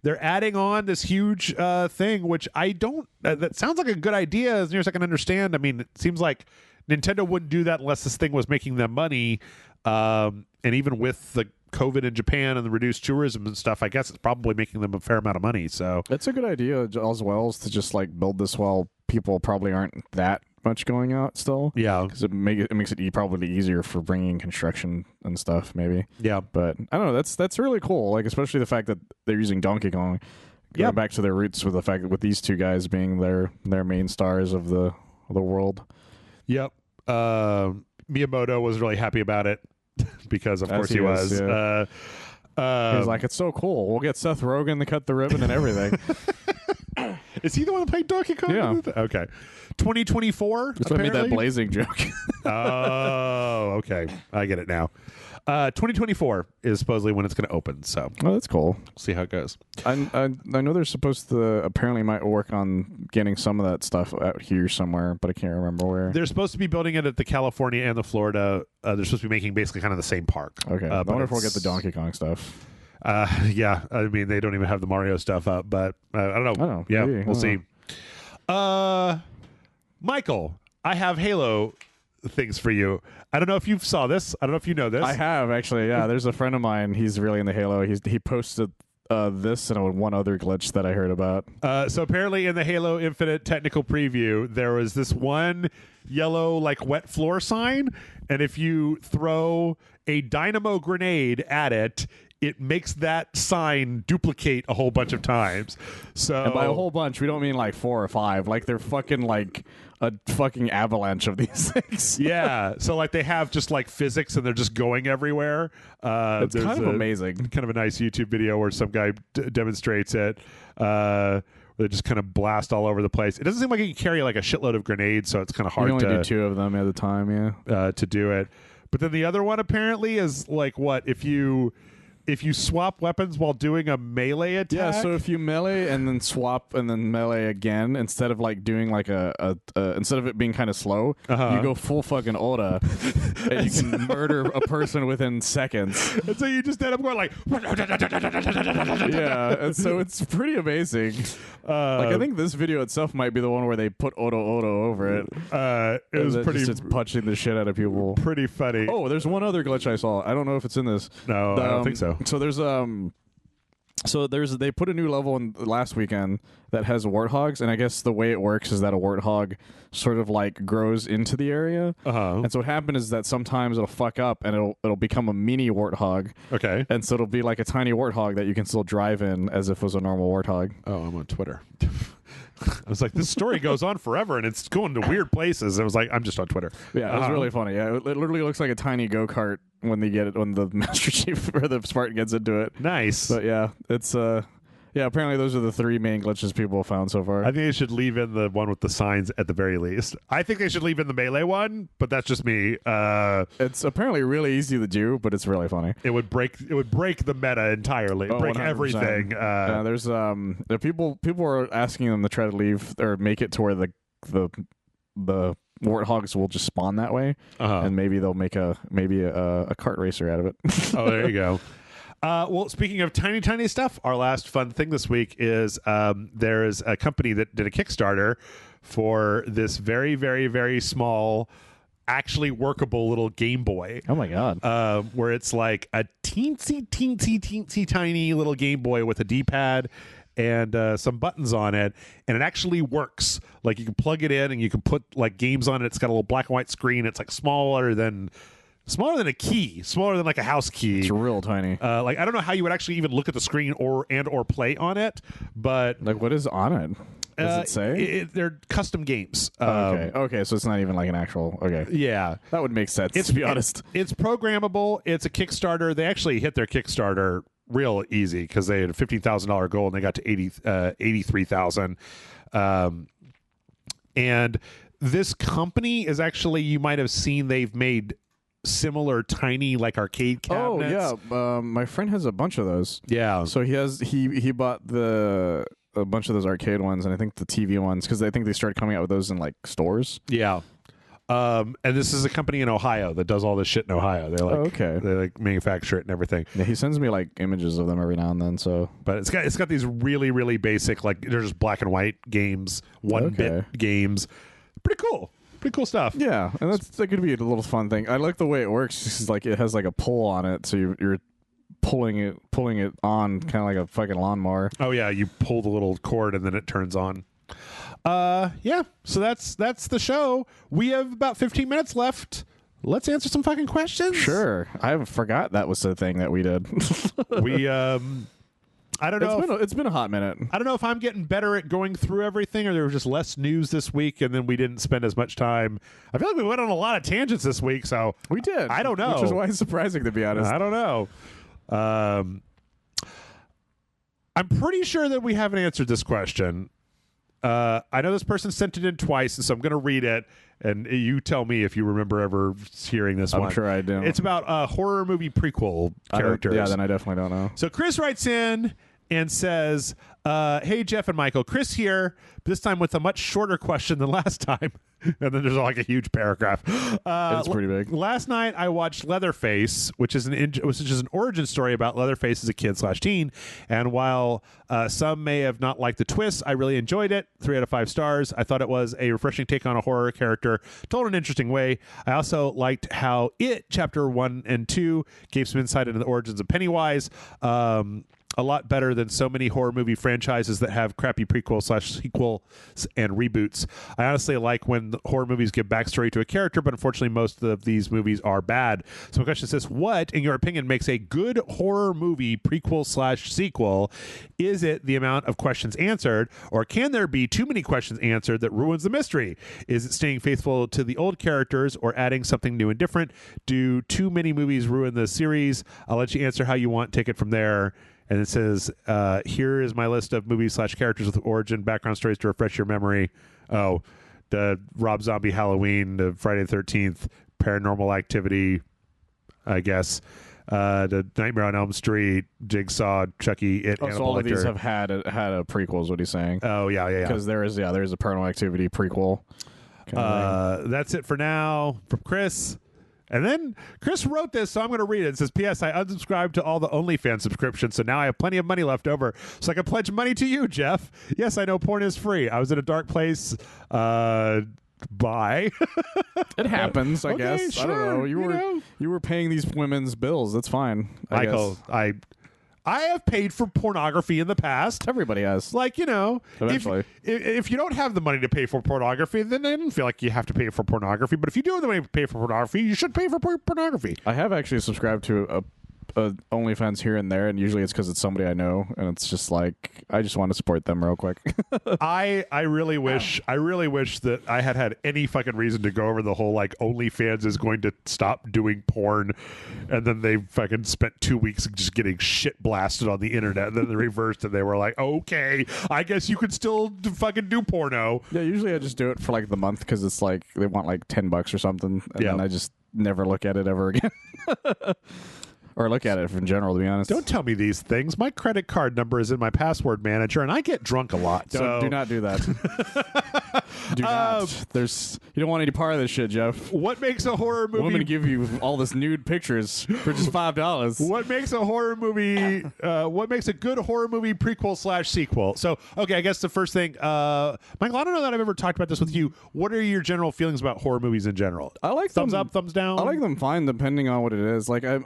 they're adding on this huge thing, which I don't... that sounds like a good idea as near as I can understand. I mean, it seems like Nintendo wouldn't do that unless this thing was making them money. And even with the COVID in Japan and the reduced tourism and stuff, I guess it's probably making them a fair amount of money. So it's a good idea as well as to just like build this while people probably aren't that much going out still. Yeah, because it makes it probably easier for bringing construction and stuff. Maybe. Yeah, but I don't know. That's really cool. Like especially the fact that they're using Donkey Kong. Going back to their roots with the fact that with these two guys being their main stars of the world. Yep. Miyamoto was really happy about it. Because of course he was. Yeah. He's like, it's so cool. We'll get Seth Rogen to cut the ribbon and everything. Is he the one that played Donkey Kong? Yeah. Okay. 2024. That's what made that blazing joke. Oh, okay. I get it now. 2024 is supposedly when it's going to open. So, that's cool. We'll see how it goes. I know they're supposed to apparently might work on getting some of that stuff out here somewhere, but I can't remember where. They're supposed to be building it at the California and the Florida. They're supposed to be making basically kind of the same park. Okay. I wonder if we'll get the Donkey Kong stuff. Yeah. I mean, they don't even have the Mario stuff up, but I don't know. I don't know. Yeah, maybe. We'll see. Michael, I have Halo things for you. I don't know if you saw this. I don't know if you know this. I have actually. Yeah, there's a friend of mine. He's really into Halo. He posted this and one other glitch that I heard about. So apparently in the Halo Infinite technical preview, there was this one yellow like wet floor sign, and if you throw a dynamo grenade at it, it makes that sign duplicate a whole bunch of times. So, and by a whole bunch, we don't mean like 4 or 5. Like they're fucking like a fucking avalanche of these things. Yeah. So like they have just like physics and they're just going everywhere. It's kind of amazing. Kind of a nice YouTube video where some guy demonstrates it. Where they just kind of blast all over the place. It doesn't seem like you can carry like a shitload of grenades, so it's kind of hard to do 2 of them at a time. Yeah. To do it. But then the other one apparently is like what if you if you swap weapons while doing a melee attack. Yeah, so if you melee and then swap and then melee again, instead of like doing like instead of it being kind of slow, you go full fucking Oda, and you can murder a person within seconds. And so you just end up going like, yeah, and so it's pretty amazing. Like I think this video itself might be the one where they put Odo over it. It was pretty just punching the shit out of people. Pretty funny. Oh, there's one other glitch I saw. I don't know if it's in this. No, I don't think so. So they put a new level in last weekend that has warthogs, and I guess the way it works is that a warthog sort of like grows into the area. And so what happened is that sometimes it'll fuck up and it'll become a mini warthog. Okay. And so it'll be like a tiny warthog that you can still drive in as if it was a normal warthog. Oh, I'm on Twitter. I was like, this story goes on forever and it's going to weird places. I was like, I'm just on Twitter. Yeah, it was really funny. Yeah, it literally looks like a tiny go-kart when the Master Chief or the Spartan gets into it. Nice. But yeah, it's apparently those are the 3 main glitches people have found so far. I think they should leave in the one with the signs at the very least. I think they should leave in the melee one, but that's just me. It's apparently really easy to do, but it's really funny. It would break the meta entirely. Break 100%. Everything. There's people are asking them to try to leave or make it to where the warthogs will just spawn that way, and maybe they'll make a kart racer out of it. Oh, there you go. Well, speaking of tiny stuff, our last fun thing this week is there is a company that did a Kickstarter for this very, very, very small, actually workable little Game Boy. Oh my god! Where it's like a teensy tiny little Game Boy with a D-pad and some buttons on it, and it actually works. Like you can plug it in and you can put like games on it. It's got a little black and white screen. It's like smaller than a key, smaller than like a house key. It's real tiny. Like I don't know how you would actually even look at the screen or play on it, but like what is on it? Does it say? They're custom games. Okay, so it's not even like an actual. Okay, yeah, that would make sense. To be honest, it's programmable. It's a Kickstarter. They actually hit their Kickstarter real easy because they had a $15,000 goal and they got to 83,000. And this company is actually, you might have seen, they've made similar tiny like arcade cabinets. Oh yeah, my friend has a bunch of those. Yeah, so he bought a bunch of those arcade ones, and I think the TV ones, because I think they started coming out with those in like stores. Yeah. And this is a company in Ohio that does all this shit in Ohio. They they like manufacture it and everything. Yeah, he sends me like images of them every now and then. So, but it's got these really, really basic, like they're just black and white games, 1-bit games. Pretty cool stuff. Yeah, and that could be a little fun thing. I like the way it works. It's like it has like a pull on it, so you're pulling it on, kind of like a fucking lawnmower. Oh yeah, you pull the little cord and then it turns on. Yeah, so that's the show. We have about 15 minutes left. Let's answer some fucking questions. Sure. I forgot that was the thing that we did. I don't know. It's been a hot minute. I don't know if I'm getting better at going through everything, or there was just less news this week, and then we didn't spend as much time. I feel like we went on a lot of tangents this week, so we did. I don't know, which is why it's surprising, to be honest. I don't know. I'm pretty sure that we haven't answered this question. I know this person sent it in twice, and so I'm going to read it, and you tell me if you remember ever hearing this one. I'm sure I do. It's about horror movie prequel characters. Yeah, then I definitely don't know. So Chris writes in and says, hey, Jeff and Michael, Chris here, this time with a much shorter question than last time. And then there's like a huge paragraph. It's pretty big. Last night I watched Leatherface, which is an origin story about Leatherface as a kid/teen. And while some may have not liked the twist, I really enjoyed it. 3 out of 5 stars. I thought it was a refreshing take on a horror character told in an interesting way. I also liked how Chapter 1 and 2 gave some insight into the origins of Pennywise. A lot better than so many horror movie franchises that have crappy prequels/sequels and reboots. I honestly like when horror movies give backstory to a character, but unfortunately most of these movies are bad. So my question is this: what, in your opinion, makes a good horror movie prequel/sequel? Is it the amount of questions answered, or can there be too many questions answered that ruins the mystery? Is it staying faithful to the old characters or adding something new and different? Do too many movies ruin the series? I'll let you answer how you want. Take it from there. And it says, here is my list of movies/characters with origin background stories to refresh your memory. Oh, the Rob Zombie Halloween, the Friday the 13th, Paranormal Activity, I guess. the Nightmare on Elm Street, Jigsaw, Chucky, It, So Hannibal all of Lecter. these have had a prequel, is what he's saying. Oh yeah. Because there is a Paranormal Activity prequel. Kind of thing. That's it for now from Chris. And then Chris wrote this, so I'm going to read it. It says, P.S. I unsubscribed to all the OnlyFans subscriptions, so now I have plenty of money left over, so I can pledge money to you, Jeff. Yes, I know porn is free. I was in a dark place. Bye. It happens, I Okay, guess. sure, I don't know. You were paying these women's bills. That's fine. I guess. I have paid for pornography in the past. Everybody has. Like, Eventually. if you don't have the money to pay for pornography, then I don't feel like you have to pay for pornography. But if you do have the money to pay for pornography, you should pay for pornography. I have actually subscribed to a OnlyFans here and there, and usually it's because it's somebody I know, and it's just like I just want to support them real quick. I really wish that I had any fucking reason to go over the whole like OnlyFans is going to stop doing porn, and then they fucking spent 2 weeks just getting shit blasted on the internet, and then they reversed and they were like, okay, I guess you could still fucking do porno. Yeah, usually I just do it for like the month because it's like they want like $10 or something, and then I just never look at it ever again. Or look at it in general, to be honest. Don't tell me these things. My credit card number is in my password manager, and I get drunk a lot. Do not do that. Do not. You don't want any part of this shit, Jeff. What makes a horror movie? Women give you all this nude pictures for just $5. What makes a horror movie? What makes a good horror movie prequel/sequel? So, okay, I guess the first thing, Michael, I don't know that I've ever talked about this with you. What are your general feelings about horror movies in general? I like thumbs them, up, thumbs down. I like them fine, depending on what it is. Like I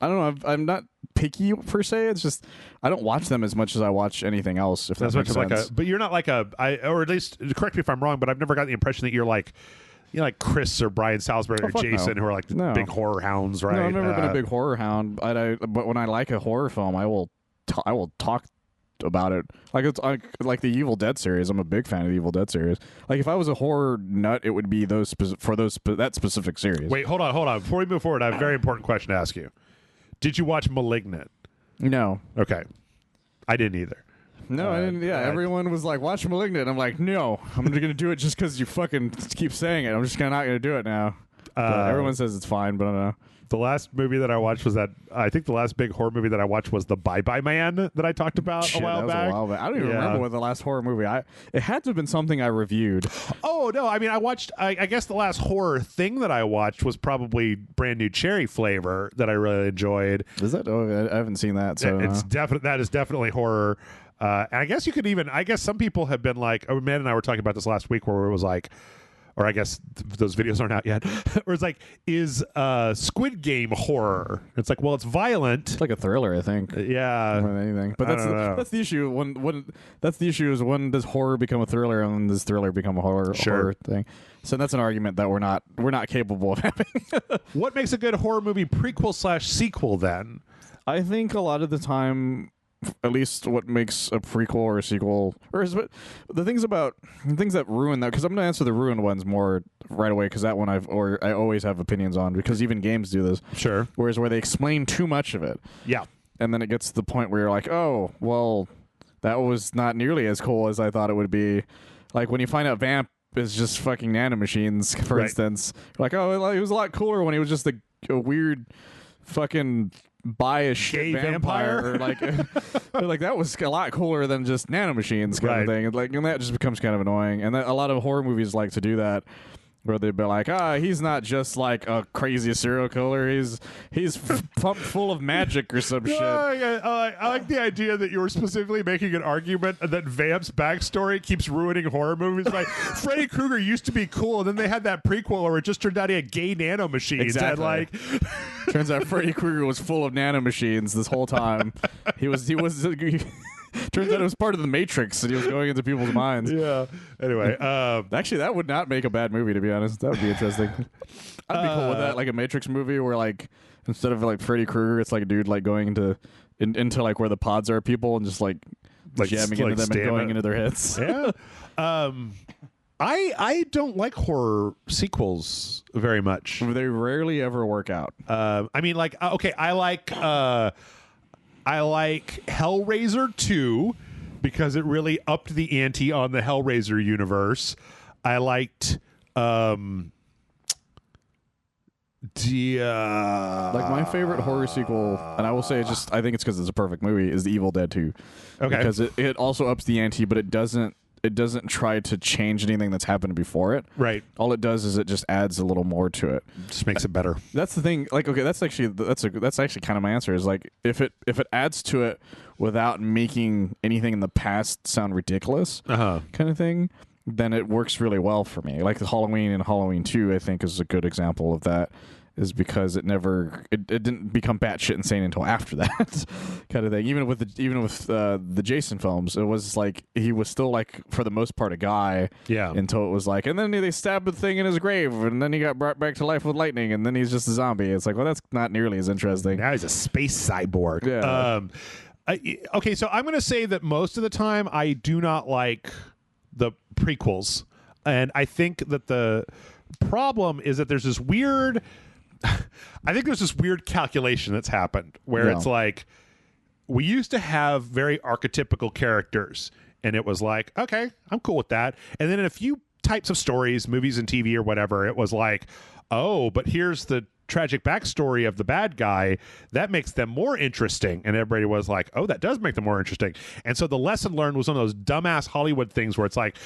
don't know. I'm not picky per se. It's just I don't watch them as much as I watch anything else. If that makes sense. But you're not like or at least correct me if I'm wrong. But I've never got the impression that you're like like Chris or Brian Salisbury or Jason, who are like big horror hounds, right? No, I've never been a big horror hound. But when I like a horror film, I will talk about it. Like it's like the Evil Dead series. I'm a big fan of the Evil Dead series. Like if I was a horror nut, it would be that specific series. Wait, hold on. Before we move forward, I have a very important question to ask you. Did you watch *Malignant*? No. Okay, I didn't either. No, I didn't. Yeah, everyone was like, "Watch *Malignant." I'm like, "No, I'm going to do it just because you fucking keep saying it. I'm just not going to do it now." Everyone says it's fine, but I don't know. The last movie that I watched was I think the last big horror movie that I watched was The Bye Bye Man that I talked about a while back. I don't even remember what the last horror movie. It had to have been something I reviewed. Oh no! I mean, I watched. I guess the last horror thing that I watched was probably Brand New Cherry Flavor that I really enjoyed. Is that? Oh, I haven't seen that. So it's that is definitely horror. And I guess you could even. I guess some people have been like, Matt and I were talking about this last week, where it was like. Or I guess those videos aren't out yet. Where it's like, is Squid Game horror? It's like, well, it's violent. It's like a thriller, I think. Yeah, more than anything. But that's the issue. That's the issue is when does horror become a thriller and when does thriller become a horror thing? So that's an argument that we're not capable of having. What makes a good horror movie prequel/sequel then? I think a lot of the time. At least what makes a prequel or a sequel, or is it the things that ruin that? Because I'm going to answer the ruined ones more right away. Because that one I always have opinions on. Because even games do this. Sure. Whereas where they explain too much of it. Yeah. And then it gets to the point where you're like, oh, well, that was not nearly as cool as I thought it would be. Like when you find out Vamp is just fucking nanomachines, for instance. Like, oh, it was a lot cooler when he was just a weird fucking buy a shit vampire or like that was a lot cooler than just nanomachines kind of thing. And that just becomes kind of annoying. And a lot of horror movies like to do that, where they'd be like, he's not just like a crazy serial killer. He's pumped full of magic or some shit. I like the idea that you were specifically making an argument that Vamp's backstory keeps ruining horror movies. Like Freddy Krueger used to be cool, and then they had that prequel where it just turned out he had gay nanomachines. Exactly. Turns out Freddy Krueger was full of nanomachines this whole time. He was. Turns out it was part of the Matrix, and he was going into people's minds. Yeah. Anyway, actually, that would not make a bad movie, to be honest. That would be interesting. I'd be cool with that, like a Matrix movie where, like, instead of like Freddy Krueger, it's like a dude like going into like where the pods are people and just like jamming into them and going into their heads. Yeah. I don't like horror sequels very much. They rarely ever work out. I mean, like, okay, I like Hellraiser 2 because it really upped the ante on the Hellraiser universe. I liked idea. Like my favorite horror sequel, and I will say I think it's because it's a perfect movie, is The Evil Dead 2. Okay. Because it also ups the ante, but it doesn't try to change anything that's happened before it. Right. All it does is it just adds a little more to it. Just makes it better. That's the thing. Like, okay, that's actually kind of my answer. Is like if it adds to it without making anything in the past sound ridiculous, kind of thing, then it works really well for me. Like the Halloween and Halloween 2, I think, is a good example of that. Is because it didn't become batshit insane until after that kind of thing. Even with the Jason films, it was like he was still like for the most part a guy. Yeah. Until it was like, and then they stabbed the thing in his grave, and then he got brought back to life with lightning, and then he's just a zombie. It's like, well, that's not nearly as interesting. Now he's a space cyborg. Yeah. Okay, so I'm going to say that most of the time I do not like the prequels, and I think that the problem is that there's this weird. I think there's this weird calculation that's happened where it's like we used to have very archetypical characters, and it was like, okay, I'm cool with that. And then in a few types of stories, movies and TV or whatever, it was like, oh, but here's the tragic backstory of the bad guy that makes them more interesting. And everybody was like, oh, that does make them more interesting. And so the lesson learned was one of those dumbass Hollywood things where it's like,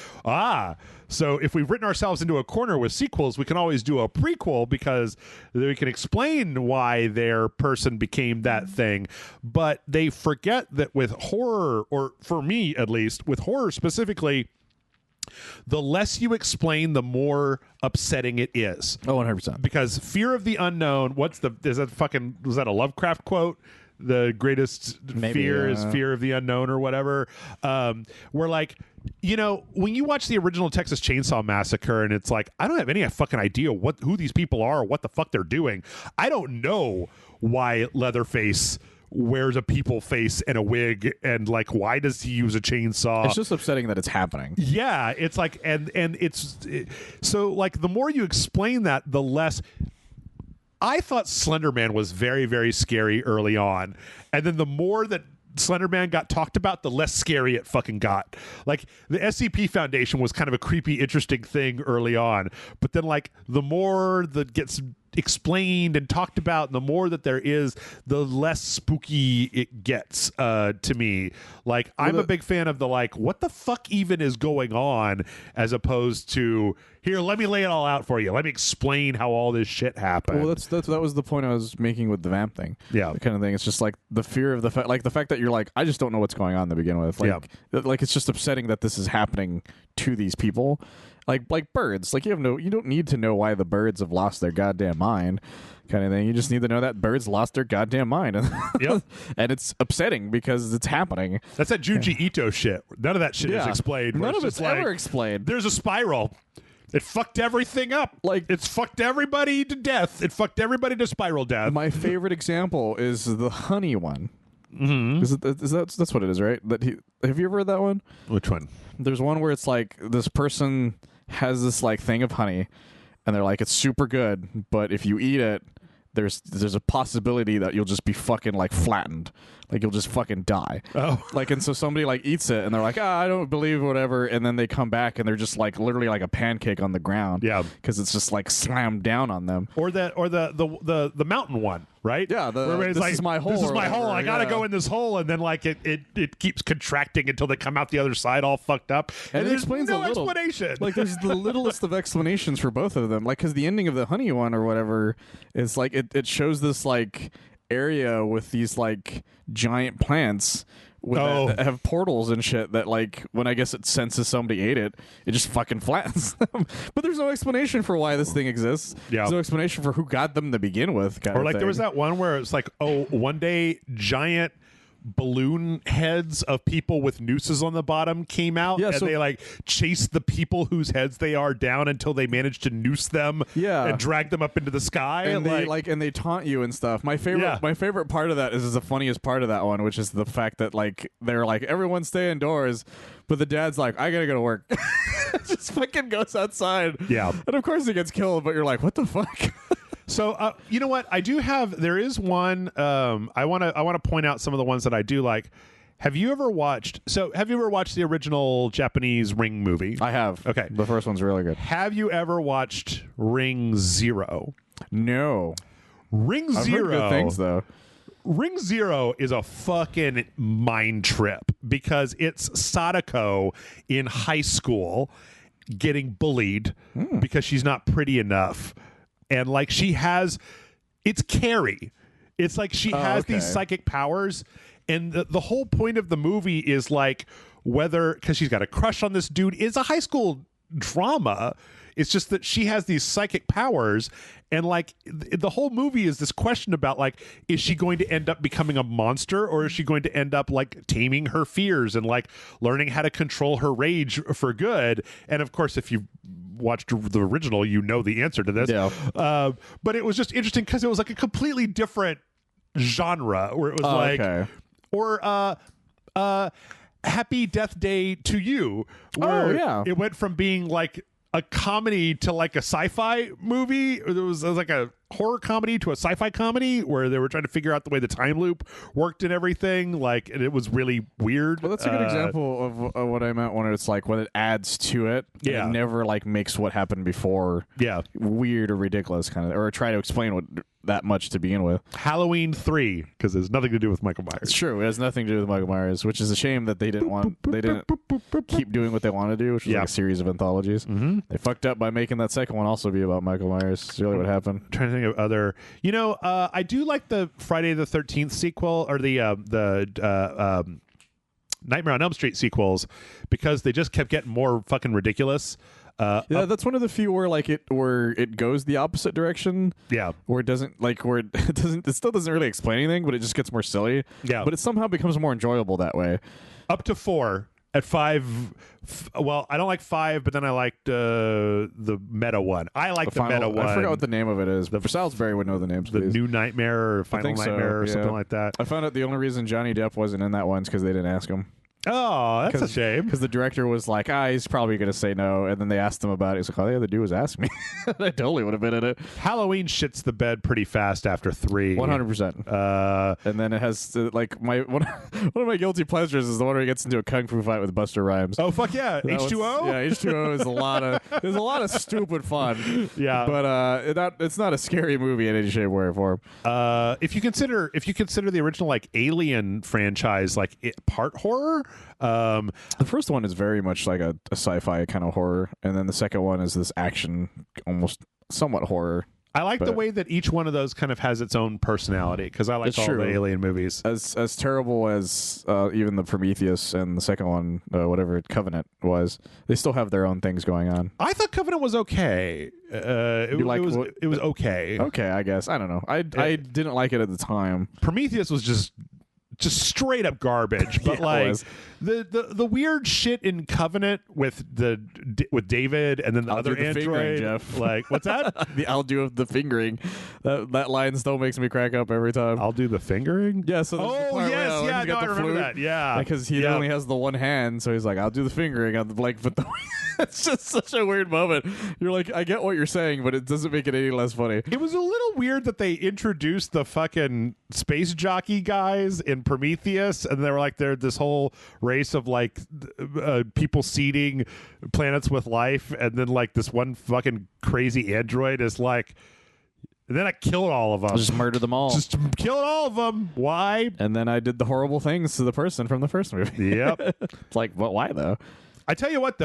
so if we've written ourselves into a corner with sequels, we can always do a prequel because we can explain why their person became that thing. But they forget that with horror, or for me at least, with horror specifically, the less you explain, the more upsetting it is. Oh, 100%. Because fear of the unknown, was that a Lovecraft quote? The greatest fear is fear of the unknown or whatever. We're like, when you watch the original Texas Chainsaw Massacre and it's like, I don't have any fucking idea who these people are or what the fuck they're doing. I don't know why Leatherface wears a people face and a wig, and like, why does he use a chainsaw? It's just upsetting that it's happening. Yeah, it's like, so like the more you explain that, the less. I thought Slender Man was very, very scary early on, and then the more that Slender Man got talked about, the less scary it fucking got. Like the SCP Foundation was kind of a creepy, interesting thing early on, but then like the more that gets explained and talked about, and the more that there is, the less spooky it gets to me. Like, I'm a big fan of the like, what the fuck even is going on, as opposed to, here, let me lay it all out for you, let me explain how all this shit happened. Well, that was the point I was making with the vamp thing. Yeah, kind of thing. It's just like the fear of the fact that you're like, I just don't know what's going on to begin with. Like, like it's just upsetting that this is happening to these people. Like birds. Like, you don't need to know why the birds have lost their goddamn mind, kind of thing. You just need to know that birds lost their goddamn mind. Yep. And it's upsetting because it's happening. That's that Junji Ito shit. None of that shit is explained. None of it's ever explained. There's a spiral. It fucked everything up. Like, it's fucked everybody to death. It fucked everybody to spiral death. My favorite example is the honey one. Mm-hmm. That's what it is, right? Have you ever heard that one? Which one? There's one where it's like this person has this like thing of honey, and they're like, it's super good, but if you eat it, there's a possibility that you'll just be fucking like flattened, like you'll just fucking die. Oh, like, and so somebody like eats it, and they're like, I don't believe whatever, and then they come back and they're just like literally like a pancake on the ground. Yeah, because it's just like slammed down on them. Or the mountain one, right? Yeah, this like, is my hole. This is my hole. I gotta go in this hole, and then like it keeps contracting until they come out the other side all fucked up. And it explains no a little explanation. Like, there's the littlest of explanations for both of them. Like, because the ending of the honey one or whatever is like it shows this like area with these like giant plants that have portals and shit that, like, when I guess it senses somebody ate it, it just fucking flattens them. But there's no explanation for why this thing exists. Yeah. There's no explanation for who got them to begin with. Or like, there was that one where it's like, one day giant balloon heads of people with nooses on the bottom came out, and they like chased the people whose heads they are down until they managed to noose them and drag them up into the sky, and they taunt you and stuff. My favorite part of that is the funniest part of that one, which is the fact that like they're like, everyone stay indoors, but the dad's like, I gotta go to work. Just fucking goes outside, and of course he gets killed, but you're like, what the fuck? So, you know what? There is one, I want to point out some of the ones that I do like. Have you ever watched the original Japanese Ring movie? I have. Okay. The first one's really good. Have you ever watched Ring Zero? No. Ring I've Zero. heard good things, though. Ring Zero is a fucking mind trip because it's Sadako in high school getting bullied because she's not pretty enough. And like it's Carrie. It's like she has these psychic powers. And the whole point of the movie is like because she's got a crush on this dude. It's a high school drama. It's just that she has these psychic powers, and like the whole movie is this question about like, is she going to end up becoming a monster, or is she going to end up like taming her fears and like learning how to control her rage for good? And of course, if you watched the original, you know the answer to this. Yeah. But it was just interesting because it was like a completely different genre where it was or Happy Death Day to You, where it went from being like a comedy to like a sci-fi movie. Or there was like a horror comedy to a sci-fi comedy where they were trying to figure out the way the time loop worked and everything. Like, and it was really weird. Well, that's a good example of what I meant when it's like when it adds to it. Yeah. It never like makes what happened before weird or ridiculous kind of, or try to explain what that much to begin with. Halloween 3, because there's nothing to do with Michael Myers. It's true. It has nothing to do with Michael Myers, which is a shame that they didn't keep doing what they wanted to do, which was like a series of anthologies. Mm-hmm. They fucked up by making that second one also be about Michael Myers. It's really what happened. I'm trying to think of other, I do like the Friday the 13th sequel, or the Nightmare on Elm Street sequels, because they just kept getting more fucking ridiculous. That's one of the few where it goes the opposite direction. Yeah, where it still doesn't really explain anything, but it just gets more silly. Yeah, but it somehow becomes more enjoyable that way. Up to 4. At 5, well, I don't like 5, but then I liked the meta one. I like the meta one. I forgot what the name of it is. But Salisbury would know the names. The New Nightmare or Final Nightmare or something like that. I found out the only reason Johnny Depp wasn't in that one is because they didn't ask him. Oh, that's a shame. Because the director was like, he's probably going to say no. And then they asked him about it. He's like, all they had to do was ask me. I totally would have been in it. Halloween shits the bed pretty fast after 3. 100%. And then it has, one of my guilty pleasures is the one where he gets into a kung fu fight with Busta Rhymes. Oh, fuck yeah. H2O? H2O is there's a lot of stupid fun. Yeah. But it's not a scary movie in any shape, way, or form. If you consider the original like Alien franchise like part horror, the first one is very much like a sci-fi kind of horror, and then the second one is this action, almost somewhat horror. I like the way that each one of those kind of has its own personality, because I like all the Alien movies. As terrible as even the Prometheus and the second one, whatever Covenant was, they still have their own things going on. I thought Covenant was okay. It was okay. Okay, I guess. I don't know. I didn't like it at the time. Prometheus was just straight up garbage, but the weird shit in Covenant with David and then the other android, Jeff. Like, what's that? I'll do the fingering. That line still makes me crack up every time. I'll do the fingering. Yeah. So I remember that. Yeah, because he only has the one hand, so he's like, I'll do the fingering. But it's just such a weird moment. You're like, I get what you're saying, but it doesn't make it any less funny. It was a little weird that they introduced the fucking space jockey guys in Prometheus, and they were like, they're this whole race of like people seeding planets with life, and then like this one fucking crazy android is like, and then I killed all of them. I'll just murder them all. Just killed all of them. Why? And then I did the horrible things to the person from the first movie. Yep. It's like, well, why though? I tell you what.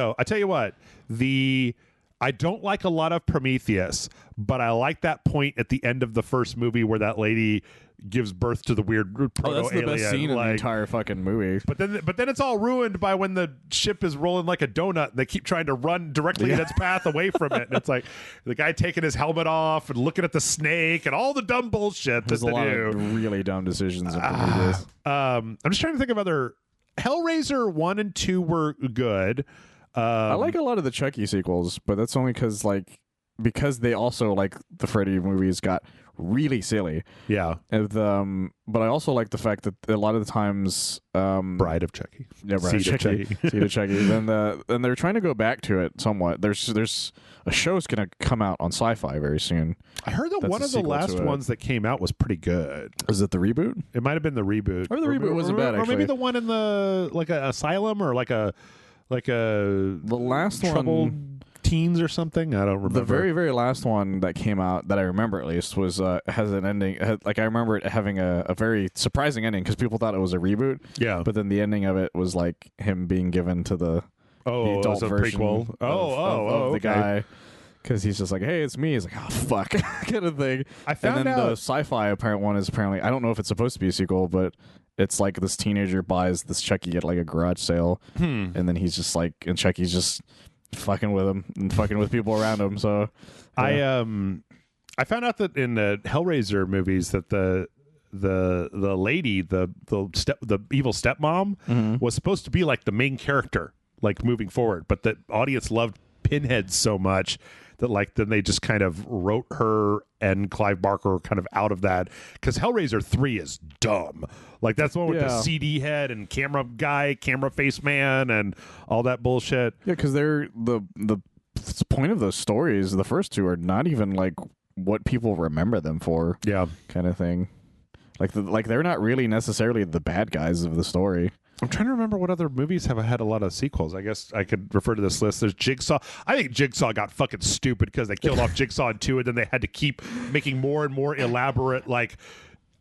I don't like a lot of Prometheus, but I like that point at the end of the first movie where that lady gives birth to the weird proto-alien. That's the best scene in the entire fucking movie. But then it's all ruined by when the ship is rolling like a donut and they keep trying to run directly in its path away from it. And it's like the guy taking his helmet off and looking at the snake and all the dumb bullshit. There's a lot of really dumb decisions in Prometheus. I'm just trying to think of other. Hellraiser 1 and 2 were good. I like a lot of the Chucky sequels, but that's only because they also, like the Freddy movies, got really silly. Yeah. And, but I also like the fact that a lot of the times Bride of Chucky. Yeah, Bride of Chucky. Seed of Chucky. Then they're trying to go back to it somewhat. There's a show's gonna come out on Sci-Fi very soon. I heard that one of the last ones that came out was pretty good. Is it the reboot? It might have been the reboot. Or the reboot wasn't bad, actually. Or maybe the one in the like an asylum or like a the last troubled one teens or something. I don't remember. The very, very last one that came out that I remember at least was has an ending. Like I remember it having a very surprising ending because people thought it was a reboot. Yeah, but then the ending of it was like him being given to the adult version prequel. Of the okay. guy. Because he's just like, hey, it's me. He's like, oh, fuck, kind of thing. I found and then out the sci-fi apparent one is apparently, I don't know if it's supposed to be a sequel, but it's like this teenager buys this Chucky at like a garage sale, and then he's just like, and Chucky's just fucking with him and fucking with people around him. So yeah. I found out that in the Hellraiser movies that the lady, the evil stepmom, was supposed to be like the main character, like moving forward, but the audience loved Pinhead so much that like then they just kind of wrote her and Clive Barker kind of out of that, because Hellraiser 3 is dumb. Like that's the one with the CD head and camera guy, camera face man, and all that bullshit. Yeah, because they're the point of those stories. The first two are not even like what people remember them for. Yeah, kind of thing. Like they're not really necessarily the bad guys of the story. I'm trying to remember what other movies have had a lot of sequels. I guess I could refer to this list. There's Jigsaw. I think Jigsaw got fucking stupid because they killed off Jigsaw in 2, and then they had to keep making more and more elaborate, like,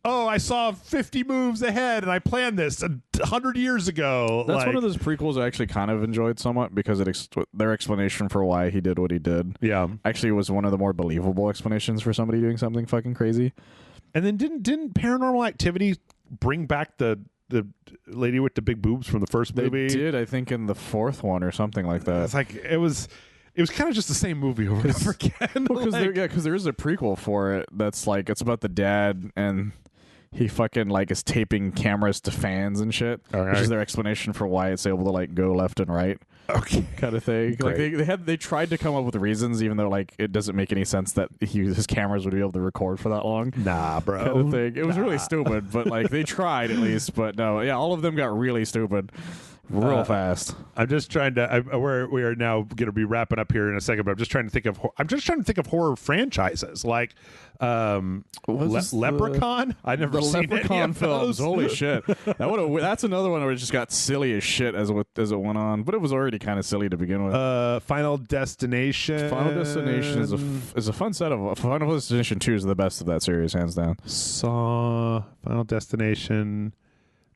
oh, I saw 50 moves ahead, and I planned this 100 years ago. That's like, one of those prequels I actually kind of enjoyed somewhat because their explanation for why he did what he did actually was one of the more believable explanations for somebody doing something fucking crazy. And then didn't Paranormal Activity bring back the lady with the big boobs from the first movie? They did, I think, in the fourth one or something like that. It's like it was kind of just the same movie over and over again. Because there is a prequel for it that's like it's about the dad and he fucking like is taping cameras to fans and shit, which is their explanation for why it's able to like go left and right. Okay, kind of thing. Great. Like they tried to come up with reasons, even though like it doesn't make any sense that his cameras would be able to record for that long. Nah, bro. Kind of thing. It was really stupid, but like they tried at least. But no, yeah, all of them got really stupid. Real fast. I'm just trying to. We are now going to be wrapping up here in a second, but I'm just trying to think of horror franchises like Leprechaun. I never seen Leprechaun any of films. those. Holy shit! That's another one where it just got silly as shit as it went on, but it was already kind of silly to begin with. Final Destination. Final Destination is a fun set of. Final Destination 2 is the best of that series, hands down. Saw, Final Destination,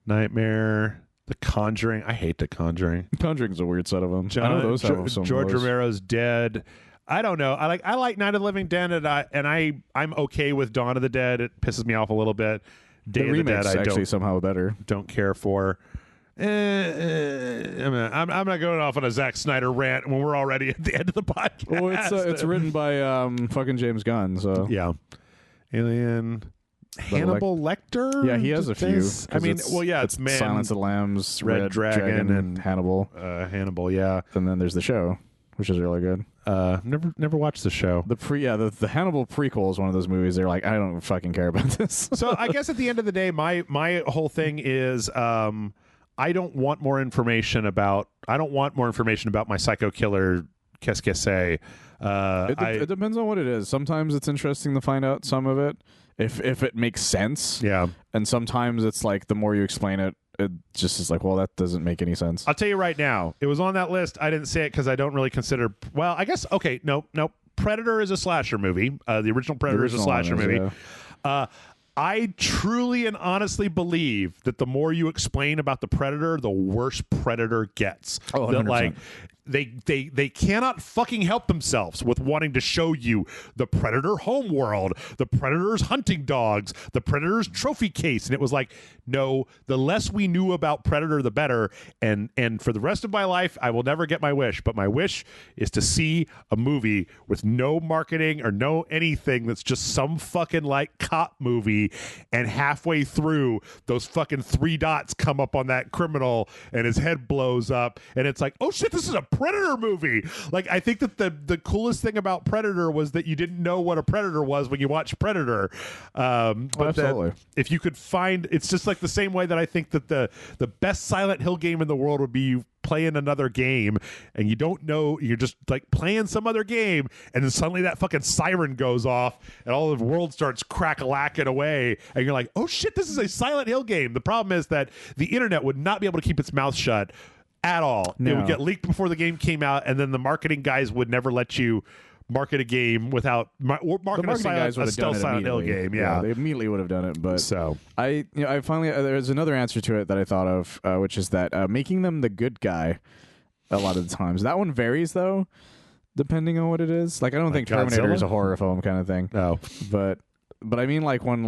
Nightmare. The Conjuring. I hate The Conjuring. Conjuring's a weird set of them. I know those have some George voice. Romero's Dead. I don't know. I like Night of the Living Dead, and I'm okay with Dawn of the Dead. It pisses me off a little bit. Day of the Dead, I actually somehow better. Don't care for. I'm not going off on a Zack Snyder rant when we're already at the end of the podcast. Well, it's written by fucking James Gunn, so yeah. Alien. Hannibal Lecter? Yeah, he has a few. I mean, it's Man, Silence of the Lambs, Red Dragon, and Hannibal. Hannibal, yeah. And then there's the show, which is really good. Never watched the show. The Hannibal prequel is one of those movies. They're like, I don't fucking care about this. So I guess at the end of the day, my whole thing is, I don't want more information about my psycho killer. Qu'est-ce que c'est? It depends on what it is. Sometimes it's interesting to find out some of it. If it makes sense. Yeah. And sometimes it's like the more you explain it, it just is like, well, that doesn't make any sense. I'll tell you right now, it was on that list. I didn't say it because I don't really consider. Well, I guess okay. No. Predator is a slasher movie. The original Predator is a slasher movie. Yeah. I truly and honestly believe that the more you explain about the Predator, the worse Predator gets. Oh, 100%. That like they cannot fucking help themselves with wanting to show you the Predator homeworld, the Predator's hunting dogs, the Predator's trophy case. And it was like, no, the less we knew about Predator, the better. And for the rest of my life, I will never get my wish. But my wish is to see a movie with no marketing or no anything that's just some fucking like cop movie. And halfway through, those fucking 3 dots come up on that criminal and his head blows up. And it's like, oh shit, this is a Predator movie. Like, I think that the coolest thing about Predator was that you didn't know what a Predator was when you watched Predator. But absolutely. If you could find, it's just like the same way that I think that the best Silent Hill game in the world would be you playing another game and you don't know, you're just like playing some other game and then suddenly that fucking siren goes off and all the world starts crack-a-lacking away and you're like, oh shit, this is a Silent Hill game. The problem is that the internet would not be able to keep its mouth shut at all. No. It would get leaked before the game came out, and then the marketing guys would never let you market a game without market a stealth Silent Hill game. Yeah, they immediately would have done it. But so I finally there's another answer to it that I thought of, which is that making them the good guy a lot of the times. That one varies though, depending on what it is. Like I don't think Terminator is a horror film kind of thing. No, but I mean like when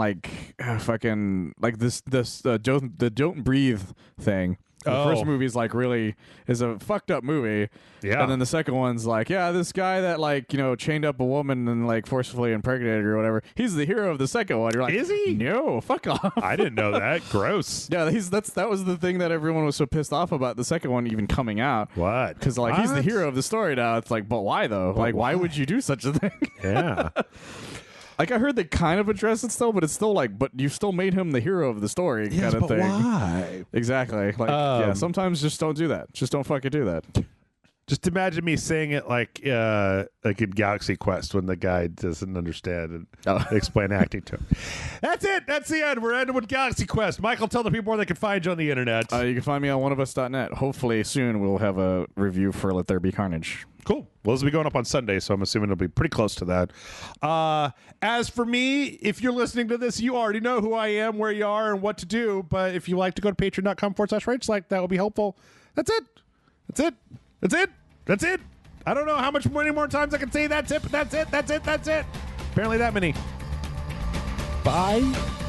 fucking like the Don't Breathe thing. The first movie is like really is a fucked up movie. Yeah. And then the second one's like, yeah, this guy that like, chained up a woman and like forcefully impregnated her or whatever. He's the hero of the second one. You're like, is he? No, fuck off. I didn't know that. Gross. Yeah, that was the thing that everyone was so pissed off about the second one even coming out. What? Because like he's the hero of the story now. It's like, but why though? But why would you do such a thing? Yeah. Like I heard they kind of address it still, but it's still like, but you still made him the hero of the story kind of thing. Why? Exactly. Like, sometimes just don't do that. Just don't fucking do that. Just imagine me saying it like in Galaxy Quest when the guy doesn't understand and explain acting to him. That's it. That's the end. We're ending with Galaxy Quest. Michael, tell the people where they can find you on the internet. You can find me on oneofus.net. Hopefully soon we'll have a review for Let There Be Carnage. Cool. Well, this will be going up on Sunday, so I'm assuming it'll be pretty close to that. As for me, if you're listening to this, you already know who I am, where you are, and what to do. But if you like to go to patreon.com/RageSelect, that would be helpful. That's it. That's it. That's it. That's it. I don't know how many more times I can say that's it, but that's it. That's it. That's it. Apparently that many. Bye.